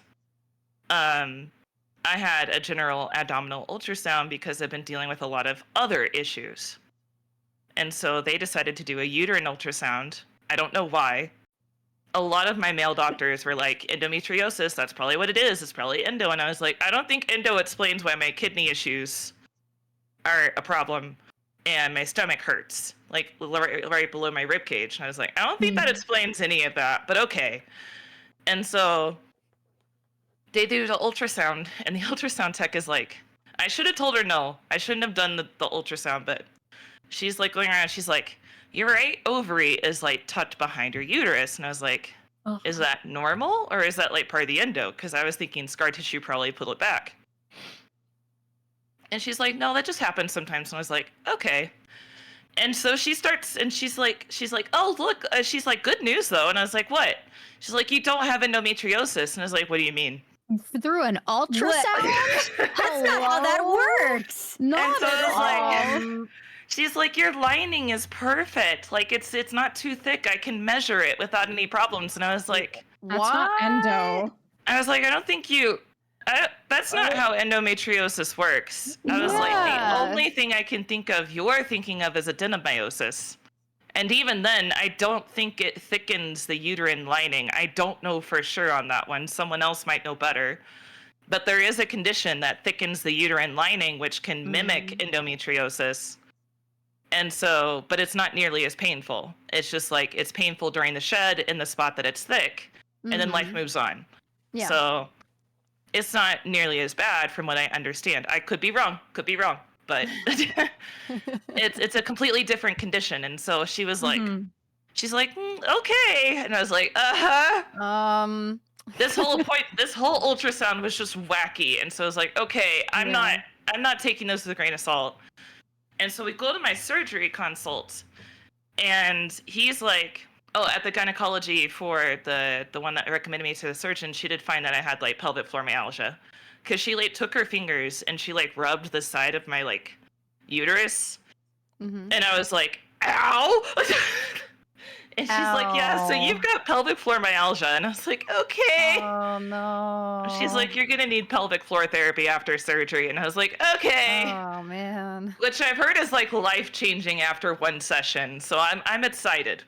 I had a general abdominal ultrasound because I've been dealing with a lot of other issues. And so they decided to do a uterine ultrasound. I don't know why. A lot of my male doctors were like, endometriosis, that's probably what it is. It's probably endo. And I was like, I don't think endo explains why my kidney issues are a problem and my stomach hurts, like right below my rib cage. And I was like, I don't think that explains any of that, but okay. And so they do the ultrasound, and the ultrasound tech is like, I should have told her no. I shouldn't have done the ultrasound, but she's like going around, she's like, your right ovary is like tucked behind your uterus. And I was like, is that normal? Or is that like part of the endo? Because I was thinking scar tissue probably pulled it back. And she's like, no, that just happens sometimes. And I was like, okay. And so she starts, and she's like, oh, look, she's like, good news though. And I was like, what? She's like, you don't have endometriosis. And I was like, what do you mean? Through an ultrasound? That's not how that works. Not so at all. like, she's like, your lining is perfect. Like, it's not too thick. I can measure it without any problems. And I was like, That's not endo. I was like, I don't think that's not how endometriosis works. I was like, the only thing I can think of you're thinking of is adenomyosis. And even then, I don't think it thickens the uterine lining. I don't know for sure on that one. Someone else might know better. But there is a condition that thickens the uterine lining, which can mimic endometriosis. And so, but it's not nearly as painful. It's just like it's painful during the shed in the spot that it's thick, and then life moves on. Yeah. So it's not nearly as bad from what I understand. I could be wrong, but it's a completely different condition. And so she was like, she's like, okay. And I was like, uh-huh. This whole ultrasound was just wacky. And so I was like, okay, I'm not taking this with a grain of salt. And so we go to my surgery consult, and he's like, oh, at the gynecology for the one that recommended me to the surgeon, she did find that I had like pelvic floor myalgia, because she like took her fingers and she like rubbed the side of my like uterus, and I was like, ow. And she's like, yeah, so you've got pelvic floor myalgia. And I was like, okay. Oh, no. She's like, you're going to need pelvic floor therapy after surgery. And I was like, okay. Oh, man. Which I've heard is like life-changing after one session. So I'm excited.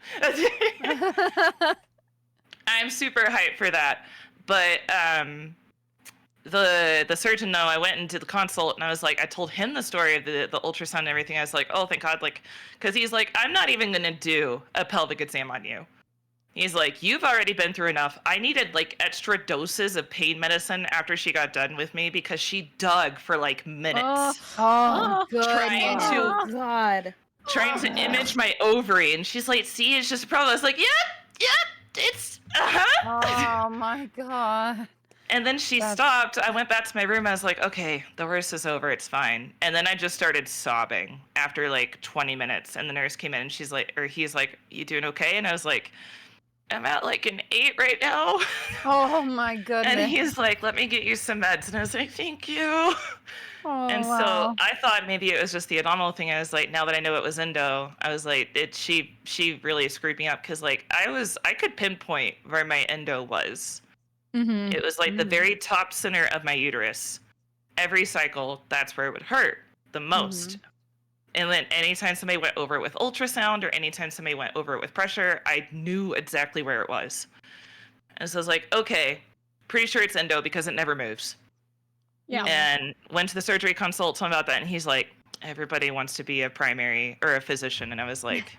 I'm super hyped for that. But the surgeon, though, I went into the consult and I was like, I told him the story of the ultrasound and everything. I was like, oh, thank God. Like, because he's like, I'm not even going to do a pelvic exam on you. He's like, you've already been through enough. I needed like extra doses of pain medicine after she got done with me, because she dug for like minutes. Good. Trying to image my ovary. And she's like, see, it's just a problem. I was like, yep, it's, Oh, my God. And then she stopped. I went back to my room. I was like, okay, the worst is over. It's fine. And then I just started sobbing after like 20 minutes. And the nurse came in and he's like, you doing okay? And I was like, I'm at like an 8 right now. Oh, my goodness. And he's like, let me get you some meds. And I was like, thank you. And so I thought maybe it was just the abdominal thing. I was like, now that I know it was endo, I was like, she really screwed me up, because like I could pinpoint where my endo was. It was like the very top center of my uterus. Every cycle, that's where it would hurt the most. And then anytime somebody went over it with ultrasound, or anytime somebody went over it with pressure, I knew exactly where it was. And so I was like, okay, pretty sure it's endo because it never moves. Yeah. And went to the surgery consult, told him about that, and he's like, everybody wants to be a primary or a physician. And I was like,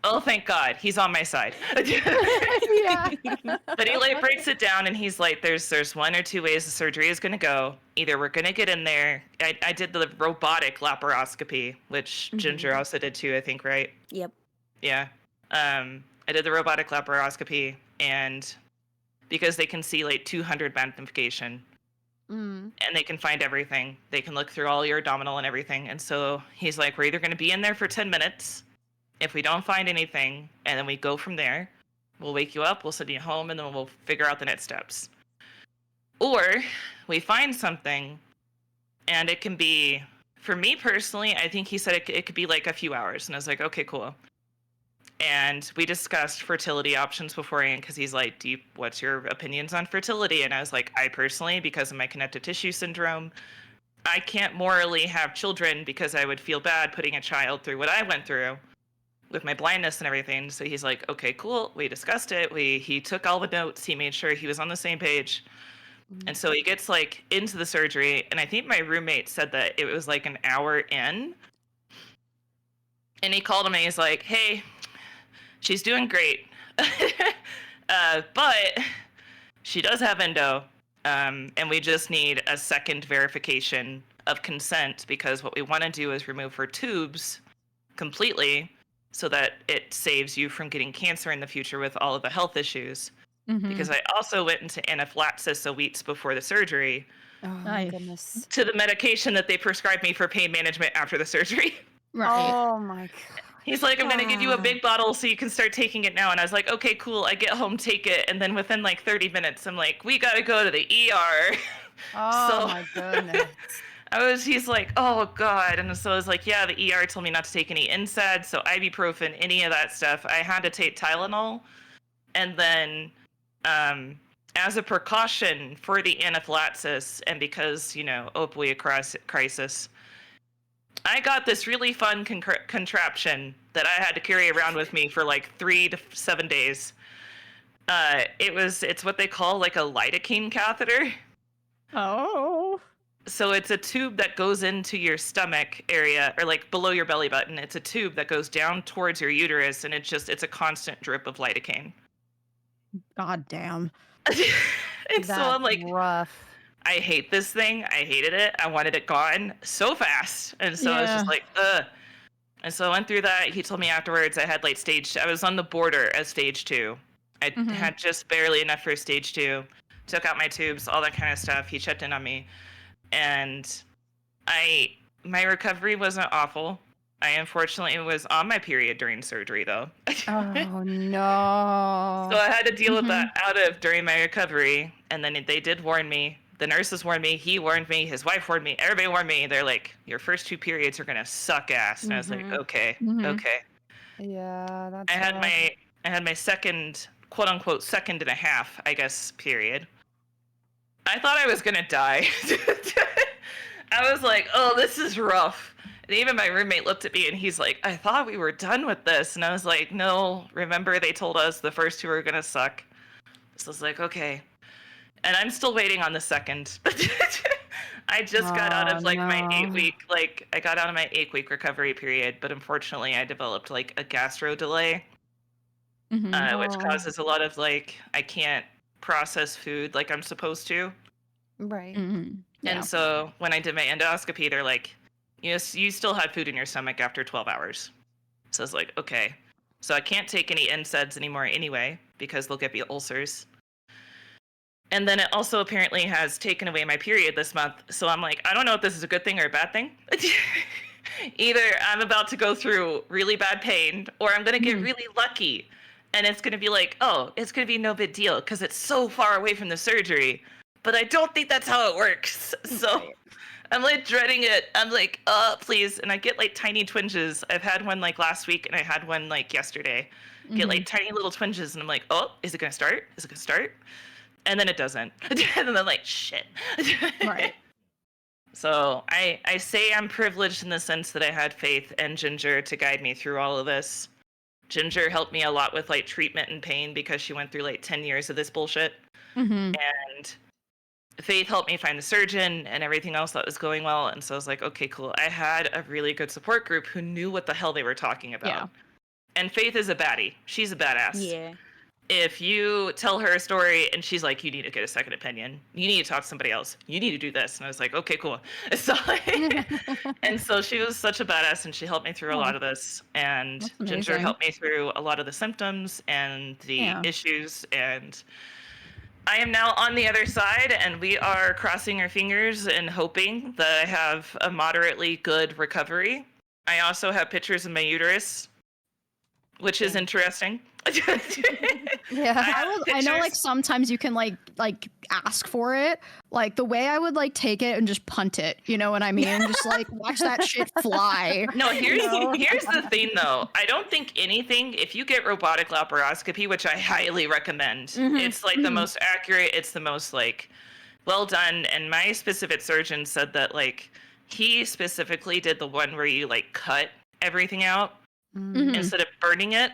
oh, thank God, he's on my side. Yeah. But he like breaks it down, and he's like, there's one or two ways the surgery is going to go. Either we're going to get in there. I did the robotic laparoscopy, which Ginger also did too, I think, right? Yep. Yeah. I did the robotic laparoscopy, and because they can see like 200 magnification, and they can find everything. They can look through all your abdominal and everything. And so he's like, we're either going to be in there for 10 minutes. If we don't find anything, and then we go from there, we'll wake you up, we'll send you home, and then we'll figure out the next steps. Or we find something, and it can be, for me personally, I think he said it could be like a few hours. And I was like, okay, cool. And we discussed fertility options beforehand, because he's like, what's your opinions on fertility? And I was like, I personally, because of my connective tissue syndrome, I can't morally have children, because I would feel bad putting a child through what I went through with my blindness and everything. So he's like, okay, cool. We discussed it. He took all the notes. He made sure he was on the same page. And so he gets like into the surgery, and I think my roommate said that it was like an hour in. And he called him and he's like, hey, she's doing great. But she does have endo. And we just need a second verification of consent, because what we want to do is remove her tubes completely, so that it saves you from getting cancer in the future with all of the health issues. Because I also went into anaphylaxis a week before the surgery, Oh, my goodness. to the medication that they prescribed me for pain management after the surgery. Right. Oh, my God. He's like, I'm going to give you a big bottle so you can start taking it now. And I was like, okay, cool. I get home, take it. And then within like 30 minutes, I'm like, we got to go to the ER. Oh, So- my goodness. He's like, oh God. And so I was like, yeah, the ER told me not to take any NSAIDs, so ibuprofen, any of that stuff. I had to take Tylenol. And then as a precaution for the anaphylaxis, and because, opioid crisis, I got this really fun contraption that I had to carry around with me for like 3 to 7 days. It's what they call like a lidocaine catheter. Oh. So it's a tube that goes into your stomach area, or like below your belly button. It's a tube that goes down towards your uterus, and it's a constant drip of lidocaine. God damn. And so I'm like, rough. I hate this thing. I hated it. I wanted it gone so fast. And so I was just like, ugh. And so I went through that. He told me afterwards I had like I was on the border of stage 2. I had just barely enough for stage 2. Took out my tubes, all that kind of stuff. He checked in on me. And my recovery wasn't awful. I unfortunately was on my period during surgery though. Oh no. So I had to deal with that during my recovery. And then they did warn me. The nurses warned me, he warned me, his wife warned me, everybody warned me. They're like, your first 2 periods are gonna suck ass. And I was like, okay. Yeah, that's I had my second, quote unquote, second and a half, I guess, period. I thought I was gonna die. I was like, oh, this is rough. And even my roommate looked at me and he's like, I thought we were done with this. And I was like, no, remember they told us the first 2 are gonna suck. So I was like, okay. And I'm still waiting on the second. I just got out of my 8-week recovery period, but unfortunately I developed like a gastro delay, which causes a lot of I can't process food like I'm supposed to. Right. And so when I did my endoscopy, they're like, yes, you still had food in your stomach after 12 hours. So I was like, okay. So I can't take any NSAIDs anymore anyway, because they'll get me ulcers. And then it also apparently has taken away my period this month. So I'm like, I don't know if this is a good thing or a bad thing. Either I'm about to go through really bad pain, or I'm going to get really lucky. And it's going to be like, oh, it's going to be no big deal because it's so far away from the surgery. But I don't think that's how it works. So I'm like dreading it. I'm like, oh, please. And I get like tiny twinges. I've had one like last week and I had one like yesterday. Get like tiny little twinges. And I'm like, oh, is it going to start? Is it going to start? And then it doesn't. And then I'm like, shit. Right. So I say I'm privileged in the sense that I had Faith and Ginger to guide me through all of this. Ginger helped me a lot with like treatment and pain because she went through like 10 years of this bullshit. And Faith helped me find the surgeon and everything else that was going well. And so I was like, okay, cool. I had a really good support group who knew what the hell they were talking about. Yeah. And Faith is a baddie. She's a badass. Yeah. If you tell her a story and she's like, you need to get a second opinion, you need to talk to somebody else, you need to do this. And I was like, okay, cool. So, and so she was such a badass and she helped me through a lot of this. And Ginger helped me through a lot of the symptoms and the issues. And I am now on the other side and we are crossing our fingers and hoping that I have a moderately good recovery. I also have pictures of my uterus, which is interesting. I know like sometimes you can like ask for it. Like the way I would like take it and just punt it, you know what I mean? Just like watch that shit fly. No, here's the thing though. I don't think anything, if you get robotic laparoscopy, which I highly recommend, it's like the most accurate, it's the most like well done. And my specific surgeon said that like he specifically did the one where you like cut everything out instead of burning it.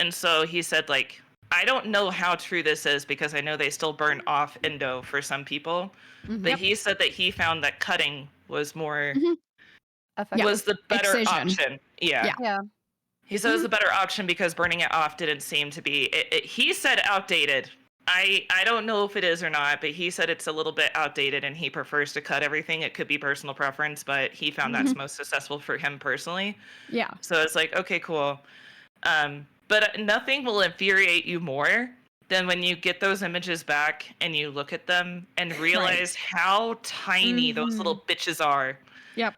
And so he said, like, I don't know how true this is because I know they still burn off ENDO for some people. But he said that he found that cutting was more, was the better option. Yeah. He said it was the better option because burning it off didn't seem to be, he said outdated. I don't know if it is or not, but he said it's a little bit outdated and he prefers to cut everything. It could be personal preference, but he found that's most successful for him personally. Yeah. So it's like, okay, cool. But nothing will infuriate you more than when you get those images back and you look at them and realize how tiny those little bitches are. Yep.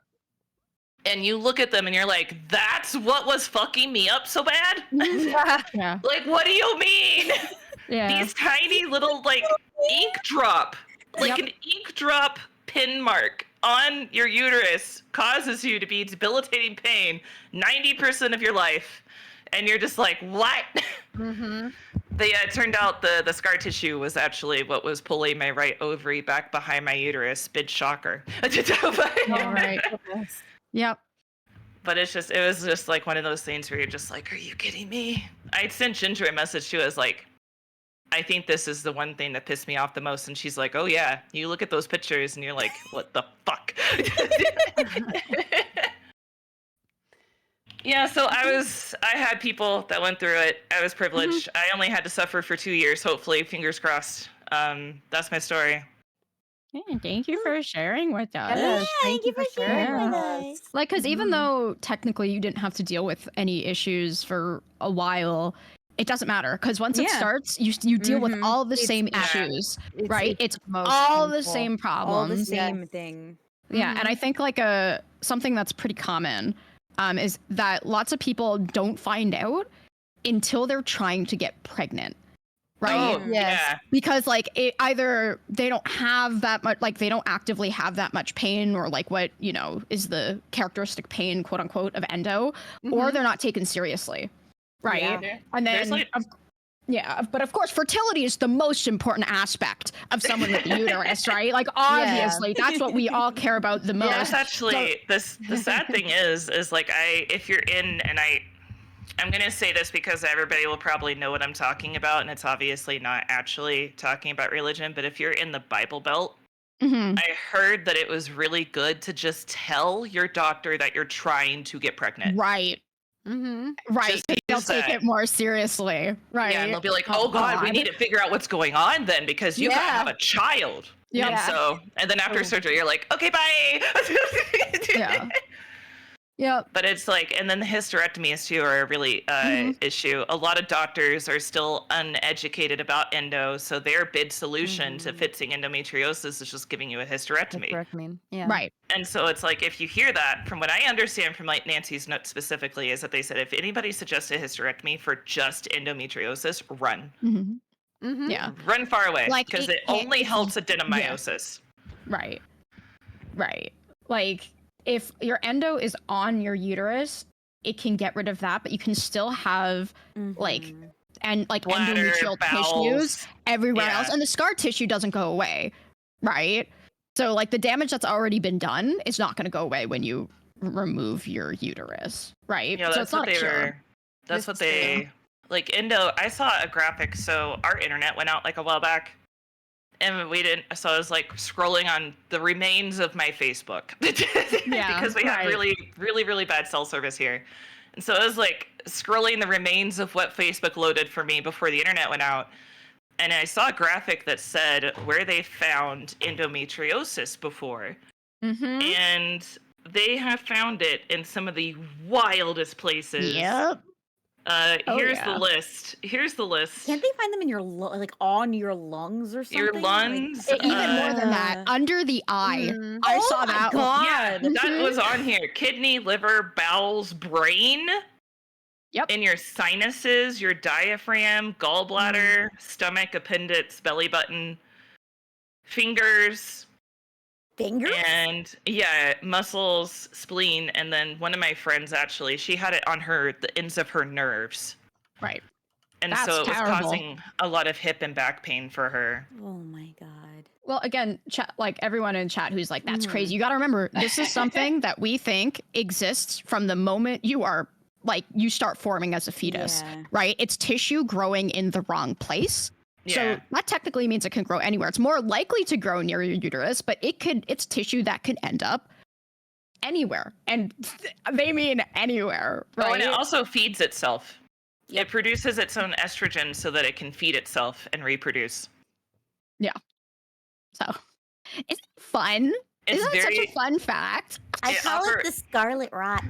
And you look at them and you're like, that's what was fucking me up so bad? Yeah. Like, what do you mean? Yeah. These tiny little, like, ink drop, like an ink drop pin mark on your uterus causes you to be debilitating pain 90% of your life. And you're just like, what? It turned out the scar tissue was actually what was pulling my right ovary back behind my uterus. Big shocker. All right. Yep. But it was just like one of those things where you're just like, are you kidding me? I'd sent Ginger a message too. I was like, I think this is the one thing that pissed me off the most. And she's like, oh yeah, you look at those pictures and you're like, what the fuck? Yeah, so I had people that went through it. I was privileged. I only had to suffer for 2 years, hopefully, fingers crossed. That's my story. Yeah, thank you for sharing with us. Yeah, thank you for sharing with Yeah. us. Like, because even though technically you didn't have to deal with any issues for a while, it doesn't matter because once it Yeah. starts, you deal with Mhm. all the It's- same yeah. issues, right? It's most all the painful. same All the problems. same thing. Yeah, and I think like something that's pretty common is that lots of people don't find out until they're trying to get pregnant, right? Oh, Yes. yeah. Because like either they don't have that much, like they don't actively have that much pain, or like what is the characteristic pain, quote unquote, of endo, or they're not taken seriously, right? Yeah. And There's, then like- but of course fertility is the most important aspect of someone with a uterus, right? Like obviously that's what we all care about the most. That's actually the sad thing is like if you're in, and I'm gonna say this because everybody will probably know what I'm talking about, and it's obviously not actually talking about religion, but if you're in the Bible Belt, Mhm. I heard that it was really good to just tell your doctor that you're trying to get pregnant. Right. Right. Just They'll use take that. it more seriously. Right. Yeah, and they'll be like, oh God, we need to figure out what's going on then because you gotta have a child. Yeah. And then after surgery, you're like, okay, bye. Yeah. Yep. But it's like, and then the hysterectomies too are a really issue. A lot of doctors are still uneducated about endo, so their big solution to fixing endometriosis is just giving you a hysterectomy. Yeah. Right. And so it's like, if you hear that, from what I understand from like Nancy's note specifically, is that they said if anybody suggests a hysterectomy for just endometriosis, run. Yeah. Run far away, Like, because it it only can't- helps adenomyosis. Right. Right. Like if your endo is on your uterus, it can get rid of that, but you can still have like Bladder, endometrial tissues bowels. everywhere Yeah. else, and the scar tissue doesn't go away, right? So like the damage that's already been done is not going to go away when you remove your uterus, right? Yeah, so that's it's not what a they cure. were. That's what they like. Endo. I saw a graphic. So our internet went out like a while back, and we didn't. So I was like scrolling on the remains of my Facebook because we have really, really, really bad cell service here, and so I was like scrolling the remains of what Facebook loaded for me before the internet went out, and I saw a graphic that said where they found endometriosis before, and they have found it in some of the wildest places. Yep. Here's yeah. the list. Here's the list. Can't they find them in your like on your lungs or something? Your Like- lungs. Even more than that, under the eye. I Oh saw my that. God. Yeah, that was on here. Kidney, liver, bowels, brain. Yep. In your sinuses, your diaphragm, gallbladder, stomach, appendix, belly button, fingers, Fingers? and muscles, spleen, and then one of my friends actually, she had it on the ends of her nerves. Right. And That's so it was terrible. causing a lot of hip and back pain for her. Oh my God. Well, again, chat, like everyone in chat who's like, that's crazy. You got to remember, this is something that we think exists from the moment you are like, you start forming as a fetus, Yeah. right? It's tissue growing in the wrong place. Yeah. So that technically means it can grow anywhere. It's more likely to grow near your uterus, but it's tissue that can end up anywhere. And they mean anywhere, right? Oh, and it also feeds itself. It produces its own estrogen so that it can feed itself and reproduce. So it's fun. It's Isn't that very such a fun fact? I It call offer- it the scarlet rot.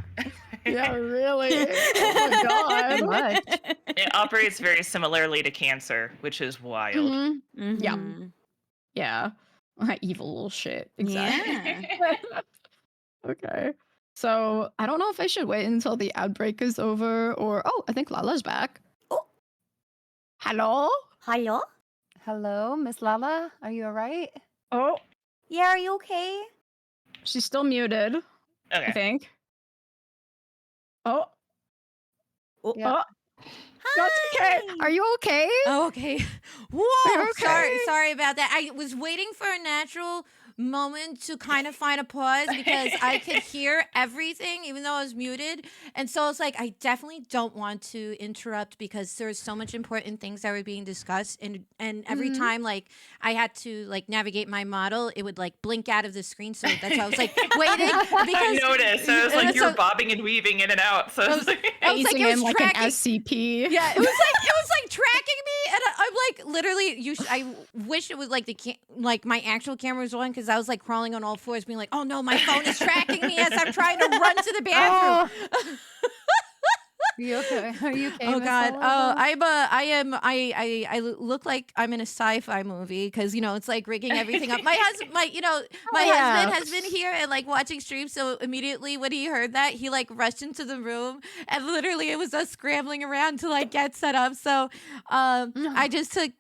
Yeah, really. Oh my god. It operates very similarly to cancer, which is wild. Mhm. Yeah. Mhm. Yeah. Evil little shit. Yeah. Exactly. Okay. So I don't know if I should wait until the outbreak is over or I think Lala's back. Oh. Hello? Hello? Hello, Miss Lala. Are you all right? Oh, Yeah, are you okay? she's still muted, I Okay. think. Oh. Oh. Yeah. Oh. No, it's okay. Are you okay? Oh, okay. Whoa. Are you okay? Sorry about that. I was waiting for a natural moment to kind of find a pause because I could hear everything even though I was muted. And so it's like I definitely don't want to interrupt because there's so much important things that were being discussed and every time like I had to like navigate my model, it would like blink out of the screen. So that's why I was like waiting because I noticed. I was like, you were so- bobbing and weaving in and out. So I was like, I was like, Phasing it was in like tracking- an SCP. Yeah, it was like tracking me, and I'm like literally. I wish it was like like my actual camera was on because I was like crawling on all fours, being like, "Oh no, my phone is tracking me as I'm trying to run to the bathroom." Are you okay? Are you okay? Oh Miss God! Lala? I look like I'm in a sci-fi movie because it's like rigging everything up. My husband, my husband has been here and like watching streams. So immediately when he heard that, he like rushed into the room and literally it was us scrambling around to like get set up. So I just took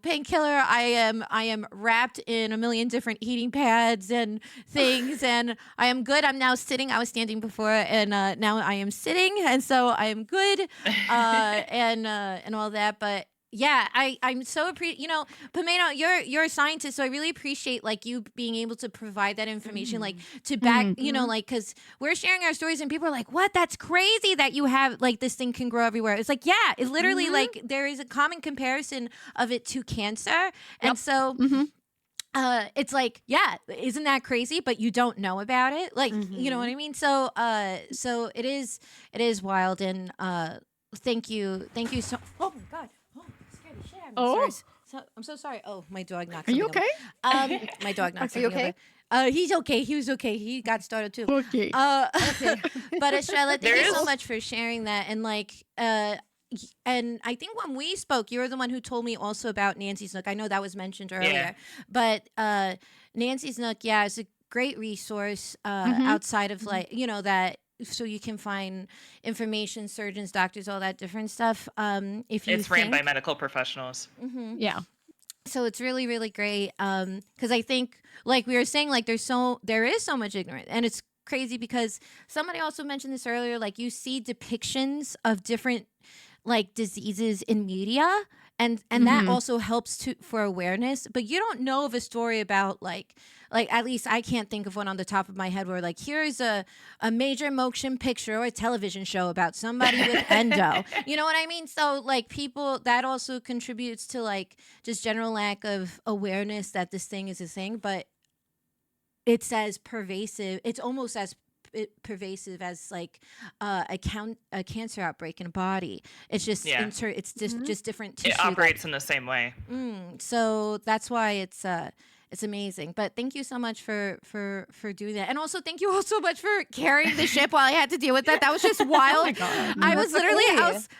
painkiller. I am wrapped in a million different heating pads and things, and I am good. I'm now sitting. I was standing before, and now I am sitting, and so I am good, and all that. But yeah, I'm so Pamela, you're a scientist, so I really appreciate like you being able to provide that information, like to back, like because we're sharing our stories and people are like, "What? That's crazy that you have like this thing can grow everywhere." It's like, yeah, it literally like there is a common comparison of it to cancer, and so. It's like, yeah, isn't that crazy? But you don't know about it, like you know what I mean. So, so it is wild, and thank you so. Oh my God! Oh, scared the shit out of me. Oh. Sorry. I'm so sorry. Oh, my dog knocked. Are you something okay? over. My dog knocked Are you something okay? over. He's okay. He was okay. He got started too. Okay. But Estrella, thank There you so is- much for sharing that, and like, and I think when we spoke, you were the one who told me also about Nancy's Nook. I know that was mentioned earlier, but Nancy's Nook, yeah, is a great resource outside of like that. So you can find information, surgeons, doctors, all that different stuff. If you it's ran by think- medical professionals. Yeah. so it's really really great because I think like we were saying like there is so much ignorance, and it's crazy because somebody also mentioned this earlier, like you see depictions of different like diseases in media, and that also helps for awareness, but you don't know of a story about like at least I can't think of one on the top of my head where like here's a major motion picture or a television show about somebody with endo. You know what I mean? So like people, that also contributes to like just general lack of awareness that this thing is a thing, but it's as pervasive. It's almost as pervasive as like a cancer outbreak in a body. It's just it's just different tissue. It operates in the same way. So that's why it's amazing. But thank you so much for doing that, and also thank you all so much for carrying the ship while I had to deal with that. That was just wild. I was literally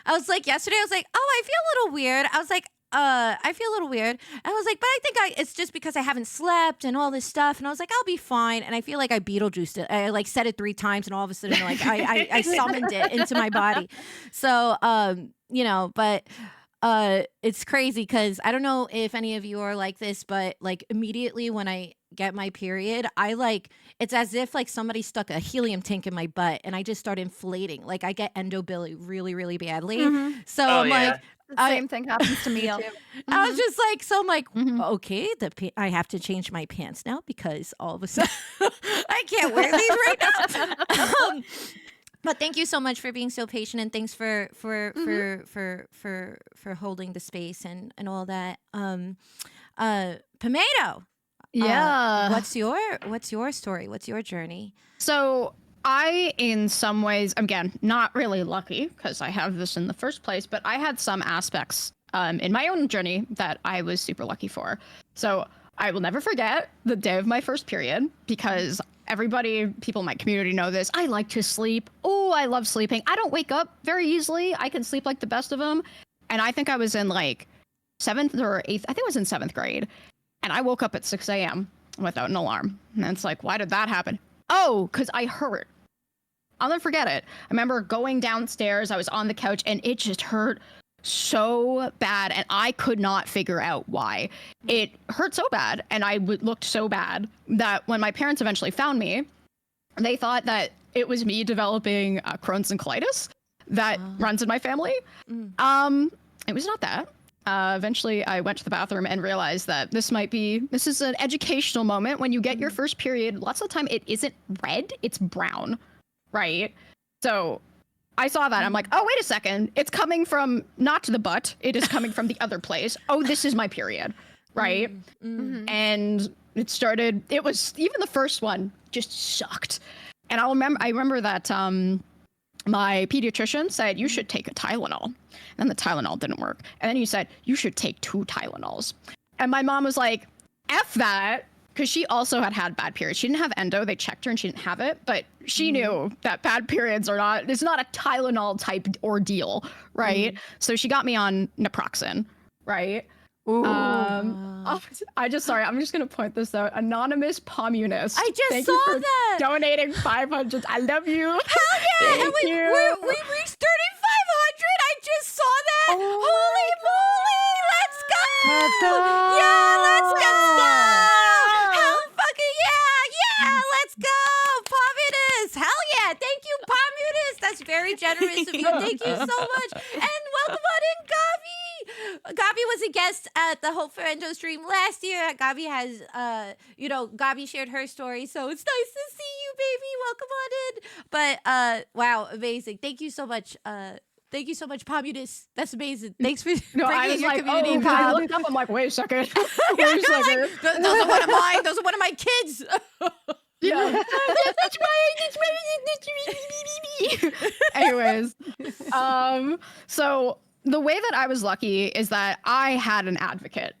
I was like yesterday. I was like, oh, I feel a little weird. I was like. I feel a little weird. And I was like, but I think it's just because I haven't slept and all this stuff. And I was like, I'll be fine. And I feel like I Beetlejuiced it. I like said it 3 times, and all of a sudden, like I summoned it into my body. So, but it's crazy because I don't know if any of you are like this, but like immediately when I get my period, it's as if like somebody stuck a helium tank in my butt and I just start inflating. Like I get endo billy really, really badly. So Oh, I'm yeah. like, The same thing happens to me too. I was just like, so I'm like, okay, I have to change my pants now because all of a sudden I can't wear these right now. But thank you so much for being so patient, and thanks for holding the space and all that. Pomato. Yeah. What's your story? What's your journey? So I, in some ways, again, not really lucky because I have this in the first place, but I had some aspects in my own journey that I was super lucky for. So I will never forget the day of my first period because people in my community know this. I like to sleep. Oh, I love sleeping. I don't wake up very easily. I can sleep like the best of them. And I think I was in like 7th or 8th. I think I was in 7th grade. And I woke up at 6 a.m. without an alarm. And it's like, why did that happen? Oh, because I hurt. I'll never forget it. I remember going downstairs. I was on the couch and it just hurt so bad. And I could not figure out why. It hurt so bad and I looked so bad that when my parents eventually found me, they thought that it was me developing Crohn's and colitis. that runs in my family. It was not that. Eventually, I went to the bathroom and realized that this is an educational moment. When you get your first period, lots of the time it isn't red, it's brown, right? So I saw that. I'm like, oh, wait a second. It's coming from not the butt. It is coming from the other place. Oh, this is my period, right? And it was, even the first one just sucked. And I remember that my pediatrician said, you should take a Tylenol. And the Tylenol didn't work. And then he said, you should take 2 Tylenols. And my mom was like, F that. Because she also had bad periods. She didn't have endo. They checked her and she didn't have it. But she knew that bad periods it's not a Tylenol type ordeal, right? So she got me on naproxen, right? I'm just gonna point this out. Anonymous Pommunist. I just Thank saw you for that. donating 500. I love you. Hell yeah! Thank And we you. reached 3,500. I just saw that. Holy moly! Let's go! Yeah, let's go! Hell fucking yeah! Let's go! Pommunist! Hell yeah! Thank you, Pommunist. That's very generous of you. Thank you so much. And welcome on in, Gavi. Gabi was a guest at the Hope for Endo stream last year. Gabi has, Gabi shared her story, so it's nice to see you, baby. Welcome on in. But, wow, amazing. Thank you so much. Thank you so much, Pommunist. That's amazing. Thanks for bringing your community. Oh, I looked up. I'm like, wait a second. Wait a second. Those are one of mine. Those are one of my kids. Yeah. That's Anyways, so the way that I was lucky is that I had an advocate,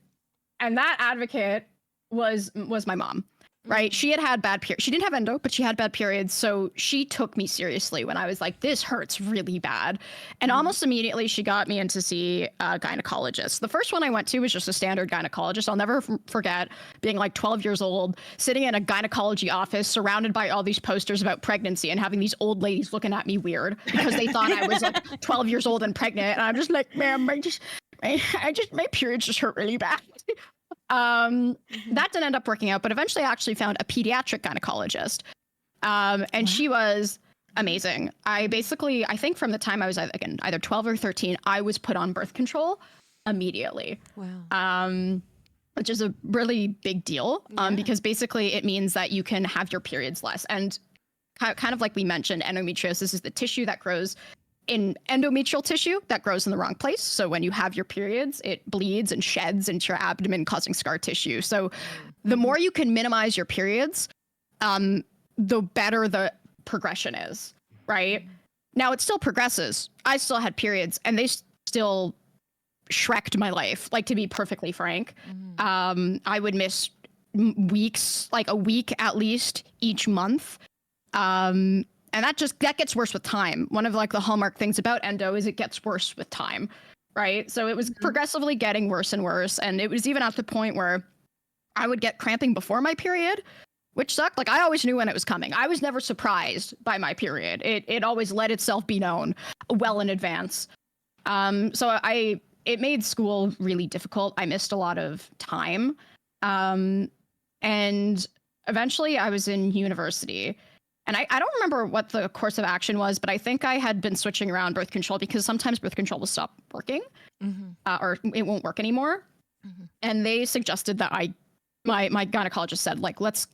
and that advocate was my mom. Right? She had bad periods. She didn't have endo, but she had bad periods. So she took me seriously when I was like, this hurts really bad. And almost immediately she got me in to see a gynecologist. The first one I went to was just a standard gynecologist. I'll never forget being like 12 years old, sitting in a gynecology office surrounded by all these posters about pregnancy and having these old ladies looking at me weird because they thought I was like 12 years old and pregnant. And I'm just like, ma'am, my periods just hurt really bad. That didn't end up working out, but eventually I actually found a pediatric gynecologist. And she was amazing. I think from the time I was either 12 or 13, I was put on birth control immediately. Wow. Which is a really big deal, because basically it means that you can have your periods less. And kind of like we mentioned, endometriosis is the tissue that grows in endometrial tissue that grows in the wrong place. So when you have your periods, it bleeds and sheds into your abdomen, causing scar tissue. So the more you can minimize your periods, the better the progression is, right? Now it still progresses. I still had periods and they still shreked my life, like, to be perfectly frank. I would miss weeks, like a week at least each month. And that gets worse with time. One of like the hallmark things about endo is it gets worse with time, right? So it was progressively getting worse and worse. And it was even at the point where I would get cramping before my period, which sucked. Like, I always knew when it was coming. I was never surprised by my period. It always let itself be known well in advance. So it made school really difficult. I missed a lot of time. And eventually I was in university. And I don't remember what the course of action was, but I think I had been switching around birth control because sometimes birth control will stop working, or it won't work anymore. And they suggested that my gynecologist said, like, let's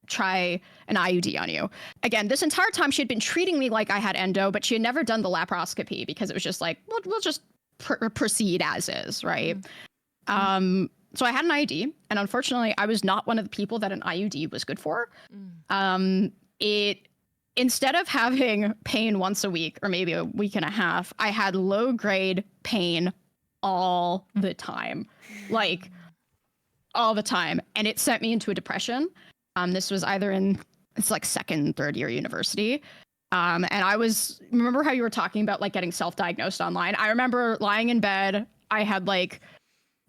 try an IUD on you. Again, this entire time she had been treating me like I had endo, but she had never done the laparoscopy because it was just like, we'll just proceed as is, right? So I had an IUD, and unfortunately, I was not one of the people that an IUD was good for. Instead of having pain once a week or maybe a week and a half, I had low grade pain all the time, like all the time. And it sent me into a depression. This was either it's like second, third year university. And remember how you were talking about like getting self-diagnosed online? I remember lying in bed. I had like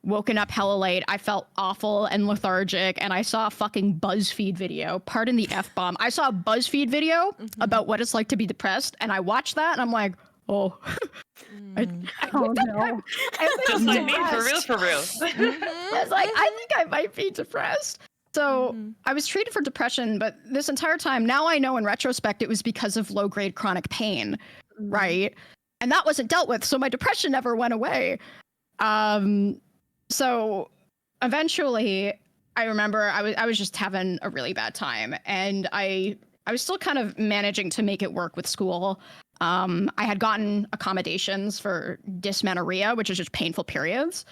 woken up hella late. I felt awful and lethargic, and I saw a fucking BuzzFeed video. Pardon the F-bomb. I saw a BuzzFeed video about what it's like to be depressed, and I watched that, and I'm like, oh. Oh, no. Just like me, for real. I was like, I think I might be depressed. So I was treated for depression, but this entire time, now I know in retrospect, it was because of low-grade chronic pain, right? And that wasn't dealt with, so my depression never went away. So eventually, I remember I was just having a really bad time, and I was still kind of managing to make it work with school. I had gotten accommodations for dysmenorrhea, which is just painful periods,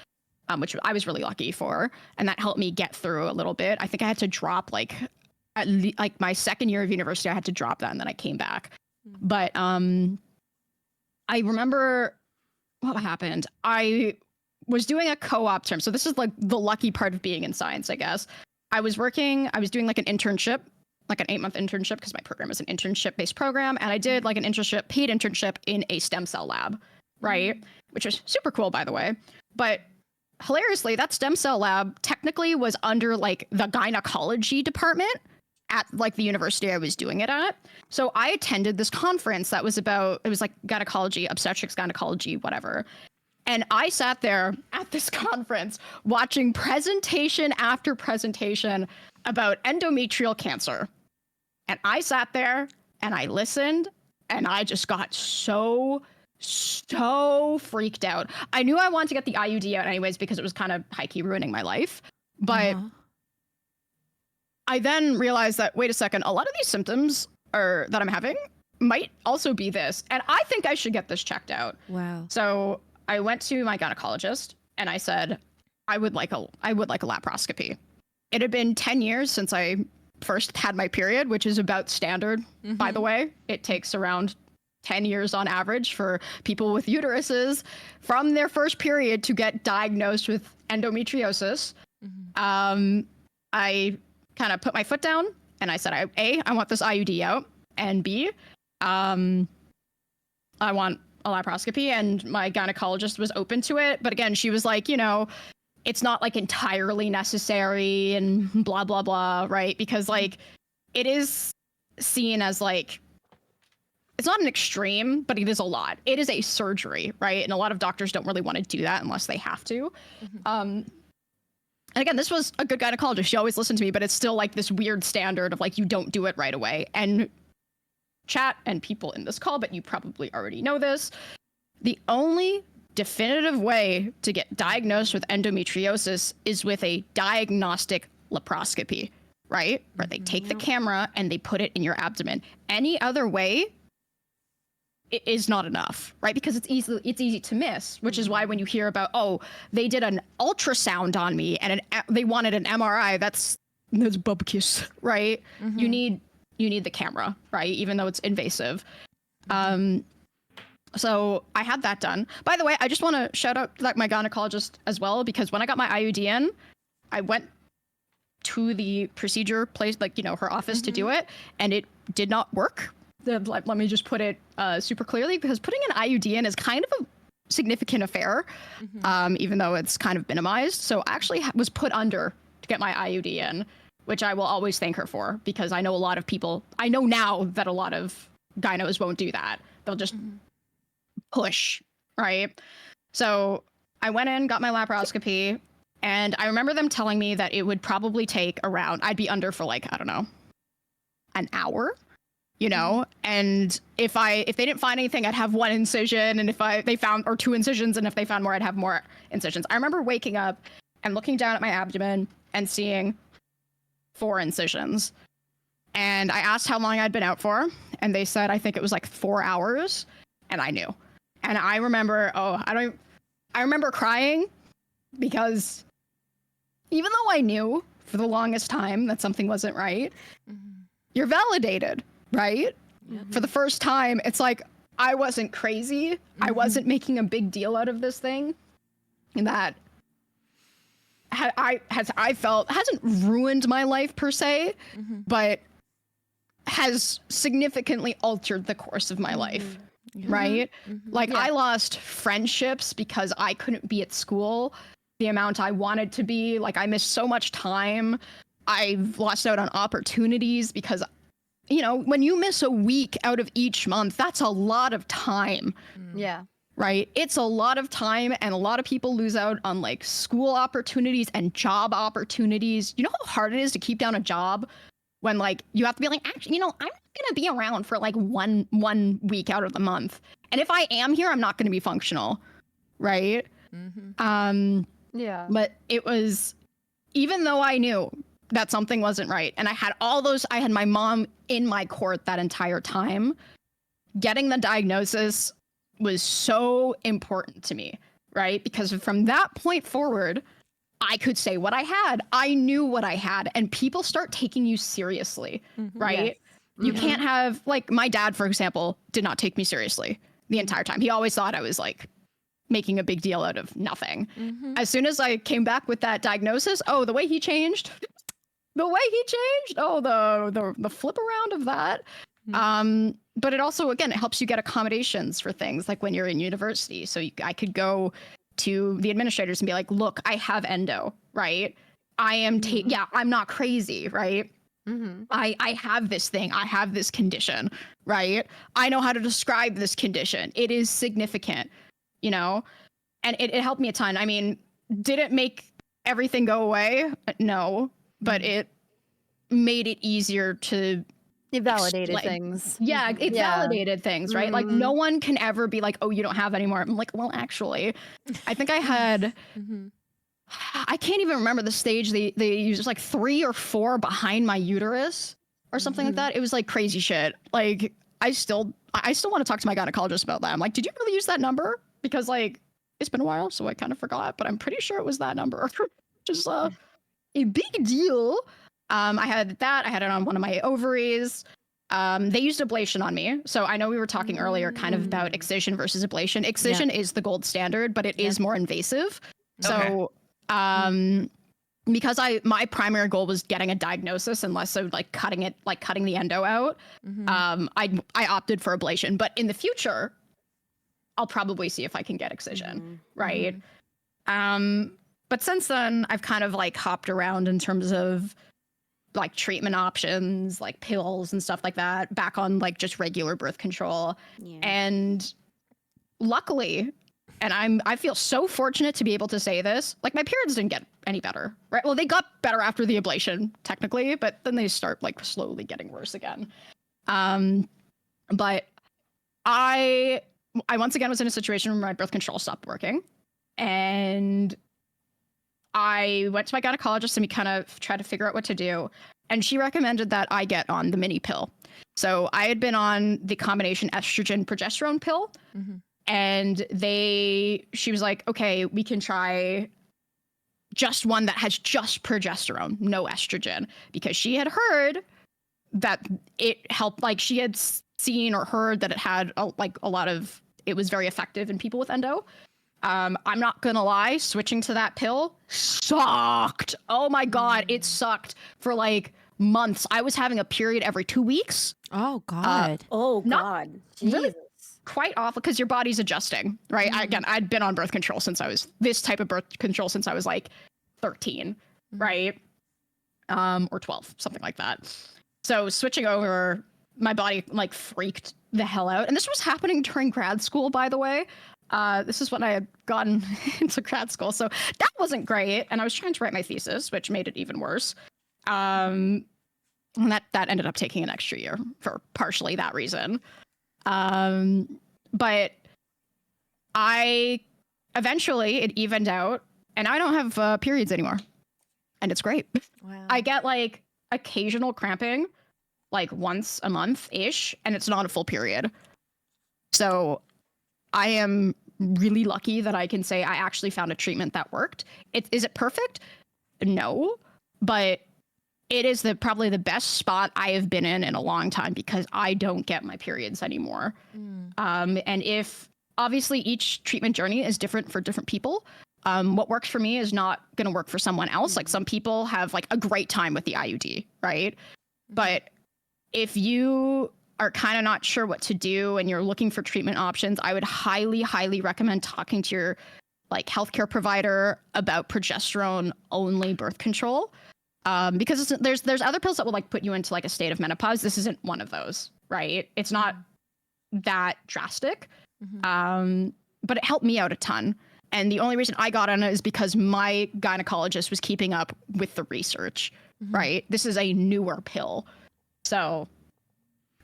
which I was really lucky for, and that helped me get through a little bit. I think I had to drop like my second year of university, I had to drop that, and then I came back. But I remember what happened. I was doing a co-op term. So this is like the lucky part of being in science, I guess. I was doing like an internship, like an 8-month internship, because my program is an internship-based program. And I did like an paid internship in a stem cell lab, right? Which was super cool, by the way. But hilariously, that stem cell lab technically was under like the gynecology department at like the university I was doing it at. So I attended this conference that was it was like gynecology, obstetrics, gynecology, whatever. And I sat there at this conference watching presentation after presentation about endometrial cancer. And I sat there and I listened, and I just got so freaked out. I knew I wanted to get the IUD out anyways because it was kind of high-key ruining my life. But I then realized that, wait a second, a lot of these symptoms that I'm having might also be this. And I think I should get this checked out. Wow. So I went to my gynecologist and I said, I would like a laparoscopy. It had been 10 years since I first had my period, which is about standard, by the way. It takes around 10 years on average for people with uteruses from their first period to get diagnosed with endometriosis. I kind of put my foot down and I said, I want this IUD out, and B, I want a laparoscopy, and my gynecologist was open to it. But again, she was like, it's not like entirely necessary and blah, blah, blah, right? Because like it is seen as like, it's not an extreme, but it is a lot. It is a surgery, right? And a lot of doctors don't really want to do that unless they have to. And again, this was a good gynecologist. She always listened to me, but it's still like this weird standard of like, you don't do it right away. And chat and people in this call, but you probably already know this. The only definitive way to get diagnosed with endometriosis is with a diagnostic laparoscopy, right? Where they take the camera and they put it in your abdomen. Any other way is not enough, right? Because it's easy to miss, which is why when you hear about, oh, they did an ultrasound on me and they wanted an MRI, that's bupkis, right? You need the camera, right? Even though it's invasive. So I had that done. By the way, I just want to shout out like my gynecologist as well, because when I got my IUD in, I went to the procedure place, like, her office to do it, and it did not work. Let me just put it super clearly, because putting an IUD in is kind of a significant affair, even though it's kind of minimized. So I actually was put under to get my IUD in, which I will always thank her for, because I know now that a lot of gynos won't do that. They'll just push, right? So I went in, got my laparoscopy, and I remember them telling me that it would probably take I'd be under for like, I don't know, an hour, and if they didn't find anything, I'd have one incision, and if they found, or two incisions, and if they found more, I'd have more incisions. I remember waking up and looking down at my abdomen and seeing 4 incisions. And I asked how long I'd been out for, and they said, I think it was like 4 hours, and I knew. And I remember, I remember crying, because even though I knew for the longest time that something wasn't right, you're validated, right? For the first time, it's like, I wasn't crazy. I wasn't making a big deal out of this thing. And that I felt hasn't ruined my life per se, but has significantly altered the course of my life, right? Like I lost friendships because I couldn't be at school the amount I wanted to be. Like I missed so much time. I've lost out on opportunities because, when you miss a week out of each month, that's a lot of time. Yeah. Right? It's a lot of time, and a lot of people lose out on like school opportunities and job opportunities. You know how hard it is to keep down a job when like you have to be like, actually, I'm not gonna be around for like one week out of the month, and if I am here, I'm not gonna be functional, right? Yeah. But it was, even though I knew that something wasn't right, and I had my mom in my court that entire time, getting the diagnosis was so important to me, right? Because from that point forward, I could say what I had. I knew what I had, and people start taking you seriously, right? Yes. You can't have, like, my dad, for example, did not take me seriously the entire time. He always thought I was like making a big deal out of nothing. As soon as I came back with that diagnosis, the way he changed, the flip around of that. But it also, again, it helps you get accommodations for things like when you're in university. So I could go to the administrators and be like, look, I have endo, right? I am, I'm not crazy, right? I have this thing. I have this condition, right? I know how to describe this condition. It is significant, and it helped me a ton. I mean, did it make everything go away? No, but it made it easier to It validated explain. things. Yeah, it validated things, right? Like no one can ever be like, oh, you don't have anymore. I'm like, well, actually, I think I had, I can't even remember the stage. They used like 3 or 4 behind my uterus or something like that. It was like crazy shit. Like I still want to talk to my gynecologist about that. I'm like, did you really use that number? Because like, it's been a while, so I kind of forgot, but I'm pretty sure it was that number. Just a big deal. I had that. I had it on one of my ovaries. They used ablation on me. So I know we were talking earlier kind of about excision versus ablation. Excision is the gold standard, but it is more invasive. So because my primary goal was getting a diagnosis and less so like cutting the endo out, I opted for ablation. But in the future, I'll probably see if I can get excision, right? But since then, I've kind of like hopped around in terms of like treatment options, like pills and stuff like that, back on like just regular birth control. And luckily, and I feel so fortunate to be able to say this, like my periods didn't get any better, right? Well, they got better after the ablation technically, but then they start like slowly getting worse again. But I once again was in a situation where my birth control stopped working, and I went to my gynecologist and we kind of tried to figure out what to do. And she recommended that I get on the mini pill. So I had been on the combination estrogen progesterone pill. And she was like, okay, we can try just one that has just progesterone, no estrogen, because she had heard that it helped, like she had seen or heard that it had it was very effective in people with endo. I'm not gonna lie, switching to that pill sucked. Oh my God, it sucked for like months. I was having a period every 2 weeks. Oh God. Jesus. Quite awful because your body's adjusting, right? I'd been on birth control since I was like 13, right? Or 12, something like that. So switching over, my body like freaked the hell out. And this was happening during grad school, by the way. This is when I had gotten into grad school. So that wasn't great. And I was trying to write my thesis, which made it even worse. And that ended up taking an extra year for partially that reason. But eventually it evened out and I don't have periods anymore. And it's great. Wow. I get like occasional cramping, like once a month-ish, and it's not a full period. So I am really lucky that I can say I actually found a treatment that worked. Is it perfect? No, but it is probably the best spot I have been in a long time because I don't get my periods anymore. And if obviously each treatment journey is different for different people. What works for me is not going to work for someone else. Like some people have like a great time with the IUD, right? But if you are kind of not sure what to do and you're looking for treatment options, I would highly, highly recommend talking to your like healthcare provider about progesterone only birth control. Because there's other pills that will like put you into like a state of menopause. This isn't one of those, right? It's not that drastic. But it helped me out a ton. And the only reason I got on it is because my gynecologist was keeping up with the research, right? This is a newer pill. So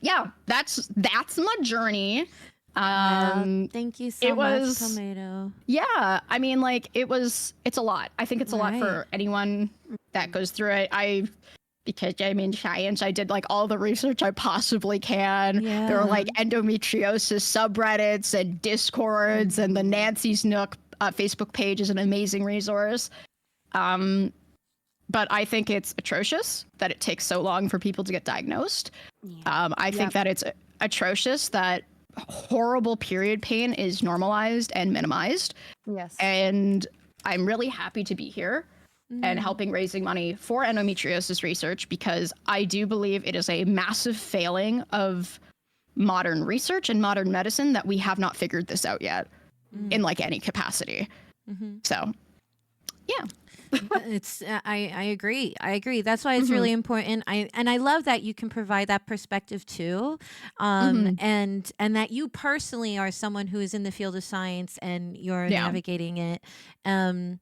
yeah, that's my journey. Thank you so it much, was Tomato. Yeah, I mean, like it's a lot. I think it's a lot Right. for anyone that goes through it. Because I'm in science, I did like all the research I possibly can. There are like endometriosis subreddits and discords, and the Nancy's Nook Facebook page is an amazing resource. But I think it's atrocious that it takes so long for people to get diagnosed. I think that it's atrocious that horrible period pain is normalized and minimized. Yes. And I'm really happy to be here and helping raising money for endometriosis research, because I do believe it is a massive failing of modern research and modern medicine that we have not figured this out yet in like any capacity. So, yeah. It's I agree. I agree. That's why it's really important. I love that you can provide that perspective too, and that you personally are someone who is in the field of science and you're navigating it, and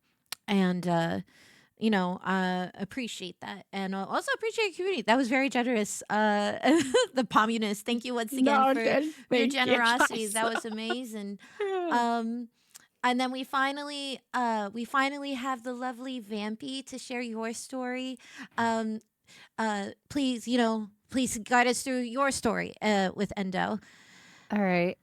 appreciate that, and also appreciate your community. That was very generous. The Communist. Thank you once again for your generosity. That was amazing. And then we finally have the lovely Vampy to share your story. Please, please guide us through your story with Endo. All right.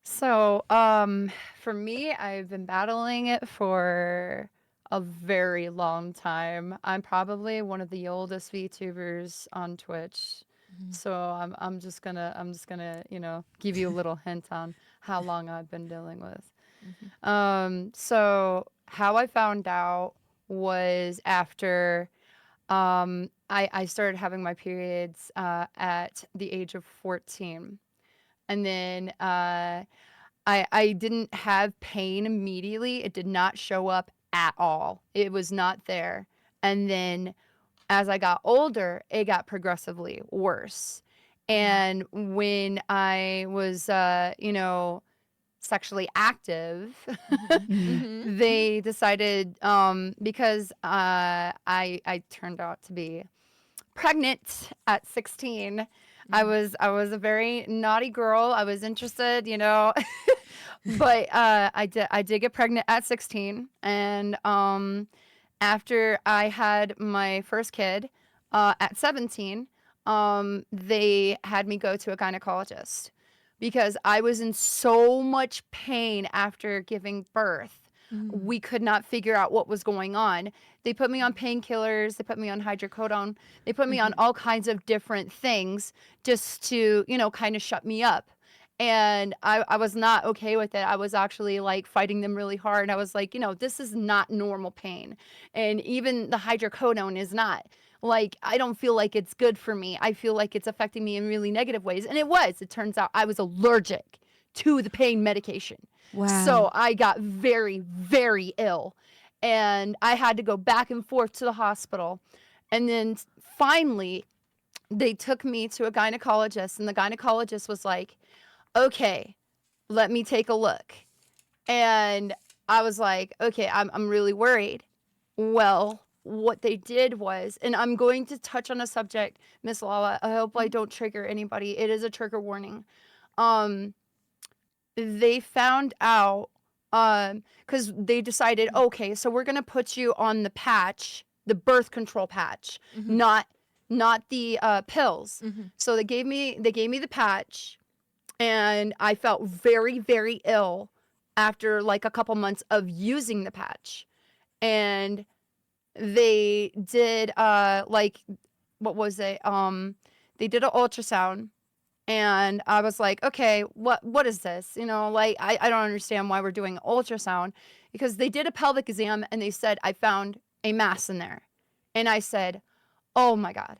So, for me, I've been battling it for a very long time. I'm probably one of the oldest VTubers on Twitch. So I'm just gonna, give you a little hint on how long I've been dealing with. So how I found out was after I started having my periods at the age of 14. And then I didn't have pain immediately. It did not show up at all. It was not there. And then as I got older, it got progressively worse. And when I was, sexually active, they decided, because I turned out to be pregnant at 16. I was a very naughty girl. I was interested, but I did get pregnant at 16, and after I had my first kid at 17, they had me go to a gynecologist because I was in so much pain after giving birth. We could not figure out what was going on. They put me on painkillers. They put me on hydrocodone. They put me on all kinds of different things just to, kind of shut me up. And I was not okay with it. I was actually like fighting them really hard. I was like, this is not normal pain. And even the hydrocodone is not. Like, I don't feel like it's good for me. I feel like it's affecting me in really negative ways. And it was. It turns out I was allergic to the pain medication. Wow. So I got very, very ill. And I had to go back and forth to the hospital. And then finally, they took me to a gynecologist. And the gynecologist was like, okay, let me take a look. And I was like, okay, I'm really worried. Well, what they did was, and I'm going to touch on a subject, Miss Lala. I hope I don't trigger anybody. It is a trigger warning. They found out, because they decided, okay, so we're gonna put you on the patch, the birth control patch, not the pills. So they gave me the patch, and I felt very, very ill after like a couple months of using the patch. And they did what was it? They did an ultrasound, and I was like, okay, what is this? Like I don't understand why we're doing ultrasound, because they did a pelvic exam and they said I found a mass in there. And I said, oh my God.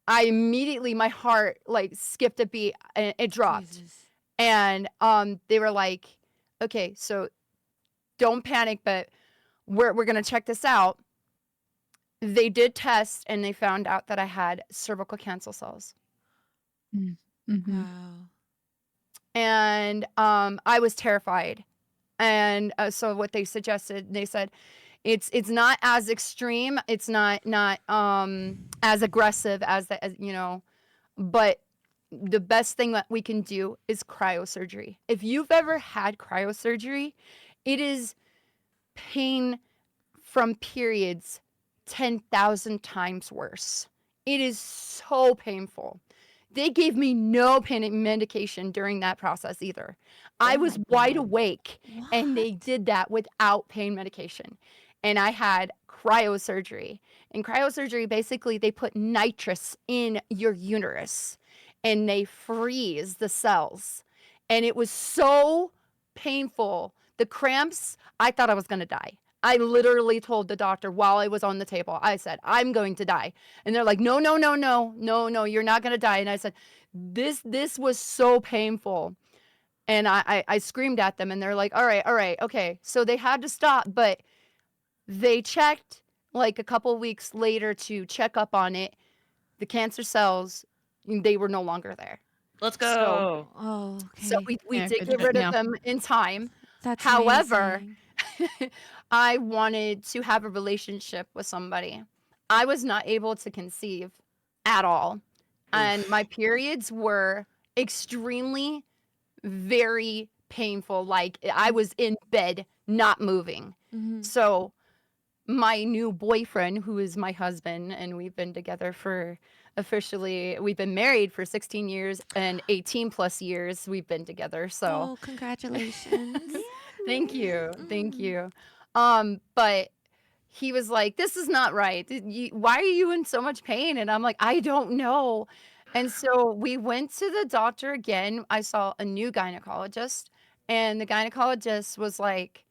I immediately, my heart like skipped a beat and it dropped. Jesus. And they were like, okay, so don't panic, but we're gonna check this out. They did tests and they found out that I had cervical cancer cells. Wow. And I was terrified. And so what they suggested, they said, It's not as extreme. It's not as aggressive as but the best thing that we can do is cryosurgery. If you've ever had cryosurgery, it is pain from periods 10,000 times worse. It is so painful. They gave me no pain medication during that process either. I was wide awake and they did that without pain medication. And I had cryosurgery. And cryosurgery, basically, they put nitrous in your uterus and they freeze the cells. And it was so painful. The cramps, I thought I was going to die. I literally told the doctor while I was on the table, I said, I'm going to die. And they're like, no, you're not going to die. And I said, this was so painful. And I screamed at them and they're like, all right, okay. So they had to stop, but they checked like a couple weeks later to check up on it. The cancer cells, they were no longer there. Let's So, go. Oh, okay. so we Yeah, did good get to- rid yeah. of them in time. That's However, amazing. I wanted to have a relationship with somebody. I was not able to conceive at all. And my periods were extremely, very painful. Like I was in bed, not moving. Mhm. So my new boyfriend, who is my husband, and we've been together for we've been married for 16 years and 18 plus years we've been together. So Oh, congratulations. thank you. Thank Mm. you. But he was like, this is not right. Why are you in so much pain? And I'm like, I don't know. And so we went to the doctor again. I saw a new gynecologist, and the gynecologist was like,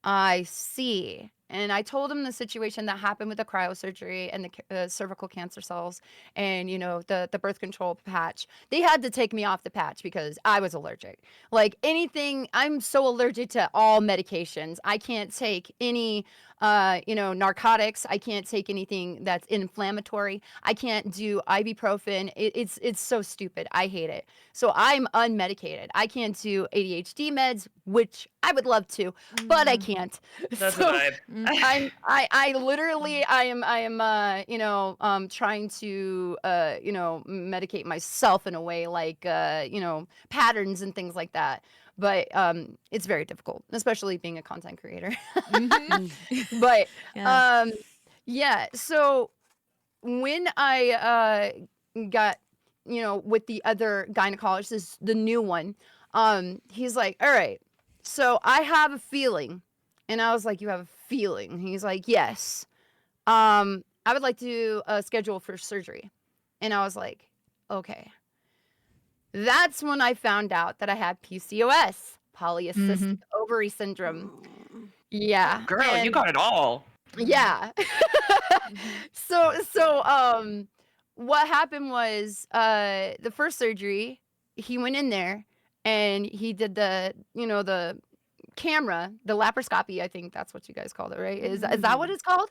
I see. And I told him the situation that happened with the cryosurgery and the cervical cancer cells and, the birth control patch. They had to take me off the patch because I was allergic. Like anything, I'm so allergic to all medications. I can't take any, narcotics. I can't take anything that's inflammatory. I can't do ibuprofen. It's so stupid. I hate it. So I'm unmedicated. I can't do ADHD meds, which I would love to, but I can't. That's So a vibe. I literally I am trying to medicate myself in a way like patterns and things like that. But it's very difficult, especially being a content creator. But Yeah. yeah, so when I got with the other gynecologist, this the new one, he's like, all right, so I have a feeling. And I was like, you have a feeling? He's like, yes. I would like to schedule for surgery. And I was like, okay. That's when I found out that I had PCOS, polycystic ovary syndrome. Yeah. Girl, you and- got it all. yeah. So what happened was the first surgery, he went in there and he did the camera, the laparoscopy, I think that's what you guys called it, right? Is that what it's called?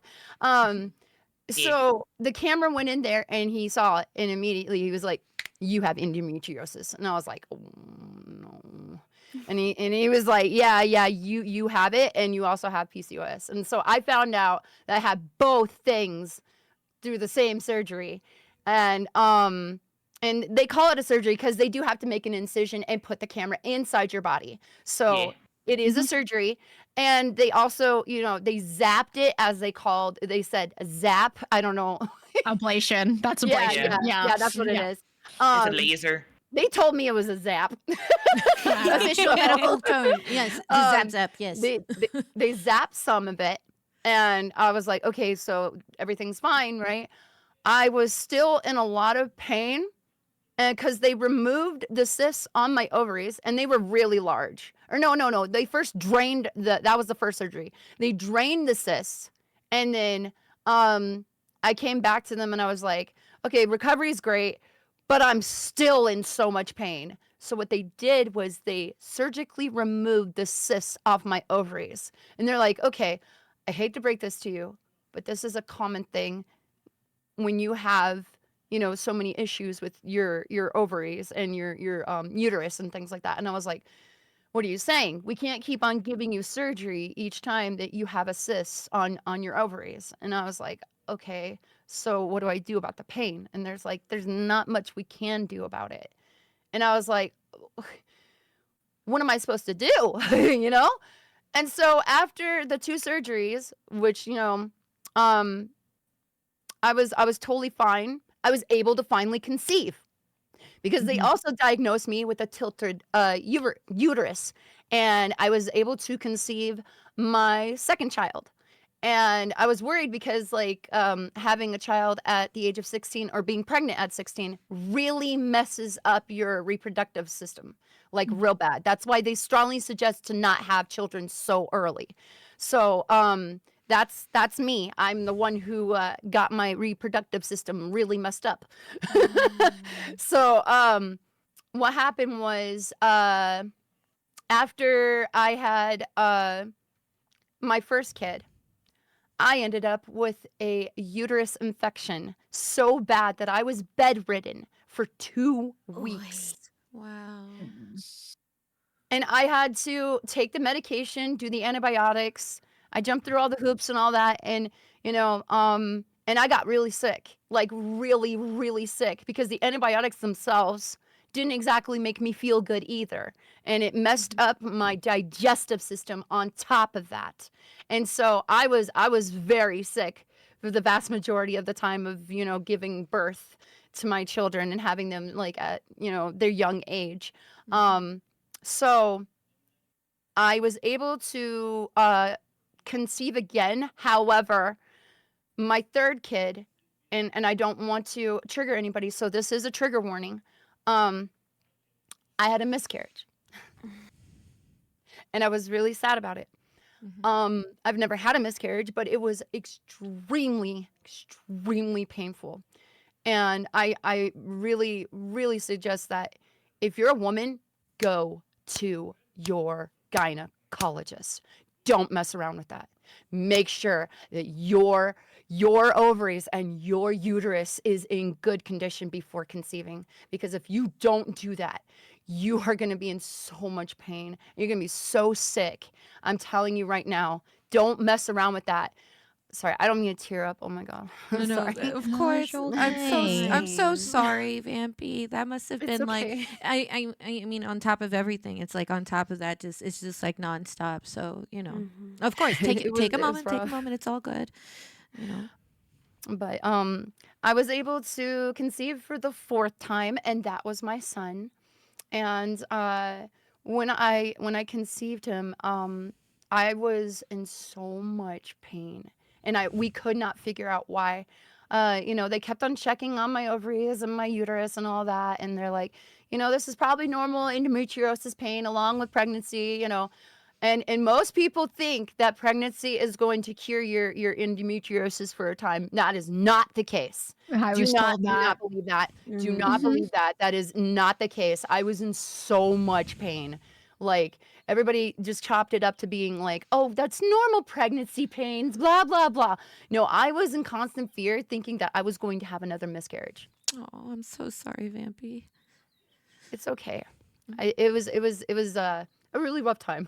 So the camera went in there and he saw it and immediately he was like, you have endometriosis. And I was like, oh no. And he was like, yeah, you have it and you also have PCOS. And so I found out that I had both things through the same surgery. And they call it a surgery because they do have to make an incision and put the camera inside your body. So Yeah. it is a surgery. And they also, they zapped it as they said zap. I don't know. Ablation. That's Yeah, ablation. yeah, that's what it is. It's a laser. They told me it was a zap. The official medical term. Yes. The zap. Yes. They zapped some of it. And I was like, okay, so everything's fine, right? I was still in a lot of pain. And because they removed the cysts on my ovaries and they were really large. Or no. They first drained that was the first surgery. They drained the cysts. And then I came back to them and I was like, okay, recovery is great, but I'm still in so much pain. So what they did was they surgically removed the cysts off my ovaries. And they're like, okay, I hate to break this to you, but this is a common thing when you have so many issues with your ovaries and your uterus and things like that. And I was like, what are you saying? We can't keep on giving you surgery each time that you have a cyst on your ovaries. And I was like, okay, so what do I do about the pain? And there's not much we can do about it. And I was like, what am I supposed to do? You know? And so after the 2 surgeries, which, um, I was totally fine. I was able to finally conceive because they also diagnosed me with a tilted uterus, and I was able to conceive my second child. And I was worried because, like, having a child at the age of 16 or being pregnant at 16 really messes up your reproductive system, like real bad. That's why they strongly suggest to not have children so early. So, that's me. I'm the one who got my reproductive system really messed up. So, what happened was, after I had my first kid, I ended up with a uterus infection so bad that I was bedridden for 2 weeks. Wow. And I had to take the medication, do the antibiotics. I jumped through all the hoops and all that. And, and I got really sick, like really, really sick because the antibiotics themselves didn't exactly make me feel good either. And it messed up my digestive system on top of that. And so I was very sick for the vast majority of the time of, giving birth to my children and having them like at, their young age. So I was able to conceive again. However, my third kid, and I don't want to trigger anybody, so this is a trigger warning. I had a miscarriage. And I was really sad about it. I've never had a miscarriage, but it was extremely, extremely painful. And I really, really suggest that if you're a woman, go to your gynecologist. Don't mess around with that. Make sure that your ovaries and your uterus is in good condition before conceiving. Because if you don't do that, you are going to be in so much pain. You're going to be so sick. I'm telling you right now, don't mess around with that. Sorry, I don't mean to tear up. Oh my God. I'm sorry. Of No, course. it's I'm so okay. sorry, Vampy. That must have It's been like okay. I mean on top of everything. It's like on top of that it's just like nonstop. So, Of course, take It was take a it was moment, take a rough. moment. It's all good. You know. But I was able to conceive for the 4th time, and that was my son. And when I conceived him, I was in so much pain, and we could not figure out why. They kept on checking on my ovaries and my uterus and all that, and they're like, this is probably normal endometriosis pain along with pregnancy. And most people think that pregnancy is going to cure your endometriosis for a time. That is not the case. I Do was not told do that. not believe that. Do not Mhm. believe that. That is not the case. I was in so much pain. Like everybody just chopped it up to being like, "Oh, that's normal pregnancy pains, blah blah blah." No, I was in constant fear thinking that I was going to have another miscarriage. Oh, I'm so sorry, Vampy. It's okay. It was a really rough time.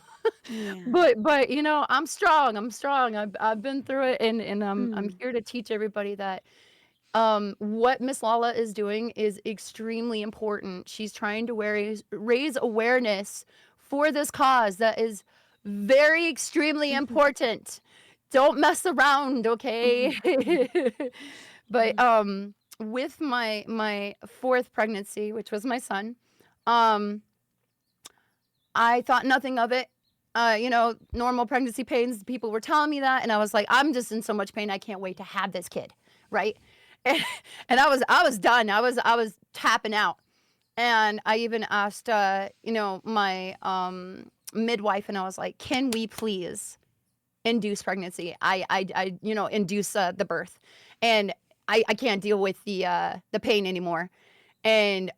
Yeah. But I'm strong. I'm strong. I've been through it, and I'm here to teach everybody that what Miss Lala is doing is extremely important. She's trying to raise awareness for this cause that is very extremely important. Don't mess around, okay? But with my 4th pregnancy, which was my son, um I thought nothing of it. Normal pregnancy pains, people were telling me that, and I was like, I'm just in so much pain. I can't wait to have this kid, right? And, and I was done. I was tapping out. And I even asked my midwife, and I was like, can we please induce pregnancy? I induce the birth. And I can't deal with the pain anymore. And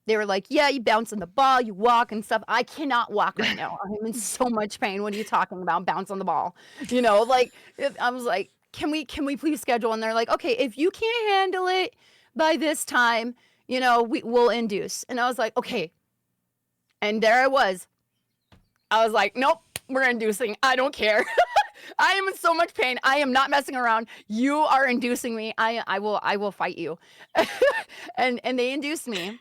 they were like, yeah, you bounce on the ball, you walk and stuff. I cannot walk right now. I'm in so much pain. What are you talking about? Bounce on the ball. Like I was like, can we please schedule? And they're like, okay, if you can't handle it by this time, we'll induce. And I was like, okay. And there I was, I was like, nope, we're inducing. I don't care. I am in so much pain. I am not messing around. You are inducing me. I will fight you. and they induced me.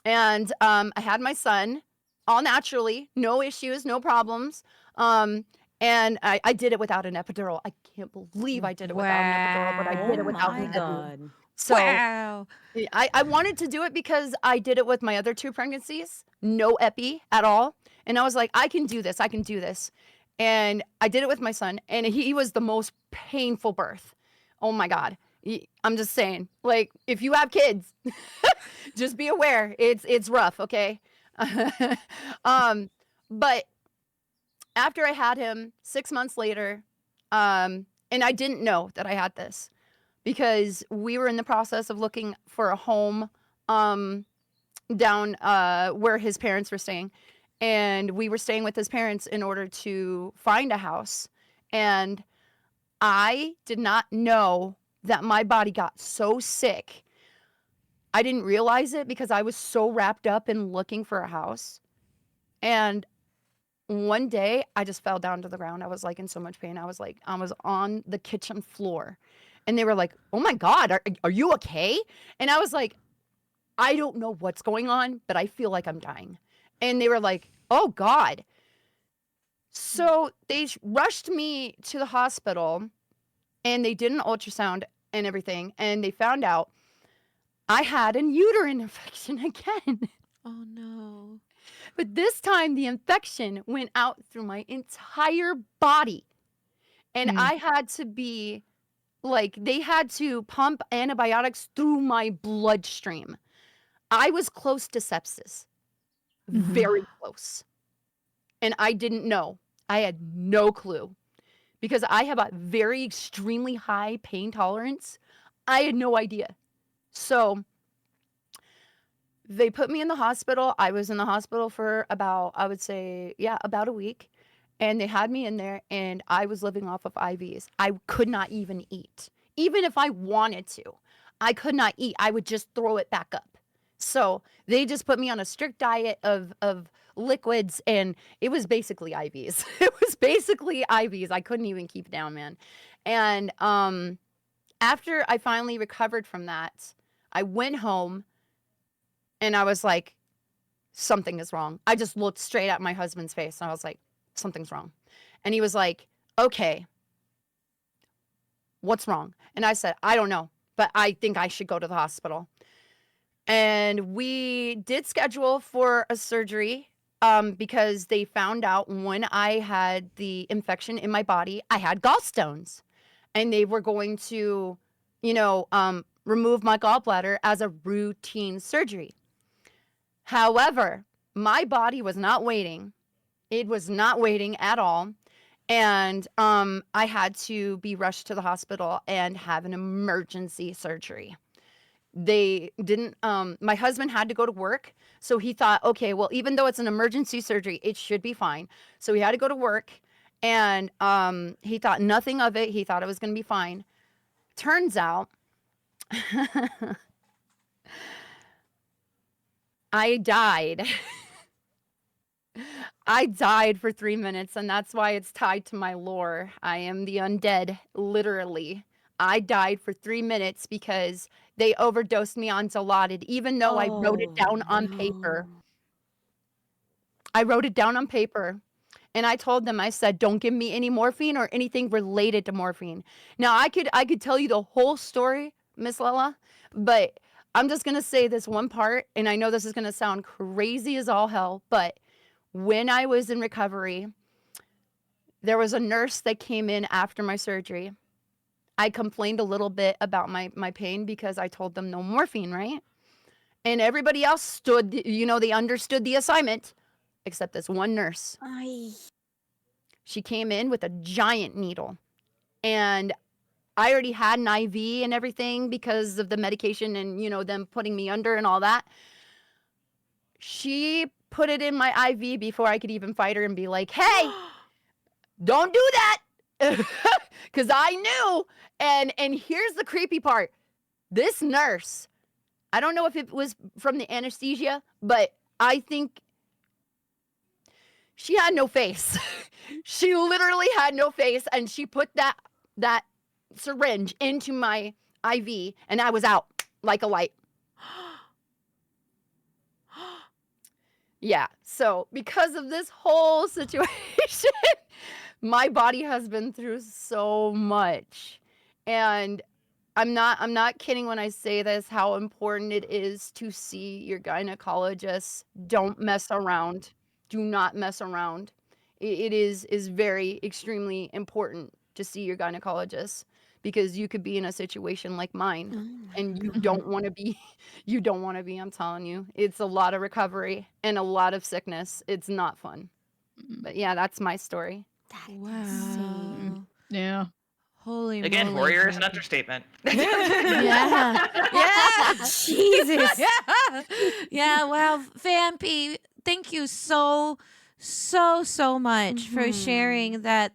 And I had my son all naturally, no issues, no problems. And I did it without an epidural. I can't believe I did it without an epidural, but I Oh did it without my an epi. god. So Wow. I wanted to do it because I did it with my other 2 pregnancies, no epi at all. And I was like, I can do this. I can do this. And I did it with my son, and he was the most painful birth. Oh my God. I'm just saying, like, if you have kids, just be aware. It's rough, okay? But after I had him 6 months later, and I didn't know that I had this because we were in the process of looking for a home down where his parents were staying. And we were staying with his parents in order to find a house. And I did not know that my body got so sick. I didn't realize it because I was so wrapped up in looking for a house. And one day I just fell down to the ground. I was like in so much pain. I was on the kitchen floor. And they were like, "Oh my God, are you okay?" And I was like, "I don't know what's going on, but I feel like I'm dying." And they were like, "Oh God." So they rushed me to the hospital, and they did an ultrasound and everything. And they found out I had an uterine infection again. Oh no. But this time the infection went out through my entire body. And Mm. I had to be like, they had to pump antibiotics through my bloodstream. I was close to sepsis, very close. And I didn't know. I had no clue because I have a very extremely high pain tolerance. I had no idea. So they put me in the hospital. I was in the hospital for about, I would say, yeah, about a week. And they had me in there, and I was living off of IVs. I could not even eat. Even if I wanted to, I could not eat. I would just throw it back up. So they just put me on a strict diet of liquids, and it was basically IVs. It was basically IVs. I couldn't even keep it down, man. And after I finally recovered from that, I went home, and I was like, something is wrong. I just looked straight at my husband's face, and I was like, something's wrong. And he was like, okay, what's wrong? And I said, I don't know, but I think I should go to the hospital. And we did schedule for a surgery because they found out when I had the infection in my body, I had gallstones. And they were going to, remove my gallbladder as a routine surgery. However, my body was not waiting. It was not waiting at all. And I had to be rushed to the hospital and have an emergency surgery. They didn't, my husband had to go to work. So he thought, okay, well, even though it's an emergency surgery, it should be fine. So he had to go to work, and he thought nothing of it. He thought it was going to be fine. Turns out I died. I died for 3 minutes, and that's why it's tied to my lore. I am the undead, literally. I died for 3 minutes because they overdosed me on Dilaudid, even though I wrote it down on paper. I wrote it down on paper, and I told them, I said, don't give me any morphine or anything related to morphine. Now, I could tell you the whole story, Miss Lella, but I'm just going to say this one part, and I know this is going to sound crazy as all hell, but when I was in recovery, there was a nurse that came in after my surgery. I complained a little bit about my pain because I told them no morphine, right? And everybody else stood, they understood the assignment, except this one nurse. She came in with a giant needle, and I already had an IV and everything because of the medication and, them putting me under and all that. She put it in my IV before I could even fight her and be like, hey, don't do that. Because I knew. And here's the creepy part. This nurse, I don't know if it was from the anesthesia, but I think she had no face. She literally had no face, and she put that syringe into my IV, and I was out like a light. Yeah. So because of this whole situation, my body has been through so much. And I'm not kidding when I say this, how important it is to see your gynecologist. Don't mess around. Do not mess around. It is very extremely important to see your gynecologist, because you could be in a situation like mine, and you don't want to be. You don't want to be. I'm telling you, it's a lot of recovery and a lot of sickness. It's not fun. But yeah, that's my story. Wow. Yeah. Holy Again, moly. warrior is an understatement. Yeah. Yeah. Jesus. Yeah. Yeah. Wow. Vampy, thank you so much for sharing that.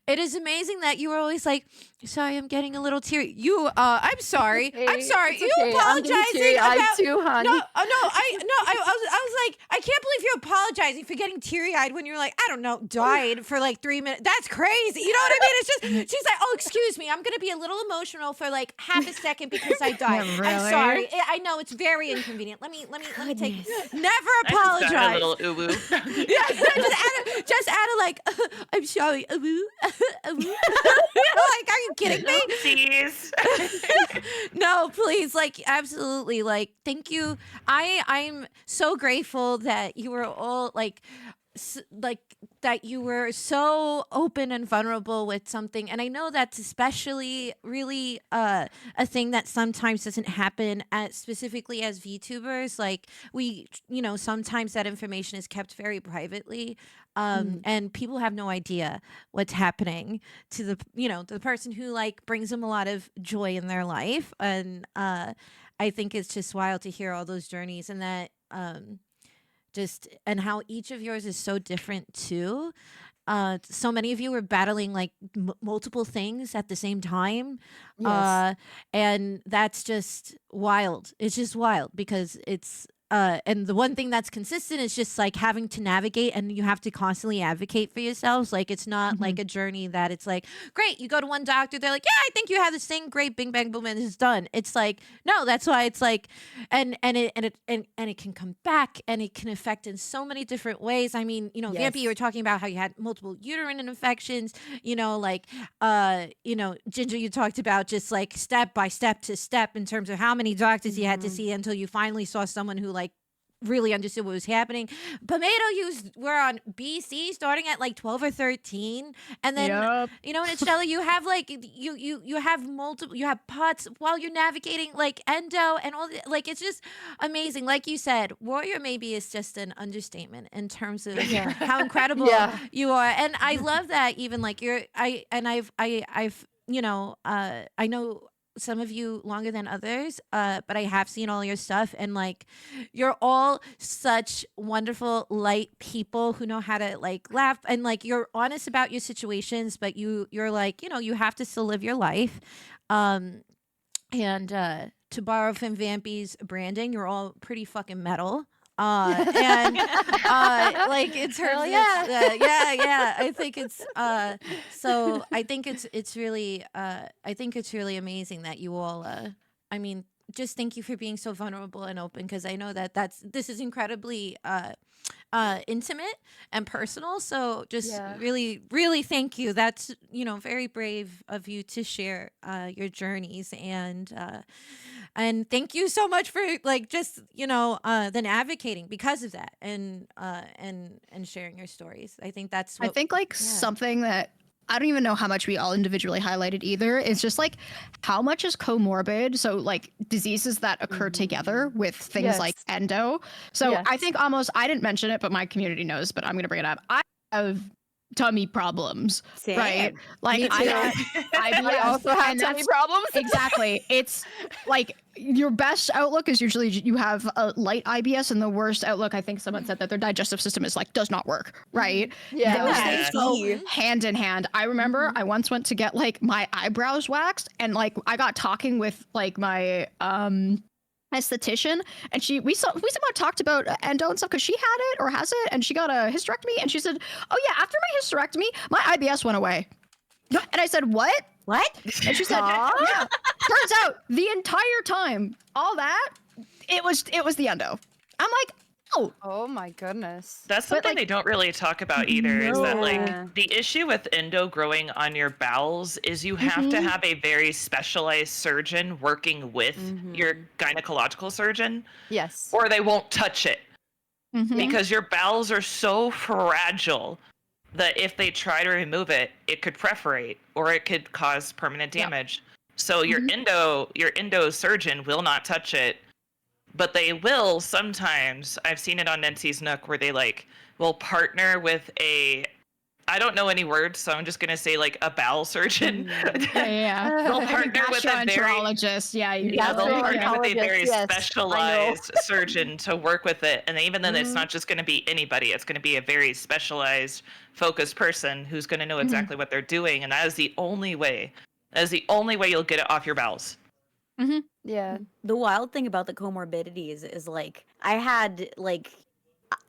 It is amazing that you were always like, sorry, I'm getting a little teary. I'm sorry. I'm sorry. It's You okay. I'm getting apologizing teary-eyed about too, honey. I was like, I can't believe you're apologizing for getting teary-eyed when you're like, I don't know, died for like 3 minutes. That's crazy. You know what I mean? It's just, she's like, oh, excuse me, I'm gonna be a little emotional for like half a second because I died. Yeah, I'm really? sorry. I know it's very inconvenient. Let me take. Never I just got apologize. a little uwu. Yeah, just add a like, I'm sorry, like, are you kidding me? Oopsies. No, please, like, absolutely, like, thank you. I'm so grateful that you were all like that you were so open and vulnerable with something, and I know that's especially really a thing that sometimes doesn't happen at specifically as VTubers. Like, we, sometimes that information is kept very privately, and people have no idea what's happening to the person who like brings them a lot of joy in their life. And I think it's just wild to hear all those journeys, and that just and how each of yours is so different too. So many of you were battling like multiple things at the same time. Yes. And that's just wild. It's just wild because it's and the one thing that's consistent is just like having to navigate, and you have to constantly advocate for yourselves. Like, it's not like a journey that it's like, great, you go to one doctor, they're like, yeah, I think you have this thing, great, bing bang boom, and it's done. It's like, no, that's why it's like, and it can come back, and it can affect in so many different ways. I mean, Yes. Vampy, you were talking about how you had multiple uterine infections, Ginger, you talked about just like step by step to step in terms of how many doctors you had to see until you finally saw someone who like really understood what was happening. Pomato, were on BC starting at like 12 or 13, and then Yep. and Stella, you have like you have multiple, you have POTS while you're navigating like endo and all like, it's just amazing. Like you said, warrior maybe is just an understatement in terms of how incredible Yeah. you are. And I love that, even like I've I know some of you longer than others, but I have seen all your stuff, and like, you're all such wonderful, light people who know how to like laugh, and like, you're honest about your situations, but you're like, you have to still live your life. And to borrow from Vampy's branding, you're all pretty fucking metal. And like, in terms Hell of yeah, I think it's so I think it's really amazing that you all I mean, just thank you for being so vulnerable and open, because I know that this is incredibly intimate and personal. So just Yeah. really, really thank you. That's very brave of you to share your journeys, and thank you so much for like just then advocating because of that, and sharing your stories. I think that's I what think like yeah. something that I don't even know how much we all individually highlighted either. It's just like how much is comorbid. So like diseases that occur together with things like Yes. endo. So Yes. I think almost, I didn't mention it, but my community knows, but I'm going to bring it up. I have tummy problems, right? Same. Like Me I too. got I IBS, also have and tummy that's problems. exactly. It's like your best outlook is usually you have a light IBS, and the worst outlook, I think someone said that their digestive system is like does not work, right? Yeah. Those Yeah. things go hand in hand. I remember I once went to get like my eyebrows waxed, and like I got talking with like my esthetician, and we somehow talked about endo and stuff because she had it or has it, and she got a hysterectomy, and she said, "Oh yeah, after my hysterectomy, my IBS went away." And I said, "What?" What? And she said, "Yeah." Turns out the entire time, all that, it was the endo. I'm like, oh, Oh my goodness. That's something they don't really talk about either, is that No. like the issue with endo growing on your bowels is you have to have a very specialized surgeon working with your gynecological surgeon, Yes. or they won't touch it Mhm. because your bowels are so fragile that if they try to remove it, it could perforate or it could cause permanent damage. So your endo surgeon will not touch it, but they will sometimes. I've seen it on Nancy's Nook where they like will partner with I don't know any words, so I'm just gonna say like a bowel surgeon. yeah. They'll Like a partner with a very gastroenterologist. Yeah, they'll partner with a very Yes, I know. specialized surgeon to work with it. And even then, it's not just going to be anybody. It's going to be a very specialized, focused person who's going to know exactly what they're doing. And that is the only way. That is the only way you'll get it off your bowels. Yeah. The wild thing about the comorbidities is like I had like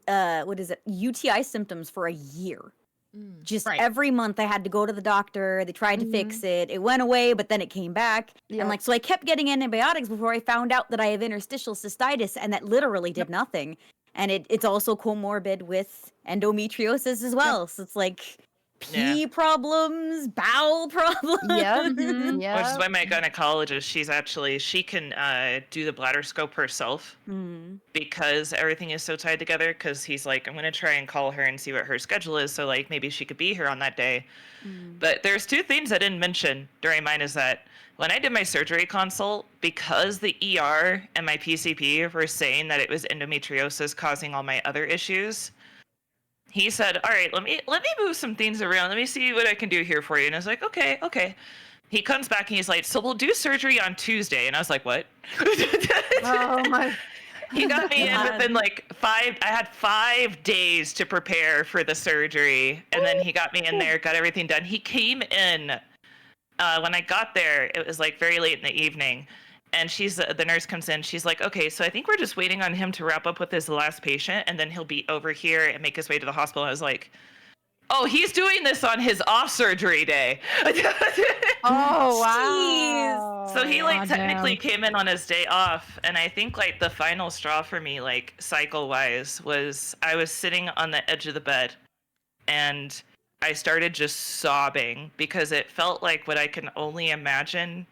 what is it, UTI symptoms for a year. Just Right. every month I had to go to the doctor. They tried to fix it. It went away, but then it came back. Yep. And like, so I kept getting antibiotics before I found out that I have interstitial cystitis, and that literally did nothing. And it's also comorbid with endometriosis as well. So it's like pee problems, bowel problems. Yep. Which Yeah. is why my gynecologist, she can do the bladder scope herself because everything is so tied together. Because he's like, I'm going to try and call her and see what her schedule is. So like maybe she could be here on that day. But there's two things I didn't mention during mine is that when I did my surgery consult, because the ER and my PCP were saying that it was endometriosis causing all my other issues, he said, all right, let me move some things around. Let me see what I can do here for you. And I was like, okay. He comes back and he's like, so we'll do surgery on Tuesday. And I was like, what? Oh my. He got me in within like I had 5 days to prepare for the surgery. And then he got me in there, got everything done. He came in, when I got there, it was like very late in the evening. And the nurse comes in. She's like, okay, so I think we're just waiting on him to wrap up with his last patient, and then he'll be over here and make his way to the hospital. I was like, oh, he's doing this on his off surgery day. Oh wow. So he like Goddamn. technically came in on his day off, and I think like the final straw for me, like cycle wise, was I was sitting on the edge of the bed, and I started just sobbing because it felt like what I can only imagine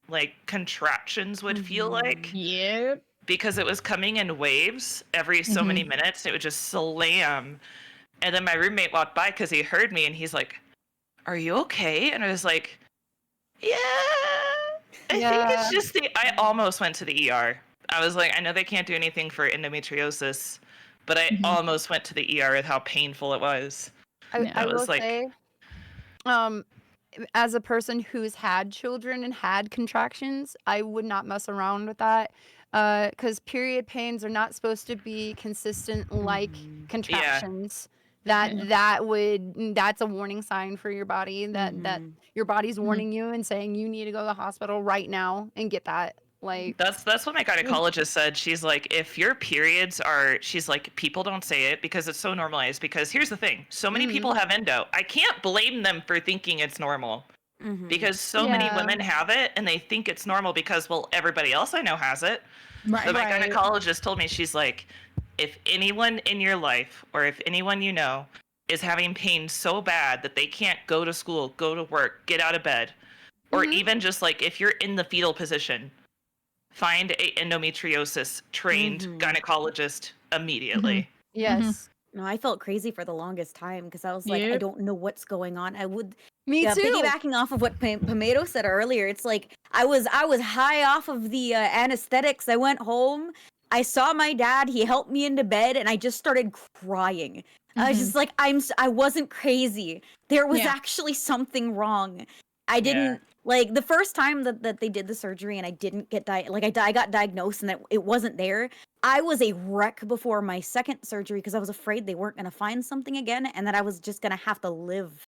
like contractions would feel like, Yep. because it was coming in waves every so many minutes. It would just slam. And then my roommate walked by because he heard me and he's like, are you okay? And I was like, yeah, I think it's just I almost went to the ER. I was like, I know they can't do anything for endometriosis, but I almost went to the ER with how painful it was. I was will like- say, as a person who's had children and had contractions, I would not mess around with that. Because period pains are not supposed to be consistent like contractions. That's a warning sign for your body that your body's warning you and saying you need to go to the hospital right now and get that. Like That's what my gynecologist said. She's like, if your periods are, she's like, people don't say it because it's so normalized. Because here's the thing, so many people have endo. I can't blame them for thinking it's normal because so many women have it and they think it's normal because, well, everybody else I know has it. Right. But my gynecologist told me, she's like, if anyone in your life or if anyone you know is having pain so bad that they can't go to school, go to work, get out of bed, or even just like if you're in the fetal position, find a endometriosis trained gynecologist immediately. yes. No, I felt crazy for the longest time because I was like, I Yep. don't know what's going on. Me too. Piggybacking off of what Pomato said earlier, it's like I was high off of the anesthetics. I went home. I saw my dad. He helped me into bed, and I just started crying. I was just like, I wasn't crazy. There was actually something wrong. I didn't like the first time that they did the surgery, and I didn't get I got diagnosed, and that it wasn't there. I was a wreck before my second surgery because I was afraid they weren't gonna find something again, and that I was just gonna have to live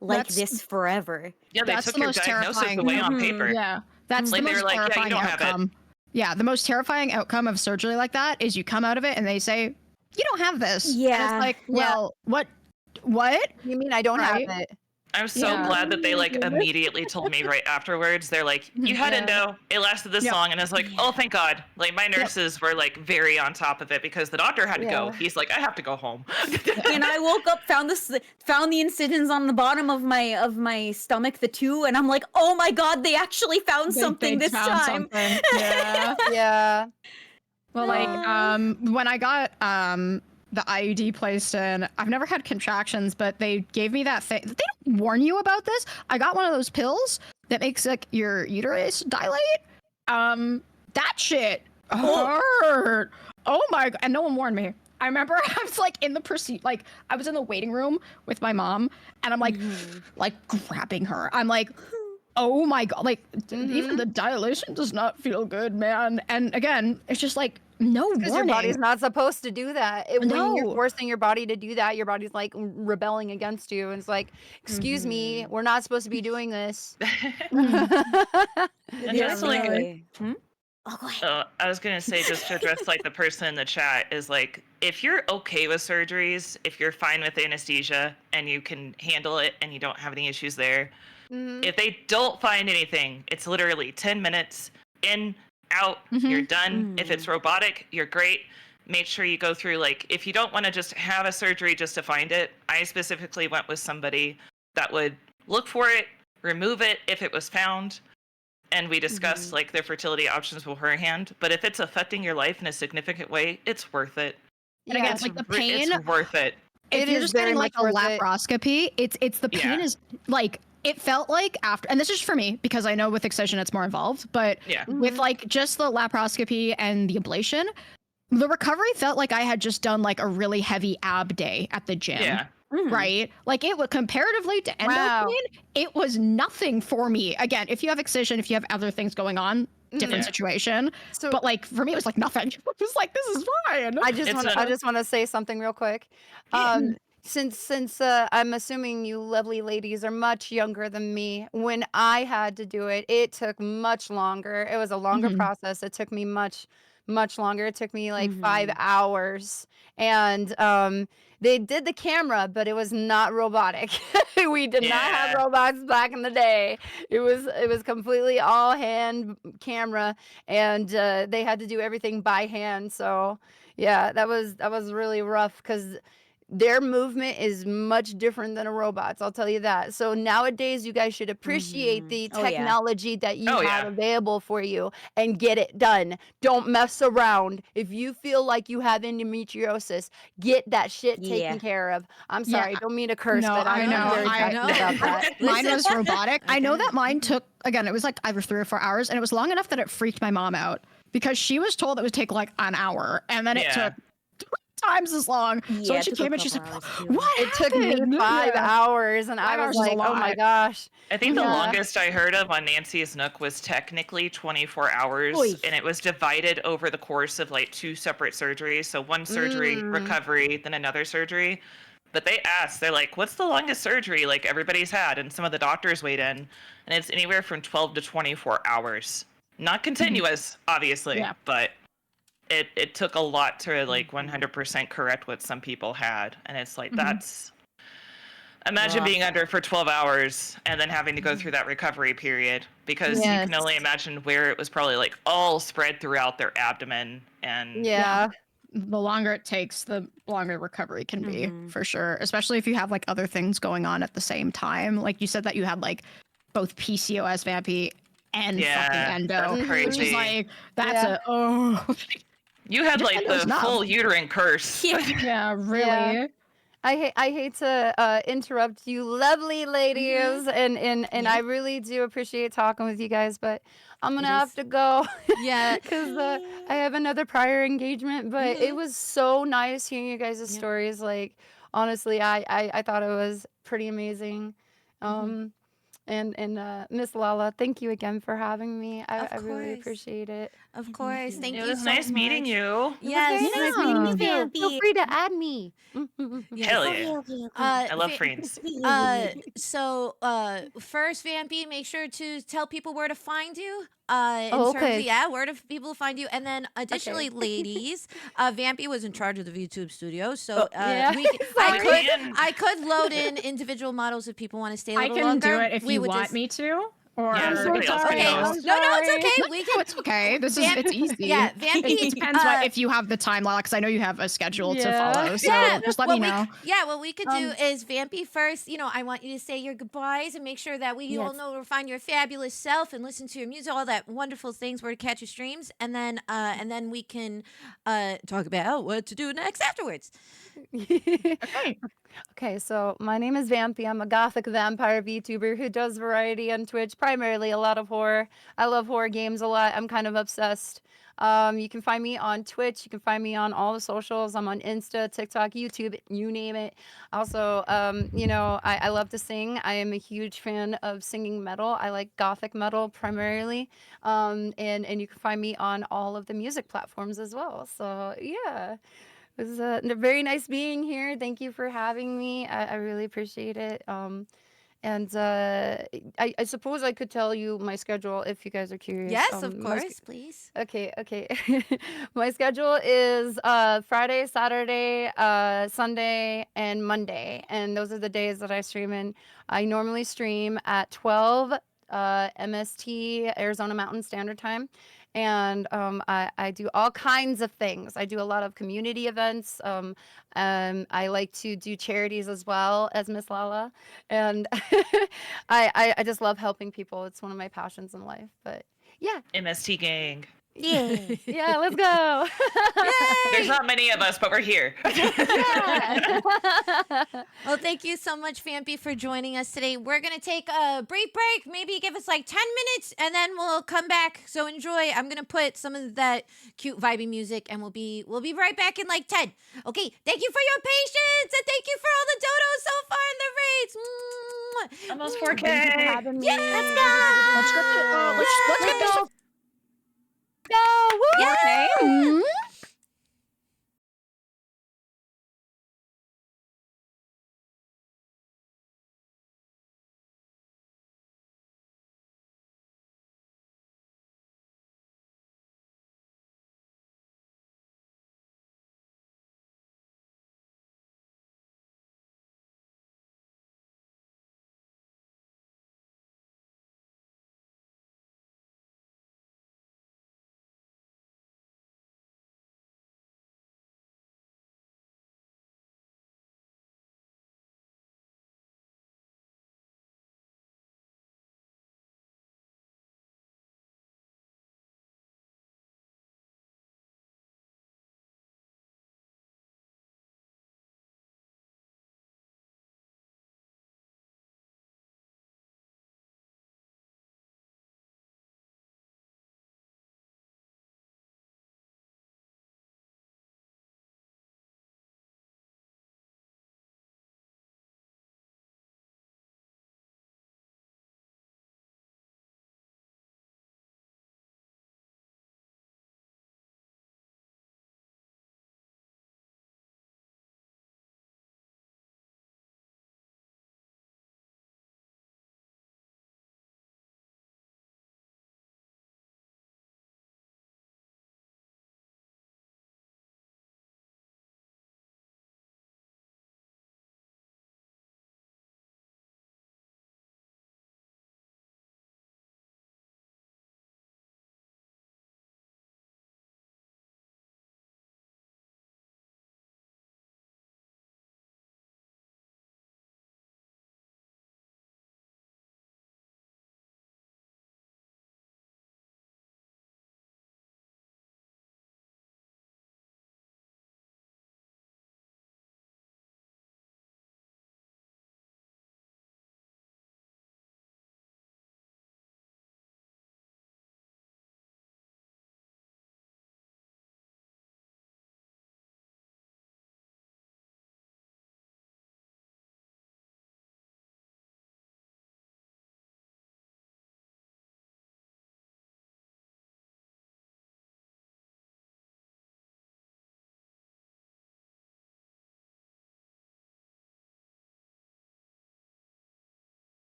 like this forever. Yeah, they That's took the your most diagnosis terrifying. away on paper. Yeah, that's Like, the they were most like, yeah, you terrifying don't have it. outcome. Yeah, the most terrifying outcome of surgery like that is you come out of it and they say, you don't have this. And Yeah. it's like, Yeah. well, what? You mean I don't Right. have it? I'm so Yeah. glad that they like immediately told me right afterwards. They're like, "You had Yeah. endo. It lasted this Yep. long," and I was like, "Oh, thank God!" Like my nurses were like very on top of it because the doctor had to go. Yeah. He's like, "I have to go home." And I woke up, found the incisions on the bottom of my stomach, the two, and I'm like, oh my God, they actually found something They this found time. something. Yeah. Yeah. Well, like, when I got the IUD placed in, I've never had contractions, but they gave me that thing. They don't warn you about this. I got one of those pills that makes like your uterus dilate. That shit hurt. Oh my God. And no one warned me. I remember I was like in the like I was in the waiting room with my mom and I'm like, like grabbing her. I'm like, oh my God, like even the dilation does not feel good, man. And again, it's just like no Because your warning. body's not supposed to do that. When you're No. forcing your body to do that, your body's like rebelling against you. And it's like, excuse me, we're not supposed to be doing this. And Yeah, just like, really. Oh, go ahead. I was gonna say, just to address like the person in the chat is like, if you're okay with surgeries, if you're fine with anesthesia and you can handle it and you don't have any issues there, if they don't find anything, it's literally 10 minutes in, out, you're done. If it's robotic, you're great. Make sure you go through, like, if you don't want to just have a surgery just to find it, I specifically went with somebody that would look for it, remove it if it was found, and we discussed like their fertility options beforehand. But if it's affecting your life in a significant way, it's worth it. And again, it's like the pain. It's worth it. If It you're is just very getting like a much worth it. laparoscopy, it's the pain Yeah. is like it felt like after, and this is for me because I know with excision it's more involved, but Yeah. with like just the laparoscopy and the ablation, the recovery felt like I had just done like a really heavy ab day at the gym. Yeah. Right? Like it was comparatively to endo Wow. pain, it was nothing for me. Again, if you have excision, if you have other things going on, different Yeah. situation. So But like for me, it was like nothing. It was like, this is fine. I just It's want a- I just want to say something real quick. Since I'm assuming you lovely ladies are much younger than me, when I had to do it, it took much longer. It was a longer process. It took me much longer. It took me like 5 hours. And they did the camera, but it was not robotic. We did not have Yeah. robots back in the day. It was completely all hand camera, and they had to do everything by hand. So yeah, that was really rough because their movement is much different than a robot's, I'll tell you that. So nowadays, you guys should appreciate the Oh, yeah. technology that you Oh, have yeah. available for you and get it done. Don't mess around. If you feel like you have endometriosis, get that shit Yeah. taken care of. I'm Yeah, sorry, don't mean to curse, no, but I I'm know, very I passionate know. about that. Mine was Listen. robotic. I know Okay. that mine took, again, it was like either 3 or 4 hours, and it was long enough that it freaked my mom out because she was told it would take like an hour, and then it Yeah. took 3 times as long. So Yeah, when it she took a came in, she's like, couple hours, too. what It took me happened? 5 Yeah. hours, and 5 I hours was is a like, oh my lot. gosh. I think the Yeah. longest I heard of on Nancy's Nook was technically 24 hours, Oy. and it was divided over the course of like 2 separate surgeries. So one surgery, recovery, then another surgery. But they asked, they're like, what's the longest surgery like everybody's had? And some of the doctors weighed in, and it's anywhere from 12 to 24 hours. Not continuous, obviously, Yeah. but it took a lot to like 100% correct what some people had. And it's like, that's, imagine Rough. being under for 12 hours and then having to go through that recovery period, because you can only imagine where it was probably like all spread throughout their abdomen. And Yeah. The longer it takes, the longer recovery can be, for sure. Especially if you have like other things going on at the same time. Like you said that you had like both PCOS, Vampy, and Yeah, fucking endo, that's which is crazy. like that's Yeah. a oh you had like endo's the nuts. full uterine curse. yeah, really. Yeah. I hate to interrupt you, lovely ladies, and I really do appreciate talking with you guys, but I'm gonna have to go. Yeah. Because I have another prior engagement. But it was so nice hearing you guys' stories. Like honestly, I thought it was pretty amazing. And Miss Lala, thank you again for having me. I really course. appreciate it. Of course. Thank It you was so nice meeting much. you. Yes. Very nice meeting you, Feel free to add me. Hell yeah. I love friends. So first, Vampy, make sure to tell people where to find you. In Oh, terms of okay. where do people find you? And then additionally, Okay. ladies, Vampy was in charge of the YouTube studio, so Yeah. we We Sorry. can. I could load in individual models if people want to stay a I little can longer. do it if we you would want just me to. Or Yeah, I'm so everybody else can sorry. okay. host. I'm No, it's sorry. okay. no, We no, can. it's okay. This is Vamp- it's easy. Yeah, It Vampy. depends what if you have the time, Lala, because I know you have a schedule to Yeah. follow. So Yeah, just let me know. what we could do Um, is Vampy first. I want you to say your goodbyes and make sure that we all Yes. know where to find your fabulous self and listen to your music, all that wonderful things, where to catch your streams, and then we can talk about what to do next afterwards. Okay. Okay, so my name is Vampy. I'm a gothic vampire VTuber who does variety on Twitch, primarily a lot of horror. I love horror games a lot. I'm kind of obsessed. You can find me on Twitch. You can find me on all the socials. I'm on Insta, TikTok, YouTube, you name it. Also, I love to sing. I am a huge fan of singing metal. I like gothic metal primarily. And you can find me on all of the music platforms as well. So yeah. It was very nice being here. Thank you for having me. I really appreciate it. And I suppose I could tell you my schedule if you guys are curious. Yes, of course, please. Okay, okay. My schedule is Friday, Saturday, Sunday, and Monday, and those are the days that I stream in. I normally stream at 12 MST, Arizona Mountain Standard Time. And I do all kinds of things. I do a lot of community events. I like to do charities as well as Miss Lala. And I just love helping people. It's one of my passions in life. But yeah, MST gang. Yeah. yeah, let's go. There's Yay! not many of us, but we're here. Yeah. Well, thank you so much, Vampy, for joining us today. We're gonna take a brief break, maybe give us like 10 minutes, and then we'll come back. So enjoy. I'm gonna put some of that cute vibey music, and we'll be right back in like 10. Okay, thank you for your patience, and thank you for all the dodos so far in the raids. Mwah. Almost Mwah. 4K. Thank you for having me. Let's Let's get this Let's go. Woo! Yeah. okay.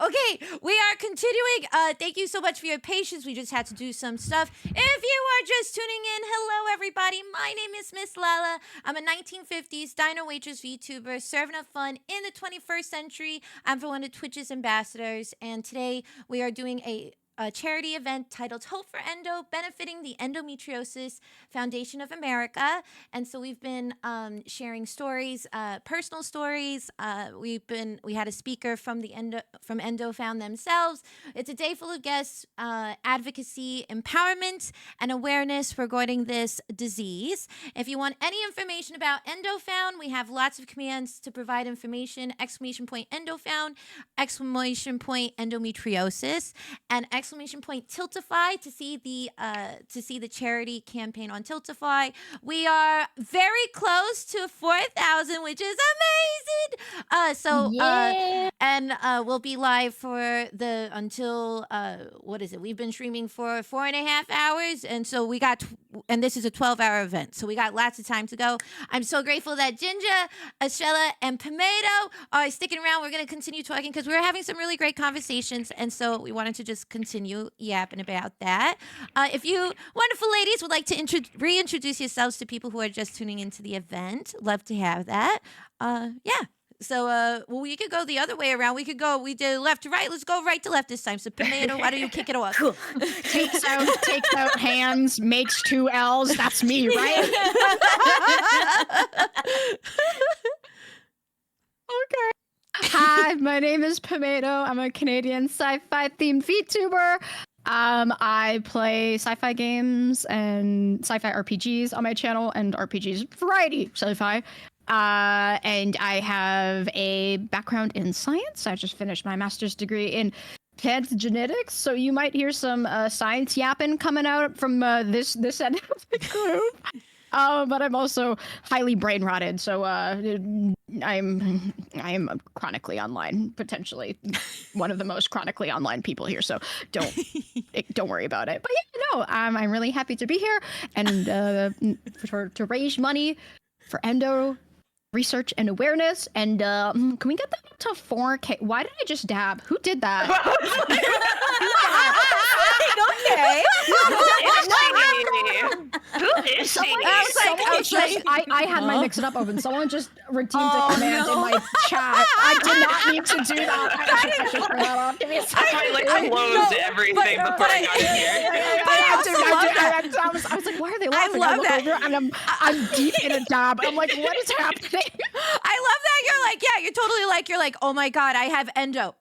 Okay, we are continuing. Thank you so much for your patience. We just had to do some stuff. If you are just tuning in, hello everybody. My name is Miss Lala. I'm a 1950s diner waitress VTuber serving up fun in the 21st century. I'm for one of Twitch's ambassadors, and today we are doing a charity event titled Hope for Endo, benefiting the Endometriosis Foundation of America. And so we've been sharing stories, personal stories. We had a speaker from Endo Found themselves. It's a day full of guests, advocacy, empowerment, and awareness regarding this disease. If you want any information about Endo Found, we have lots of commands to provide information: ! Endo Found, ! Endometriosis, and ! Tiltify to see the charity campaign on Tiltify. We are very close to 4,000, which is amazing. And we'll be live for until what is it? We've been streaming for 4.5 hours, and so and this is a 12-hour event, so we got lots of time to go. I'm so grateful that Ginger, Estrella, and Pomato are sticking around. We're going to continue talking because we were having some really great conversations, and so we wanted to just continue yapping about that. If you wonderful ladies would like to reintroduce yourselves to people who are just tuning into the event, love to have that. Yeah. So, well, we could go the other way around. We did left to right. Let's go right to left this time. So, Pomato, why don't you kick it off? Cool. Takes out hands, makes 2 L's. That's me, right? Okay. Hi, my name is Pomato. I'm a Canadian sci-fi themed VTuber. I play sci-fi games and sci-fi RPGs on my channel, and RPGs variety sci-fi. And I have a background in science. I just finished my master's degree in plant genetics, so you might hear some science yapping coming out from this end of the group. But I'm also highly brain rotted, so I'm chronically online, potentially one of the most chronically online people here. So don't worry about it. But yeah, no, I'm really happy to be here and to raise money for Endo research and awareness. And can we get that up to 4K? Why did I just dab? Who did that? Okay. Who is she? I had my mix it up open. Someone just redeemed a command in my chat. I did not need to do that. I should turn that off. Give me a second. I closed everything before I got here. I was like, why are they laughing? I love that. And I'm deep in a dab. I'm like, what is happening? I love that you're like, yeah, you're like, oh my God, I have endo.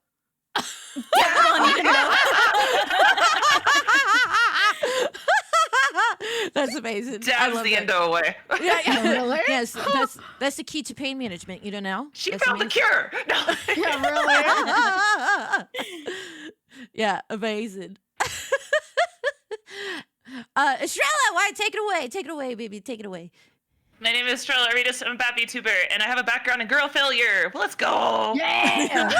That's amazing. Dabs the endo away. Yeah. Really? Yes, that's the key to pain management. You don't know? She That's found the cure. No. Yeah, really? Yeah, amazing. Estrella, why? Take it away, baby. Take it away. My name is Estrella Aritas. I'm a bat VTuber, and I have a background in girl failure. Let's go. Yeah.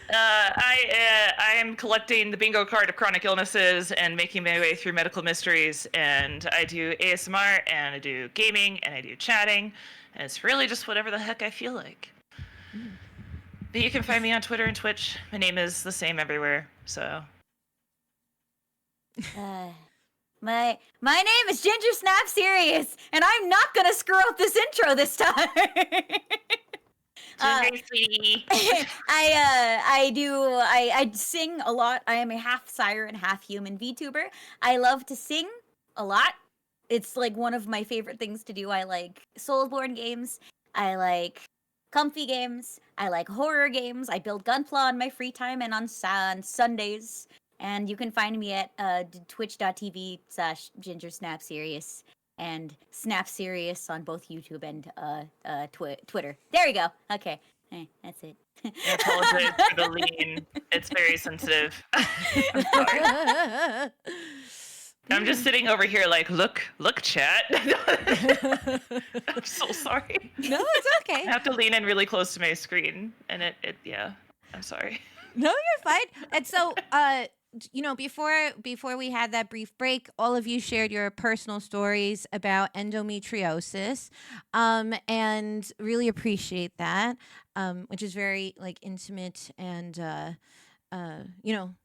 I am collecting the bingo card of chronic illnesses and making my way through medical mysteries. And I do ASMR, and I do gaming, and I do chatting, and it's really just whatever the heck I feel like. But you can find me on Twitter and Twitch. My name is the same everywhere. So. My name is Ginger Snap Serious, and I'm not gonna screw up this intro this time. Ginger, sweetie. I sing a lot. I am a half siren, half human VTuber. I love to sing a lot. It's like one of my favorite things to do. I like Soulsborne games. I like comfy games. I like horror games. I build Gunpla on my free time and on Sundays. And you can find me at twitch.tv/GingerSnapSerious and SnapSerious on both YouTube and Twitter. There you go. Okay. That's it. I apologize for the lean. It's very sensitive. I'm sorry. I'm just sitting over here like, look, chat. I'm so sorry. No, it's okay. I have to lean in really close to my screen, and yeah, I'm sorry. No, you're fine. And so, before we had that brief break, all of you shared your personal stories about endometriosis, and really appreciate that, which is very like intimate and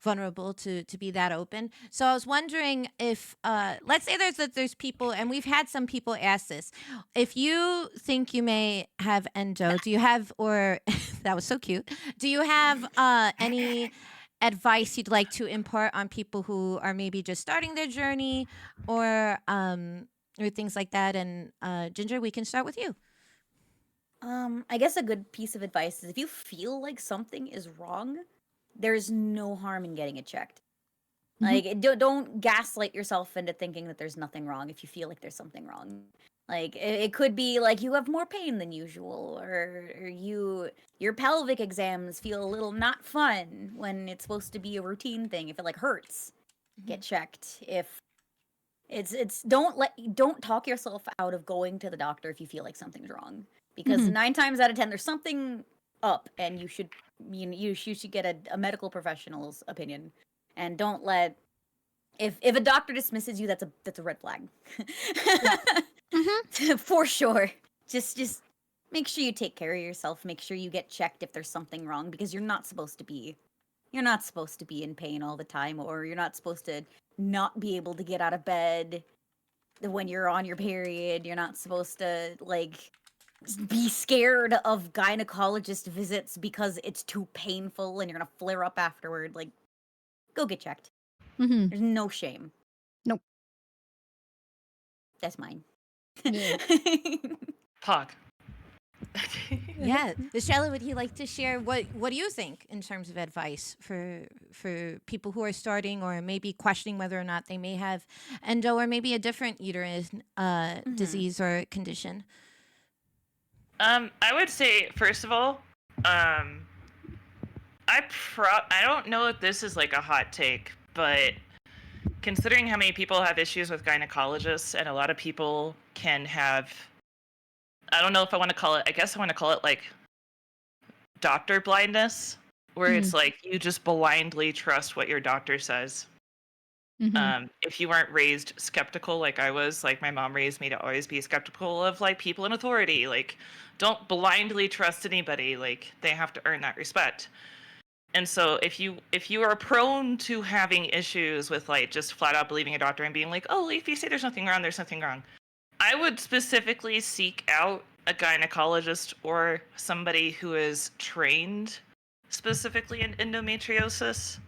vulnerable to be that open. So I was wondering if, let's say there's people, and we've had some people ask this, if you think you may have endo, do you have, or that was so cute, do you have any advice you'd like to impart on people who are maybe just starting their journey, or things like that? And Ginger, we can start with you. I guess a good piece of advice is if you feel like something is wrong, there's no harm in getting it checked. Like, don't gaslight yourself into thinking that there's nothing wrong if you feel like there's something wrong. Like, it could be like you have more pain than usual, or your pelvic exams feel a little not fun when it's supposed to be a routine thing. If it like hurts, get checked. If don't talk yourself out of going to the doctor if you feel like something's wrong, because 9 times out of 10 there's something up, and you should get a medical professional's opinion, and don't let, if a doctor dismisses you, that's a red flag. For sure. Just make sure you take care of yourself. Make sure you get checked if there's something wrong, because you're not supposed to be in pain all the time, or you're not supposed to not be able to get out of bed when you're on your period. You're not supposed to like be scared of gynecologist visits because it's too painful and you're gonna flare up afterward. Like, go get checked. There's no shame. Nope. That's mine. Yeah. Pog. Yeah, Michelle, would you like to share what do you think in terms of advice for people who are starting or maybe questioning whether or not they may have endo, or maybe a different uterine disease or condition? I would say, first of all, I don't know if this is like a hot take, but considering how many people have issues with gynecologists, and a lot of people can have, I don't know if I want to call it, I guess I want to call it like doctor blindness, where it's like you just blindly trust what your doctor says. If you weren't raised skeptical like I was, like my mom raised me to always be skeptical of like people in authority, like don't blindly trust anybody, like they have to earn that respect. And so if you are prone to having issues with like just flat out believing a doctor and being like, oh, if you say there's nothing wrong, there's nothing wrong, I would specifically seek out a gynecologist or somebody who is trained specifically in endometriosis,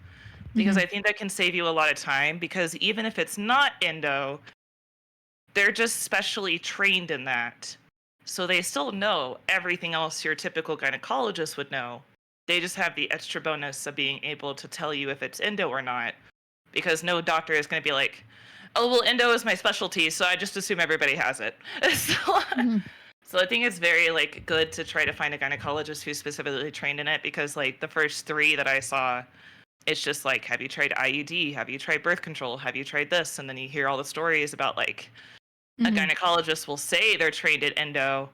because I think that can save you a lot of time, because even if it's not endo, they're just specially trained in that. So they still know everything else your typical gynecologist would know. They just have the extra bonus of being able to tell you if it's endo or not, because no doctor is going to be like, oh, well, endo is my specialty, so I just assume everybody has it. So I think it's very like good to try to find a gynecologist who's specifically trained in it, because like the first 3 that I saw, it's just like, have you tried IUD? Have you tried birth control? Have you tried this? And then you hear all the stories about like a gynecologist will say they're trained at endo,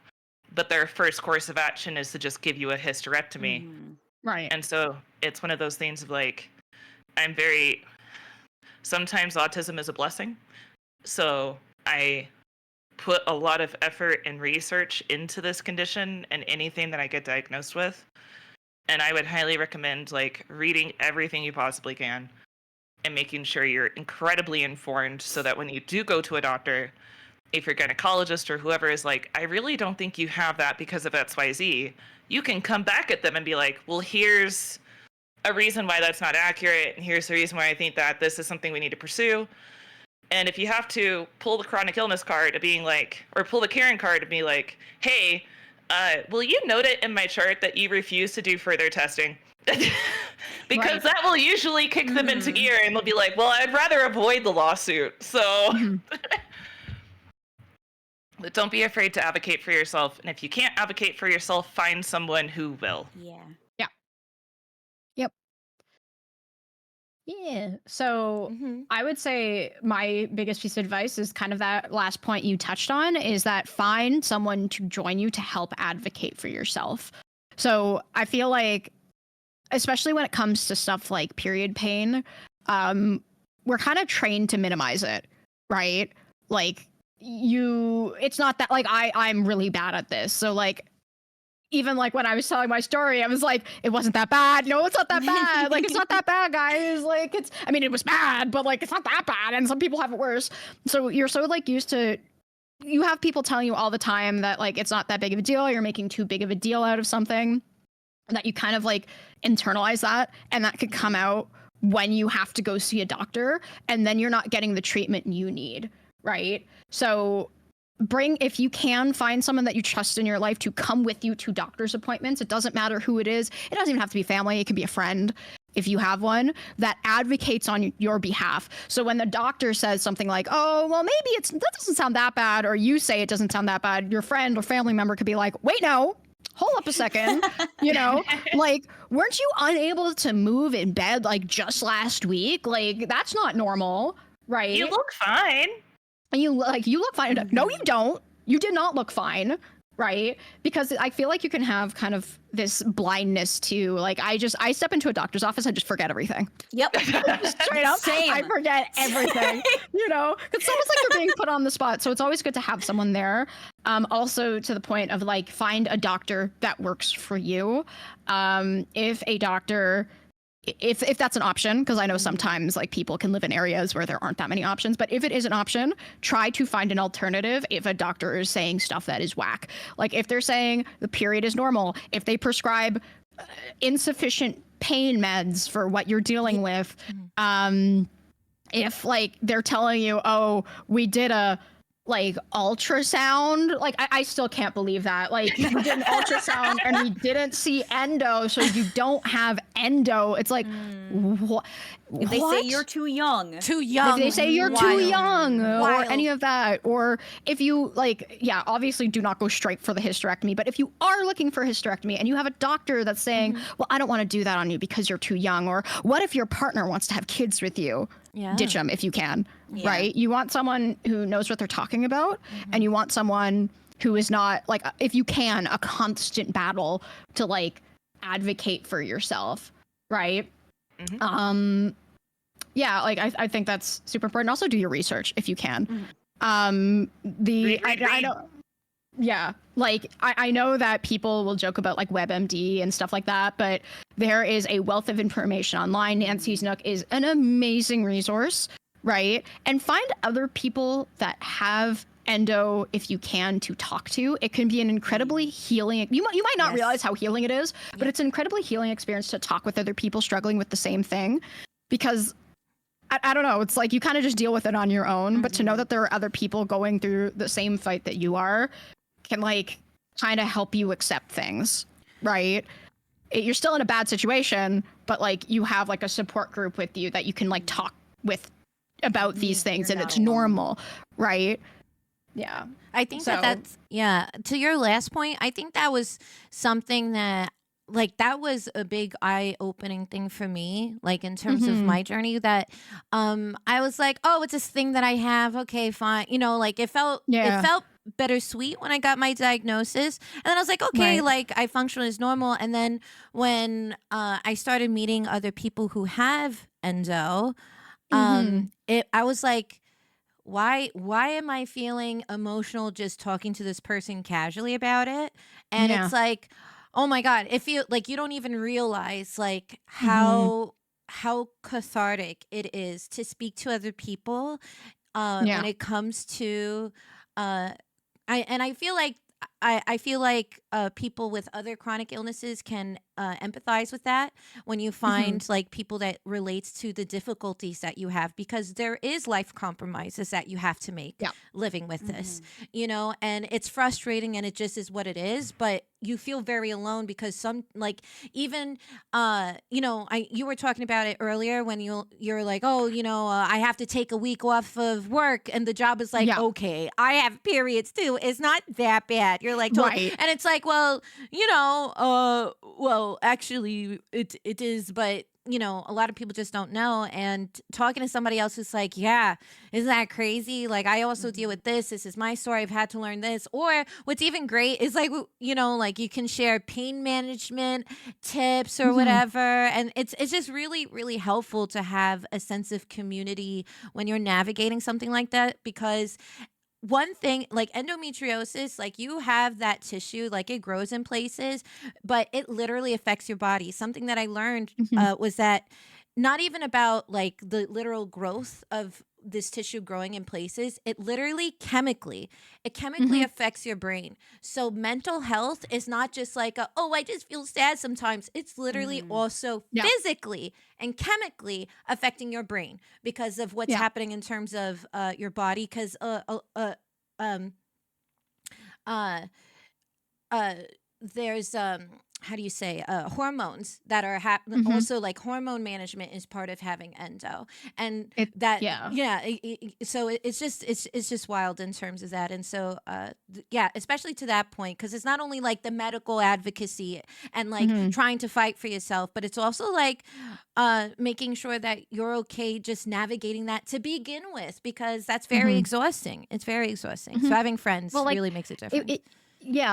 but their first course of action is to just give you a hysterectomy. Right. And so it's one of those things of like, sometimes autism is a blessing. So I put a lot of effort and research into this condition and anything that I get diagnosed with. And I would highly recommend like reading everything you possibly can and making sure you're incredibly informed, so that when you do go to a doctor, if your gynecologist or whoever is like, I really don't think you have that because of XYZ, you can come back at them and be like, well, here's a reason why that's not accurate, and here's the reason why I think that this is something we need to pursue. And if you have to pull the chronic illness card of being like, or pull the Karen card of being like, hey, will you note it in my chart that you refuse to do further testing? Because that will usually kick them into gear, and they'll be like, well, I'd rather avoid the lawsuit. So but don't be afraid to advocate for yourself. And if you can't advocate for yourself, find someone who will. Yeah. So I would say my biggest piece of advice is kind of that last point you touched on, is that find someone to join you to help advocate for yourself. So I feel like, especially when it comes to stuff like period pain, we're kind of trained to minimize it, right? Like it's not that like I'm really bad at this. So like even like when I was telling my story, I was like, it wasn't that bad. No, it's not that bad. Like, it's not that bad, guys. Like, I mean, it was bad, but like, it's not that bad. And some people have it worse. So you're so like used to, you have people telling you all the time that like, it's not that big of a deal. You're making too big of a deal out of something, that you kind of like internalize that. And that could come out when you have to go see a doctor, and then you're not getting the treatment you need. Right. So if you can find someone that you trust in your life to come with you to doctor's appointments. It doesn't matter who it is. It doesn't even have to be family. It can be a friend if you have one that advocates on your behalf. So when the doctor says something like, oh, well, maybe that doesn't sound that bad, or you say it doesn't sound that bad, your friend or family member could be like, wait, no, hold up a second. Like, weren't you unable to move in bed like just last week? Like, that's not normal, right? You look fine. And you look fine. No, you don't. You did not look fine, right? Because I feel like you can have kind of this blindness to like, I step into a doctor's office, I just forget everything. Yep. Straight up, Same. I forget everything. It's almost like you're being put on the spot. So it's always good to have someone there. Also to the point of like, find a doctor that works for you. If a doctor, if that's an option, because I know sometimes like people can live in areas where there aren't that many options, but if it is an option, try to find an alternative if a doctor is saying stuff that is whack. Like if they're saying the period is normal, if they prescribe insufficient pain meds for what you're dealing with, if like they're telling you, oh, we did a like ultrasound, like I still can't believe that. Like you did an ultrasound and we didn't see endo, so you don't have endo. It's like what? If they say you're too young. If they say you're too young or any of that, or if you like, yeah, obviously do not go straight for the hysterectomy. But if you are looking for hysterectomy and you have a doctor that's saying, well, I don't want to do that on you because you're too young, or what if your partner wants to have kids with you? Yeah. Ditch them if you can, right? You want someone who knows what they're talking about, and you want someone who is not like, if you can, a constant battle to like advocate for yourself, right? Yeah, like I think that's super important. Also do your research if you can. I know, yeah, like I know that people will joke about like WebMD and stuff like that, but there is a wealth of information online. Nancy's Nook is an amazing resource, right? And find other people that have endo if you can to talk to. It can be an incredibly healing, you might not realize how healing it is, but it's an incredibly healing experience to talk with other people struggling with the same thing, because I don't know, it's like you kind of just deal with it on your own, but to know that there are other people going through the same fight that you are can like kind of help you accept things, right? You're still in a bad situation, but like you have like a support group with you that you can like talk with about these things, and it's normal, right? Yeah. I think that's to your last point, I think that was something that like that was a big eye-opening thing for me, like in terms of my journey, that I was like, oh, it's this thing that I have, okay, fine, like it felt bittersweet when I got my diagnosis, and then I was like, okay, like I function as normal. And then when I started meeting other people who have endo, I was like, why am I feeling emotional just talking to this person casually about it? And it's like, oh my God, if you like, you don't even realize like how cathartic it is to speak to other people when it comes to I feel like I feel like people with other chronic illnesses can empathize with that when you find like people that relates to the difficulties that you have, because there is life compromises that you have to make living with this, and it's frustrating, and it just is what it is. But you feel very alone because some like even you were talking about it earlier when you're like, oh, I have to take a week off of work, and the job is like, okay, I have periods too, it's not that bad. You're like, totally. And it's like, well, well, actually it is, but a lot of people just don't know. And talking to somebody else who's like, yeah, isn't that crazy? Like, I also deal with this. This is my story. I've had to learn this. Or what's even great is like, like you can share pain management tips or whatever. And it's just really, really helpful to have a sense of community when you're navigating something like that, because one thing, like endometriosis, like you have that tissue, like it grows in places, but it literally affects your body. Something that I learned was that not even about like the literal growth of this tissue growing in places, it chemically affects your brain. So mental health is not just like I just feel sad sometimes. It's literally also physically and chemically affecting your brain because of what's happening in terms of your body. Because there's how do you say hormones that are also, like hormone management is part of having endo, and so it's just wild in terms of that. And so especially to that point, because it's not only like the medical advocacy and like trying to fight for yourself, but it's also like making sure that you're okay just navigating that to begin with, because that's very exhausting. It's very exhausting. So having friends really makes it different.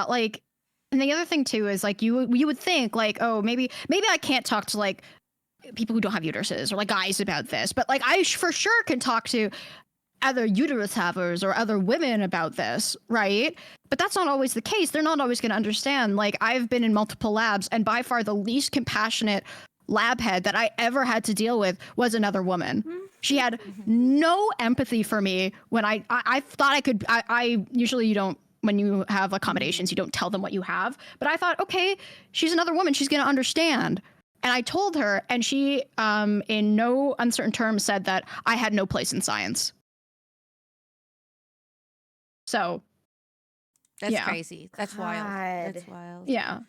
Like, and the other thing too is like you would think like, oh, maybe I can't talk to like people who don't have uteruses or like guys about this, but like I for sure can talk to other uterus havers or other women about this, right? But that's not always the case. They're not always going to understand. Like, I've been in multiple labs, and by far the least compassionate lab head that I ever had to deal with was another woman. She had no empathy for me when I thought I could. I usually, you don't, when you have accommodations, you don't tell them what you have. But I thought, okay, she's another woman. She's going to understand. And I told her, and she, in no uncertain terms, said that I had no place in science. So that's crazy. That's wild. That's wild. Yeah.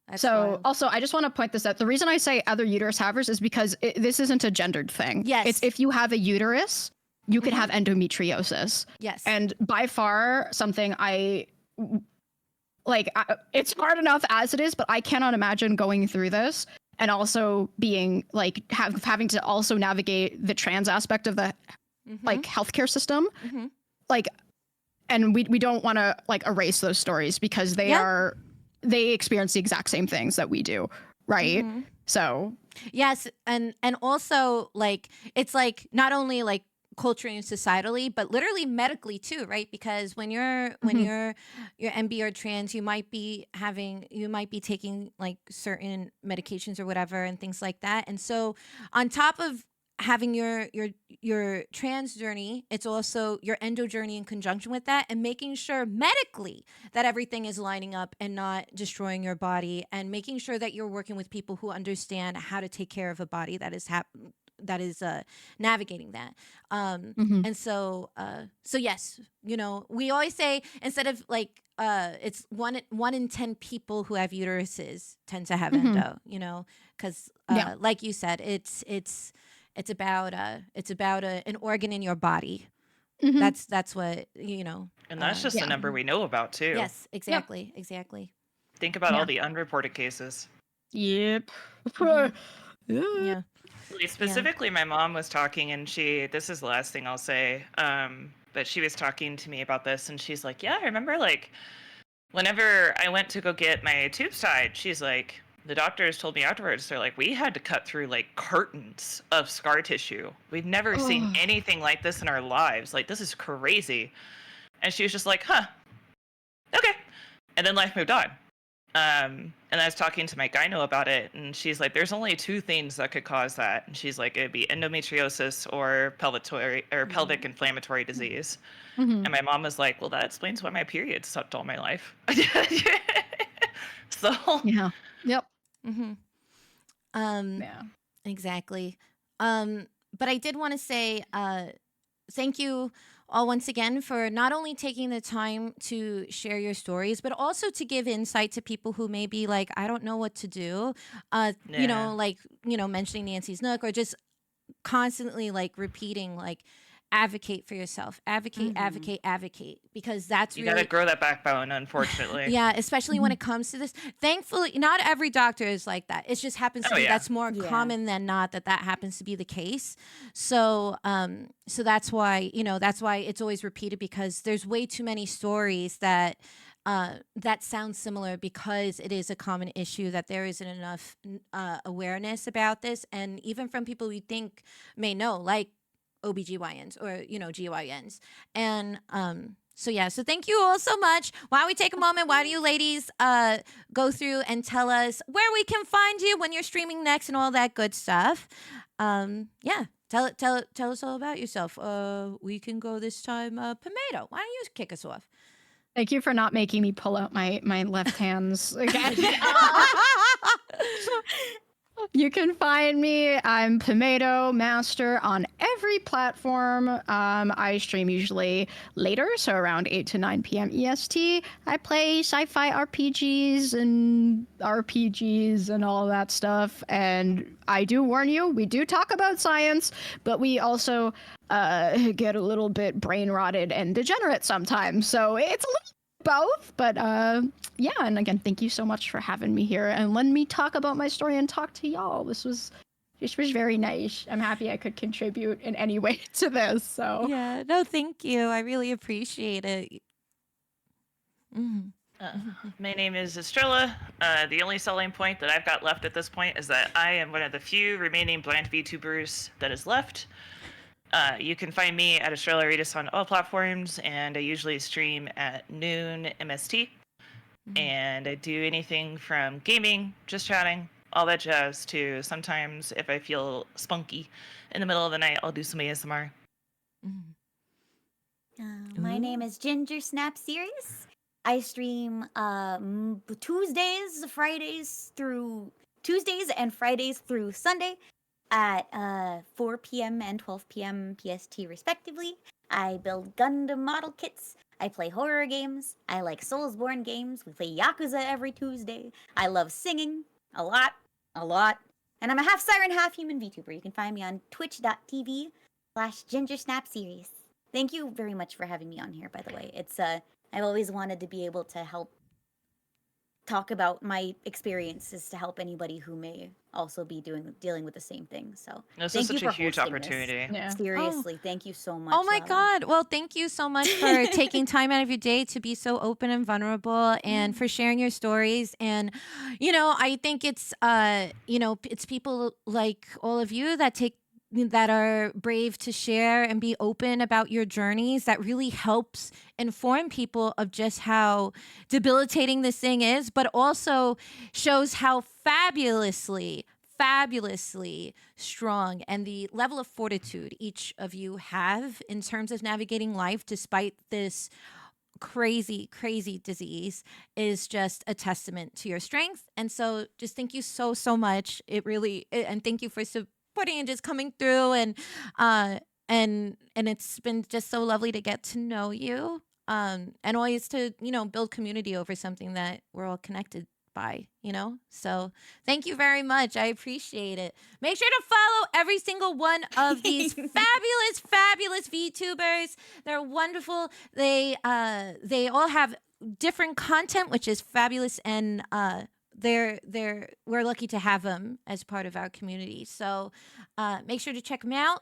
That's so wild. Also, I just want to point this out. The reason I say other uterus havers is because this isn't a gendered thing. Yes. It's if you have a uterus, you could have endometriosis. Yes. And by far something it's hard enough as it is, but I cannot imagine going through this and also being like having to also navigate the trans aspect of the like healthcare system. Like, and we don't want to like erase those stories because they experience the exact same things that we do, right? So yes, and also like it's like not only like culturally and societally, but literally medically too, right? Because when you're MB or trans, you might be taking like certain medications or whatever and things like that. And so on top of having your trans journey, it's also your endo journey in conjunction with that, and making sure medically that everything is lining up and not destroying your body, and making sure that you're working with people who understand how to take care of a body that is navigating that. And so yes, we always say, instead of like it's one in 10 people who have uteruses tend to have endo, because like you said, it's about an organ in your body. That's what And that's just the number we know about too. Yes, exactly. Think about all the unreported cases. Yep. Yeah. Specifically, my mom was talking, and this is the last thing I'll say, but she was talking to me about this, and she's like, yeah, I remember like whenever I went to go get my tubes tied, she's like, the doctors told me afterwards, they're like, we had to cut through like cartons of scar tissue. We've never seen anything like this in our lives. Like, this is crazy. And she was just like, huh, okay. And then life moved on. And I was talking to my gyno about it, and she's like, there's only two things that could cause that. And she's like, it'd be endometriosis or pelvic inflammatory disease. And my mom was like, well, that explains why my period sucked all my life. So yeah. Yep. Exactly. But I did want to say thank you all once again for not only taking the time to share your stories, but also to give insight to people who may be like, I don't know what to do. Mentioning Nancy's Nook, or just constantly like repeating like advocate for yourself. Advocate, because that's You really gotta grow that backbone, unfortunately. yeah, especially when it comes to this. Thankfully, not every doctor is like that. It just happens to Oh, be yeah. that's more Yeah. common than not that happens to be the case. So, so that's why that's why it's always repeated, because there's way too many stories that that sound similar, because it is a common issue that there isn't enough awareness about this, and even from people we think may know, like OBGYNs or GYNs. And so yeah, so thank you all so much. Why don't we take a moment? Why do you ladies go through and tell us where we can find you when you're streaming next and all that good stuff? Yeah, tell us all about yourself. We can go this time. Pomato, why don't you kick us off? Thank you for not making me pull out my left hands again. You can find me. I'm Pomato Master on every platform. I stream usually later, so around 8 to 9 p.m. EST. I play sci-fi RPGs and all that stuff. And I do warn you, we do talk about science, but we also get a little bit brain rotted and degenerate sometimes. So it's a little both, but yeah, and again, thank you so much for having me here and letting me talk about my story and talk to y'all. This was very nice. I'm happy I could contribute in any way to this. So Yeah, no, thank you. I really appreciate it. My name is Estrella. The only selling point that I've got left at this point is that I am one of the few remaining blind VTubers that is left. You can find me at Estrella Aritas on all platforms, and I usually stream at noon MST. And I do anything from gaming, just chatting, all that jazz, to sometimes, if I feel spunky in the middle of the night, I'll do some ASMR. My name is Ginger Snap Series. I stream Tuesdays and Fridays through Sunday at 4 p.m. and 12 p.m. PST respectively. I build Gundam model kits. I play horror games. I like Soulsborne games. We play Yakuza every Tuesday. I love singing a lot. And I'm a half siren, half human VTuber. You can find me on twitch.tv/GingerSnapSeries. Thank you very much for having me on here, by the way. It's I've always wanted to be able to help talk about my experiences to help anybody who may also be dealing with the same thing. So This thank is you such a for huge hosting opportunity. yeah. Seriously, thank you so much. Oh my Lala. God. Well, thank you so much for taking time out of your day to be so open and vulnerable, and for sharing your stories. And, I think it's, it's people like all of you that are brave to share and be open about your journeys that really helps inform people of just how debilitating this thing is, but also shows how fabulously strong and the level of fortitude each of you have in terms of navigating life despite this crazy disease is just a testament to your strength. And so just thank you so much. And thank you for supporting and just coming through, and it's been just so lovely to get to know you, and always to build community over something that we're all connected by, so thank you very much. I appreciate it. Make sure to follow every single one of these fabulous VTubers. They're wonderful. They all have different content, which is fabulous, and we're lucky to have them as part of our community. So make sure to check them out.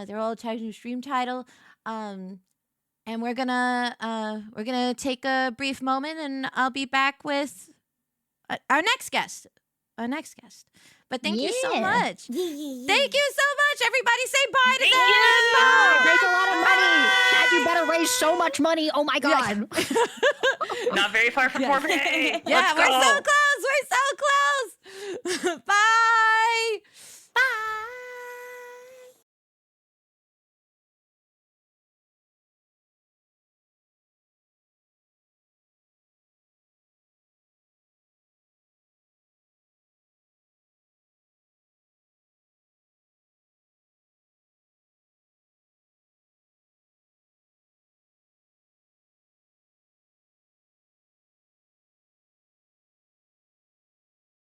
They're all tagged in the stream title. And we're gonna take a brief moment, and I'll be back with our next guest. But thank you so much. Thank you so much. Everybody say bye to them. Raise a lot of money. Dad, you better raise so much money. Oh my God. Not very far from 4K. Yeah, Let's we're go. so close. Bye.